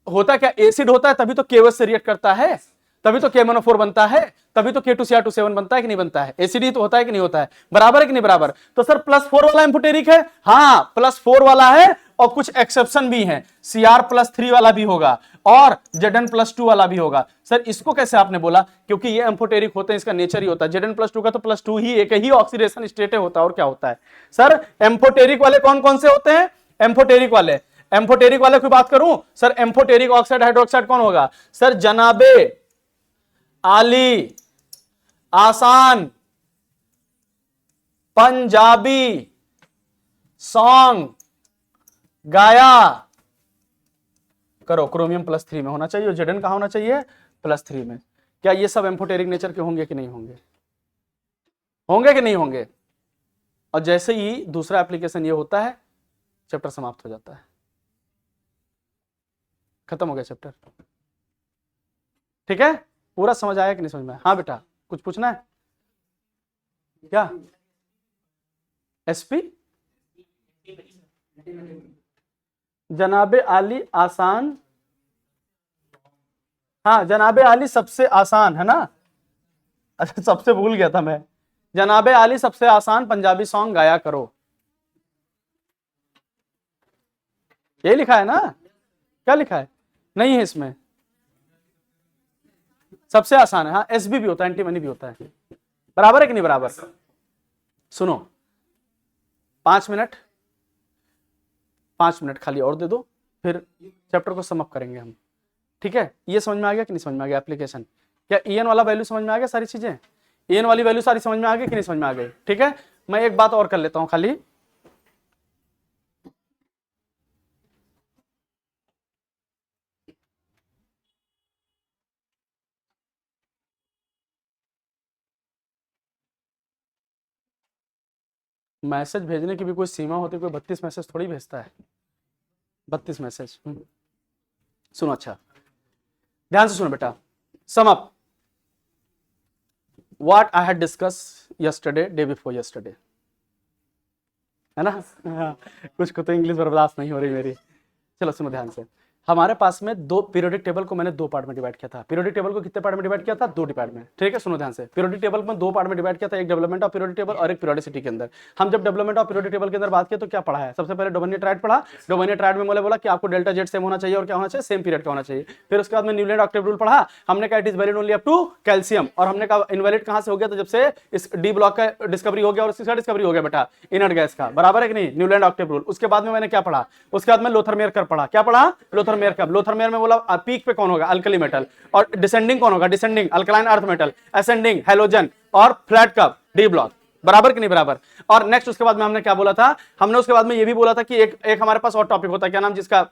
होता क्या? एसिड होता है तभी तो KOH से रिएक्ट करता है, तभी तो KMnO4 बनता है, तभी तो K2Cr2O7 बनता है कि नहीं बनता है? एसिड ही तो होता है कि नहीं होता है? बराबर है कि नहीं बराबर? तो सर +4 वाला एम्फोटेरिक है, हाँ +4 वाला है, और कुछ एक्सेप्शन भी हैं, Cr+3 वाला भी होगा और Zn+2 वाला भी होगा। सर इसको कैसे आपने बोला? क्योंकि ये एम्फोटेरिक होते हैं, इसका नेचर ही होता है। Zn+2 का तो +2 ही एक ही ऑक्सीडेशन स्टेट होता है, और क्या होता है? सर एम्फोटेरिक वाले कौन कौन से होते हैं? एम्फोटेरिक वाले की बात करूं, सर एम्फोटेरिक ऑक्साइड हाइड्रोक्साइड कौन होगा? सर जनाबे आली आसान पंजाबी सॉन्ग गाया करो। क्रोमियम +3 में होना चाहिए, और Zn कहां होना चाहिए? +3 में। क्या ये सब एम्फोटेरिक नेचर के होंगे कि नहीं होंगे? होंगे कि नहीं होंगे? और जैसे ही दूसरा एप्लीकेशन ये होता है, चैप्टर समाप्त हो जाता है, खत्म हो गया चैप्टर। ठीक है, पूरा समझ आया कि नहीं समझ में? हाँ बेटा, कुछ पूछना है क्या? SP जनाबे आली आसान, हाँ जनाबे आली सबसे आसान है ना? अच्छा सबसे भूल गया था मैं। जनाबे आली सबसे आसान पंजाबी सॉन्ग गाया करो, यही लिखा है ना? क्या लिखा है? नहीं है इसमें, सबसे आसान है। हाँ SB भी होता है, एंटीमनी भी होता है, बराबर है कि नहीं बराबर? सुनो 5 मिनट खाली और दे दो, फिर चैप्टर को समअप करेंगे हम। ठीक है, ये समझ में आ गया कि नहीं समझ में आ गया एप्लीकेशन? क्या EN वाला वैल्यू समझ में आ गया? सारी चीजें EN वाली वैल्यू सारी समझ में आ गई कि नहीं समझ में आ गई? ठीक है, मैं एक बात और कर लेता हूं खाली। मैसेज भेजने की भी कोई सीमा होती है? कोई 32 मैसेज थोड़ी भेजता है, 32 मैसेज। सुनो, अच्छा ध्यान से सुनो बेटा। Sum up what I had discuss yesterday, day before yesterday, है ना? कुछ को तो इंग्लिश बर्दाश्त नहीं हो रही मेरी। चलो सुनो ध्यान से। हमारे पास में दो पीरियोडिक टेबल को मैंने 2 पार्ट में डिवाइड किया था। पीरियोडिक टेबल को कितने पार्ट में डिवाइड किया था? 2 पार्ट में। ठीक है, सुनो ध्यान से। पीरियोडिक टेबल में 2 पार्ट में डिवाइड किया था, एक डेवलपमेंट ऑफ पीरियोडिक टेबल और एक पीरियोडिसिटी के अंदर। हम जब डेवलपमेंट ऑफ पीरियोडिक टेबल के अंदर बात किया तो क्या पढ़ा है? सबसे पहले डोबेनियर ट्रायड पढ़ा। डोबेनियर ट्रायड में मैंने बोला कि आपको डेल्टा जेड सेम होना चाहिए, और क्या होना चाहिए? सेम पीरियड का होना चाहिए। फिर उसके बाद में न्यूलैंड ऑक्टेव रूल पढ़ा। हमने कहा it is valid only up to calcium, और हमने कहा इनवैलिड कहां से हो गया? तो जब से इस डी ब्लॉक का डिस्कवरी हो गया, और इसका डिस्कवरी हो गया बेटा इनर्ट गैस का, बराबर है कि नहीं? Newland octave rule. उसके बाद में मैंने क्या पढ़ा? उसके बाद में लोथरमेयर कर्व पढ़ा। क्या पढ़ा? लोथरमेयर कर्व। लोथरमेयर में बोला पीक पे कौन होगा? अल्कली मेटल, और डिसेंडिंग कौन होगा? Descending alkaline earth metal, ascending halogen, और फ्लैट कर्व डी ब्लॉक। बराबर कि नहीं बराबर। और नेक्स्ट उसके बाद में हमने क्या बोला था, हमने उसके बाद में ये भी बोला था कि एक हमारे पास और टॉपिक होता है, क्या नाम, जिसका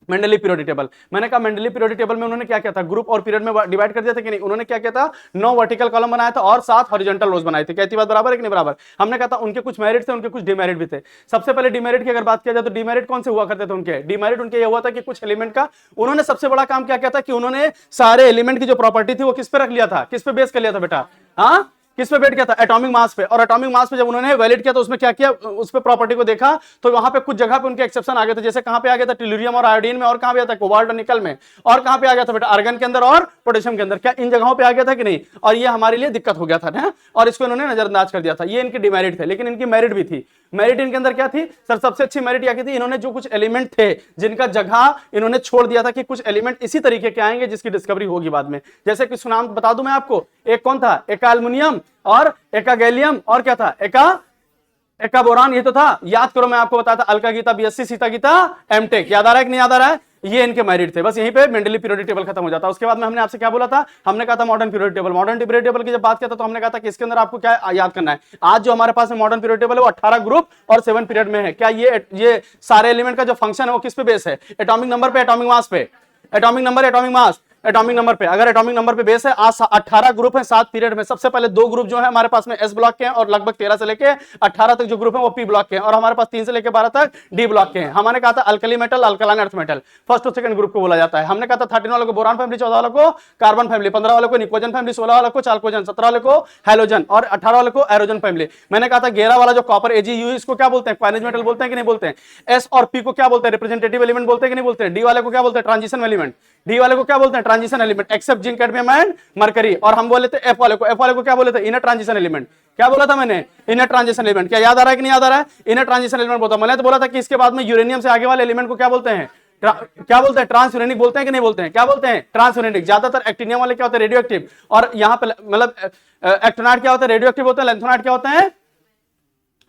मेंडली पीरियोडिक टेबल। मैंने कहा मेंडली पीरियोडिक टेबल में उन्होंने क्या किया था, ग्रुप और पीरियड में डिवाइड कर दिया था कि नहीं। उन्होंने क्या किया था, 9 वर्टिकल कॉलम बनाया था और 7 हॉरिजॉन्टल रोज बनाए थे। कहती बात बराबर है कि नहीं बराबर। हमने कहा था उनके कुछ मेरिट थे, उनके कुछ डिमेरिट भी थे। सबसे पहले डिमेरिट की अगर बात किया जाए तो डिमेरिट कौन से हुआ करते थे उनके, डिमेरिट उनके ये हुआ था कि कुछ एलिमेंट का उन्होंने सबसे बड़ा काम क्या किया था कि उन्होंने सारे एलिमेंट की जो प्रॉपर्टी थी वो किस पे रख लिया था, किस पे बेस कर लिया था बेटा, हाँ किस पे बेट किया था, एटॉमिक मास पे। और एटॉमिक मास पे जब उन्होंने वैलिड किया तो उसमें क्या किया, उस पे प्रॉपर्टी को देखा तो वहां पे कुछ जगह पे उनके एक्सेप्शन आ गए थे। जैसे कहां पे आ गया था, टेलुरियम और आयोडीन में, और कहां पे आ गया था, कोबाल्ट और निकल में, और कहां पे आ गया था बेटा, आर्गन के अंदर और पोटेशियम के अंदर। क्या इन जगहों पे आ गया था कि नहीं, और ये हमारे लिए दिक्कत हो गया था ना, और इसको इन्होंने नजरअंदाज कर दिया था। ये इनके डिमेरिट थे, लेकिन इनकी मेरिट भी थी। मेरिट इनके अंदर क्या थी सर, सबसे अच्छी मेरिट क्या की थी, इन्होंने जो कुछ एलिमेंट थे जिनका जगह इन्होंने छोड़ दिया था कि कुछ एलिमेंट इसी तरीके के आएंगे जिसकी डिस्कवरी होगी बाद में। जैसे कि नाम बता दूं मैं आपको, एक कौन था, एका एल्युमिनियम और एका गैलियम, और क्या था, एका बोरान, ये तो था। याद करो मैं आपको बताया था, अलका गीता बीएससी, सीता गीता एमटेक। याद आ रहा है कि नहीं याद आ रहा है, ये इनके मेरिट थे। बस यहीं पे मेंडली पीरियोडिक टेबल खत्म हो जाता है। उसके बाद में हमने आपसे क्या बोला था, हमने कहा था modern periodic table. Modern periodic table की जब बात किया था तो हमने कहा था कि इसके अंदर आपको क्या याद करना है। आज जो हमारे पास में मॉडर्न पीरियोडिक टेबल है वो 18 ग्रुप और 7 पीरियड में है। क्या ये सारे एलिमेंट का जो फंक्शन है वो किस पे बेस है, एटॉमिक नंबर पे, एटॉमिक मास पे, atomic number, atomic mass, atomic number पे। अगर एटॉमिक नंबर पे बेस है, आज 18 ग्रुप है 7 पीरियड में। सबसे पहले 2 ग्रुप जो है हमारे पास में एस ब्लॉक के हैं, और लगभग 13 से लेके 18 तक जो ग्रुप है वो पी ब्लॉक के हैं, और हमारे पास 3 से लेके 12 तक डी ब्लॉक के हैं। हमने कहा था alkali metal, alkaline earth metal, first और सेकंड ग्रुप को बोला जाता है। हमने कहा था 13 वालों को बोरान फैमिली, 14 वालों को कार्बन फैमिली, 15 वालों को निकोजन फैमिली, 16 वालों को चाल्कोजन, 17 वालों को हैलोजन, और 18 वालों को एरोजन फैमिली। मैंने कहा था 11 वाला जो कॉपर एजीयू, इसको क्या बोलते हैं, क्वाइनेज मेटल बोलते हैं कि नहीं बोलते हैं। एस और पी को क्या बोलते हैं, रिप्रेजेंटेटिव एलिमेंट बोलते हैं कि नहीं बोलते हैं। डी वाले को क्या बोलते हैं, ट्रांजिशन एलिमेंट, डी वाले को क्या बोलते हैं, transition element, except zinc, cadmium and mercury. और हम बोले थे एफ वाले को क्या बोले थे, इनर ट्रांजिशन एलिमेंट। क्या बोला था मैंने, इनर ट्रांजिशन एलिमेंट। क्या याद आ रहा है कि नहीं याद आ रहा है, इनर ट्रांजिशन एलिमेंट बोलता। मैंने तो बोला था कि इसके बाद में यूरेनियम से आगे वाले एलिमेंट को क्या बोलते हैं, क्या बोलते हैं, ट्रांस यूरेनिक बोलते हैं कि नहीं बोलते हैं, क्या बोलते हैं, ट्रांस यूरेनिक। ज्यादातर एक्टिनियम वाले क्या होते हैं, रेडियो एक्टिव, और यहाँ पे मतलब एक्टोनाइट क्या होता है, रेडियो एक्टिव होते हैं। लेंथोनाइट क्या होते हैं,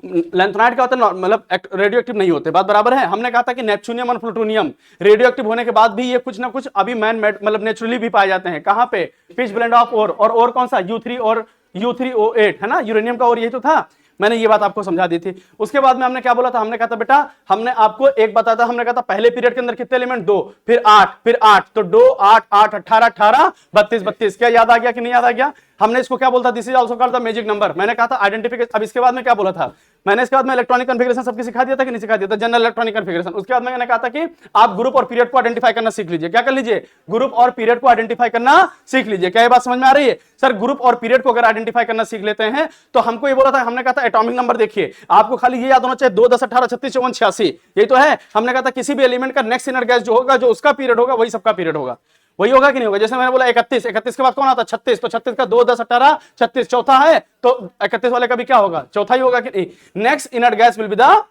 लेंथोनाइट क्या होता है, मतलब रेडियो एक्टिव नहीं होते। बात बराबर है। हमने कहा था कि नेपच्यूनियम और प्लूटोनियम रेडियो एक्टिव होने के बाद भी ये कुछ ना कुछ अभी मैन मेड मतलब नेचुरली भी पाए जाते हैं। कहां पे, पिच ब्लेंड ऑफ ओर, और ओर कौन सा, U3 और U3O8 है ना, यूरेनियम का और यही तो था। मैंने ये बात आपको समझा दी थी। उसके बाद में हमने क्या बोला था, हमने कहा था बेटा, हमने आपको एक बताया था, हमने कहा था पहले पीरियड के अंदर कितने एलिमेंट, 2, फिर 8, तो 2, 8, 8, 18, 18, 32, 32। क्या याद आ गया कि नहीं याद आ गया। हमने इसको क्या बोलता, this is also called the magic number. मैंने कहा था आइडेंटिफिकेशन। अब इसके बाद में क्या बोला था मैंने, इसके बाद में इलेक्ट्रॉनिक कॉन्फ़िगरेशन सबकी सिखा दिया था कि नहीं सिखा दिया था, जनरल इलेक्ट्रॉनिक कॉन्फ़िगरेशन। उसके बाद मैंने कहा था कि आप ग्रुप और पीरियड को आइडेंटिफाई करना सीख लीजिए। क्या कर लीजिए, ग्रुप और पीरियड को आइडेंटिफाई करना सीख लीजिए। क्या ये बात समझ में आ रही है सर, ग्रुप और पीरियड को अगर आइडेंटिफाई करना सीख लेते हैं तो हमको ये बोला था, हमने कहा था एटॉमिक नंबर देखिए, आपको खाली ये याद होना चाहिए, 2, 10, 18, 36, 54, 86, यही तो है। हमने कहा था किसी भी एलिमेंट का नेक्स्ट इनर गैस जो होगा, जो उसका पीरियड होगा वही सबका पीरियड होगा, वही होगा कि नहीं होगा। जैसे मैंने बोला 31, 31 के बाद कौन आता है, 36, तो 36 का 2, 10, 18, 36 चौथा है, तो 31 वाले का भी क्या होगा, चौथा ही होगा कि नहीं। Next inner gas will be the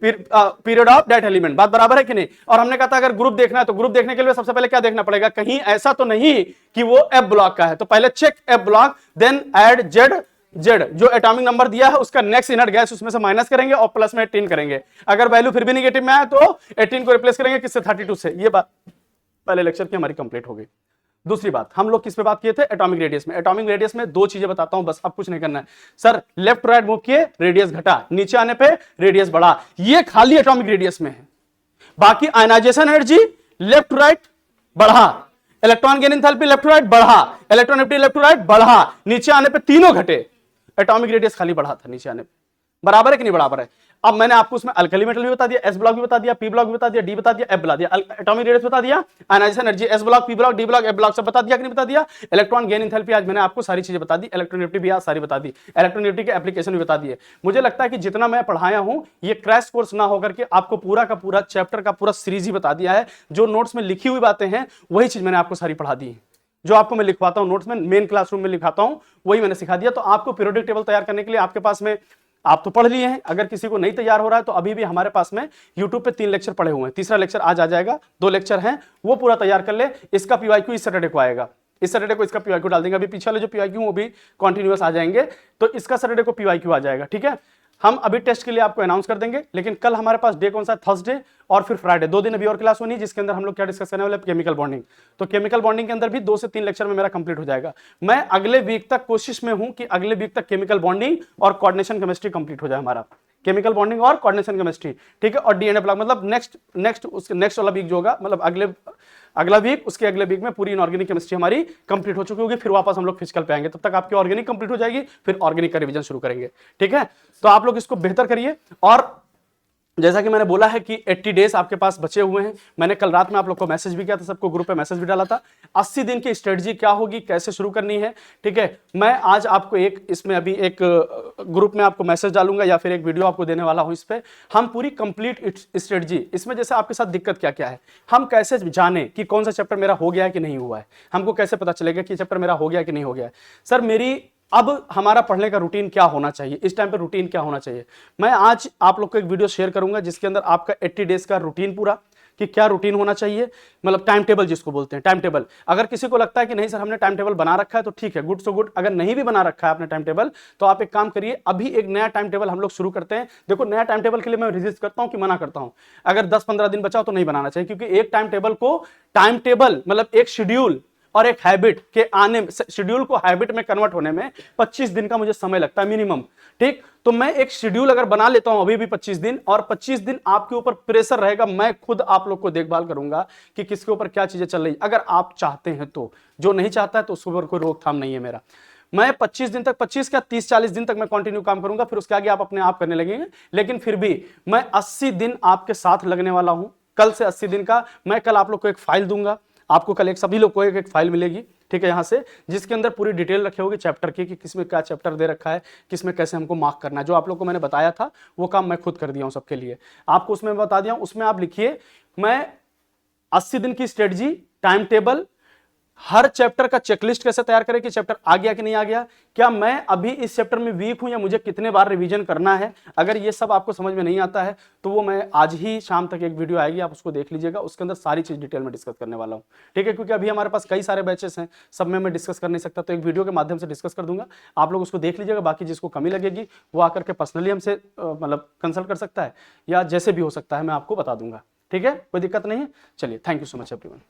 period of that element. बात बराबर है कि नहीं। और हमने कहा था अगर ग्रुप देखना है तो ग्रुप देखने के लिए सबसे पहले क्या देखना पड़ेगा, कहीं ऐसा तो नहीं कि वो एफ ब्लॉक का है, तो पहले check F block, then add Z, जो एटॉमिक नंबर दिया है उसका नेक्स्ट इनर गैस उसमें से माइनस करेंगे और प्लस में 18 करेंगे। अगर वैल्यू फिर भी नेगेटिव में आए तो 18 को रिप्लेस करेंगे किससे, 32 से। ये बात पहले लेक्चर की हमारी कंप्लीट हो गई। दूसरी बात हम लोग किस पे बात किए थे, एटॉमिक रेडियस में। एटॉमिक रेडियस में 2 चीजें बताता हूं बस, अब कुछ नहीं करना है। सर लेफ्ट राइट मूव किए, रेडियस घटा, नीचे आने पे रेडियस बढ़ा, ये खाली एटॉमिक रेडियस में है। बाकी आयनाइजेशन एनर्जी लेफ्ट राइट बढ़ा, electron gain enthalpy left right बढ़ा, इलेक्ट्रॉनिफ्टी लेफ्ट राइट बढ़ा, नीचे आने पे तीनों घटे। एटॉमिक रेडियस खाली बढ़ा था नीचे आने पे। बराबर है कि नहीं बराबर है। अब मैंने आपको उसमें अल्कली मेटल भी बता दिया, एस ब्लॉक भी बता दिया, पी ब्लॉक भी बता दिया, डी बता दिया, एफ बता दिया, एटॉमिक रेडियस बता दिया, ionization energy S block, P block, D block, F block सब बता दिया कि नहीं बता दिया। इलेक्ट्रॉन गेन एंथैल्पी आज मैंने आपको सारी चीजें बता दी, इलेक्ट्रोनेगेटिव भी आज सारी बता दी, इलेक्ट्रोनेगेटिव के एप्लीकेशन भी बता दिए। मुझे लगता है कि जितना मैं पढ़ाया हूं ये क्रैश कोर्स ना होकर के आपको पूरा का पूरा चैप्टर का पूरा सीरीज ही बता दिया है। जो नोट्स में लिखी हुई बातें हैं वही चीज मैंने आपको सारी पढ़ा दी है। जो आपको मैं लिखवाता हूं नोट्स में, मेन क्लासरूम में लिखाता हूं, वही मैंने सिखा दिया। तो आपको पीरियोडिक टेबल तैयार करने के लिए आपके पास में, आप तो पढ़ लिए हैं, अगर किसी को नहीं तैयार हो रहा है तो अभी भी हमारे पास में YouTube पे 3 लेक्चर पड़े हुए हैं, तीसरा लेक्चर आज आ जाएगा, 2 लेक्चर हैं वो पूरा तैयार कर ले। इसका PYQ इस सैटरडे को आएगा, इस सैटरडे को इसका PYQ डाल देंगे। अभी पीछे वाले जो PYQ वो भी कंटिन्यूअस आ जाएंगे, तो इसका सैटरडे को PYQ आ जाएगा, ठीक है। हम अभी टेस्ट के लिए आपको अनाउंस कर देंगे, लेकिन कल हमारे पास डे कौन सा है, थर्सडे और फिर फ्राइडे, 2 दिन अभी और क्लास होनी है, जिसके अंदर हम लोग क्या डिस्कस करने वाले, केमिकल बॉन्डिंग। तो केमिकल बॉन्डिंग के अंदर भी 2 से 3 लेक्चर में मेरा कंप्लीट हो जाएगा। मैं अगले वीक तक कोशिश में हूं कि अगले वीक तक केमिकल बॉन्डिंग और कोऑर्डिनेशन केमिस्ट्री कंप्लीट हो जाए हमारा, केमिकल बॉन्डिंग और कोऑर्डिनेशन केमिस्ट्री, ठीक है। और डीएनए ब्लॉक मतलब नेक्स्ट वाला वीक जो होगा, मतलब अगला वीक, उसके अगले वीक में पूरी इनऑर्गेनिक केमिस्ट्री हमारी कंप्लीट हो चुकी होगी, फिर वापस हम लोग फिजिकल पे आएंगे। तब तक आपकी ऑर्गेनिक कंप्लीट हो जाएगी, फिर ऑर्गेनिक का रिवीजन शुरू करेंगे, ठीक है। तो आप लोग इसको बेहतर करिए। और जैसा कि मैंने बोला है कि 80 डेज आपके पास बचे हुए हैं। मैंने कल रात में आप लोग को मैसेज भी किया था, सबको ग्रुप पे मैसेज भी डाला था। 80 दिन की स्ट्रेटजी क्या होगी, कैसे शुरू करनी है, ठीक है। मैं आज आपको इसमें अभी एक ग्रुप में आपको मैसेज डालूंगा या फिर एक वीडियो आपको देने वाला हूं। इस पे हम पूरी कंप्लीट स्ट्रेटजी, इसमें जैसे आपके साथ दिक्कत क्या क्या है, हम कैसे जाने कि कौन सा चैप्टर मेरा हो गया है कि नहीं हुआ है, हमको कैसे पता चलेगा कि चैप्टर मेरा हो गया कि नहीं हो गया है। सर मेरी अब हमारा पढ़ने का रूटीन क्या होना चाहिए, इस टाइम पे रूटीन क्या होना चाहिए, मैं आज आप लोग को एक वीडियो शेयर करूंगा जिसके अंदर आपका 80 डेज का रूटीन पूरा, कि क्या रूटीन होना चाहिए, मतलब टाइम टेबल जिसको बोलते हैं, टाइम टेबल। अगर किसी को लगता है कि नहीं सर हमने टाइम टेबल बना रखा है तो ठीक है, गुड सो गुड। अगर नहीं भी बना रखा है आपने टाइम टेबल, तो आप एक काम करिए, अभी एक नया टाइम टेबल हम लोग शुरू करते हैं। देखो नया टाइम टेबल के लिए मैं रिजिस्ट करता हूं कि मना करता हूं, अगर 10-15 दिन बचा तो नहीं बनाना चाहिए, क्योंकि एक टाइम टेबल मतलब एक शेड्यूल और एक हैबिट के आने, शेड्यूल को हैबिट में कन्वर्ट होने में 25 दिन का मुझे समय लगता है मिनिमम, ठीक। तो मैं एक शेड्यूल अगर बना लेता हूं अभी भी 25 दिन, और 25 दिन आपके ऊपर प्रेशर रहेगा, मैं खुद आप लोग को देखभाल करूंगा कि किसके ऊपर क्या चीजें चल रही, अगर आप चाहते हैं तो। जो नहीं चाहता है तो उसके ऊपर कोई रोकथाम नहीं है मेरा। मैं 25 दिन तक, 25 क्या 30-40 दिन तक मैं कंटिन्यू काम करूंगा, फिर उसके आगे आप अपने आप करने लगेंगे। लेकिन फिर भी मैं 80 दिन आपके साथ लगने वाला हूं, कल से 80 दिन का। मैं कल आप लोग को एक फाइल दूंगा, आपको कल एक सभी लोग को एक फाइल मिलेगी, ठीक है, यहां से, जिसके अंदर पूरी डिटेल रखी होगी चैप्टर की, कि किसमें क्या चैप्टर दे रखा है, किसमें कैसे हमको मार्क करना है। जो आप लोग को मैंने बताया था वो काम मैं खुद कर दिया हूं सबके लिए, आपको उसमें बता दिया हूं। उसमें आप लिखिए, मैं 80 दिन की स्ट्रेटजी, टाइम टेबल, हर चैप्टर का चेकलिस्ट कैसे तैयार करें कि चैप्टर आ गया कि नहीं आ गया, क्या मैं अभी इस चैप्टर में वीक हूं या मुझे कितने बार रिवीजन करना है। अगर ये सब आपको समझ में नहीं आता है तो वो मैं आज ही शाम तक एक वीडियो आएगी, आप उसको देख लीजिएगा, उसके अंदर सारी चीज डिटेल में डिस्कस करने वाला हूं, ठीक है। क्योंकि अभी हमारे पास कई सारे बैचेस हैं, सब में मैं डिस्कस कर नहीं सकता, तो एक वीडियो के माध्यम से डिस्कस कर दूंगा, आप लोग उसको देख लीजिएगा। बाकी जिसको कमी लगेगी वो आकर के पर्सनली हमसे मतलब कंसल्ट कर सकता है, या जैसे भी हो सकता है मैं आपको बता दूंगा, ठीक है, कोई दिक्कत नहीं है। चलिए, thank you so much everyone.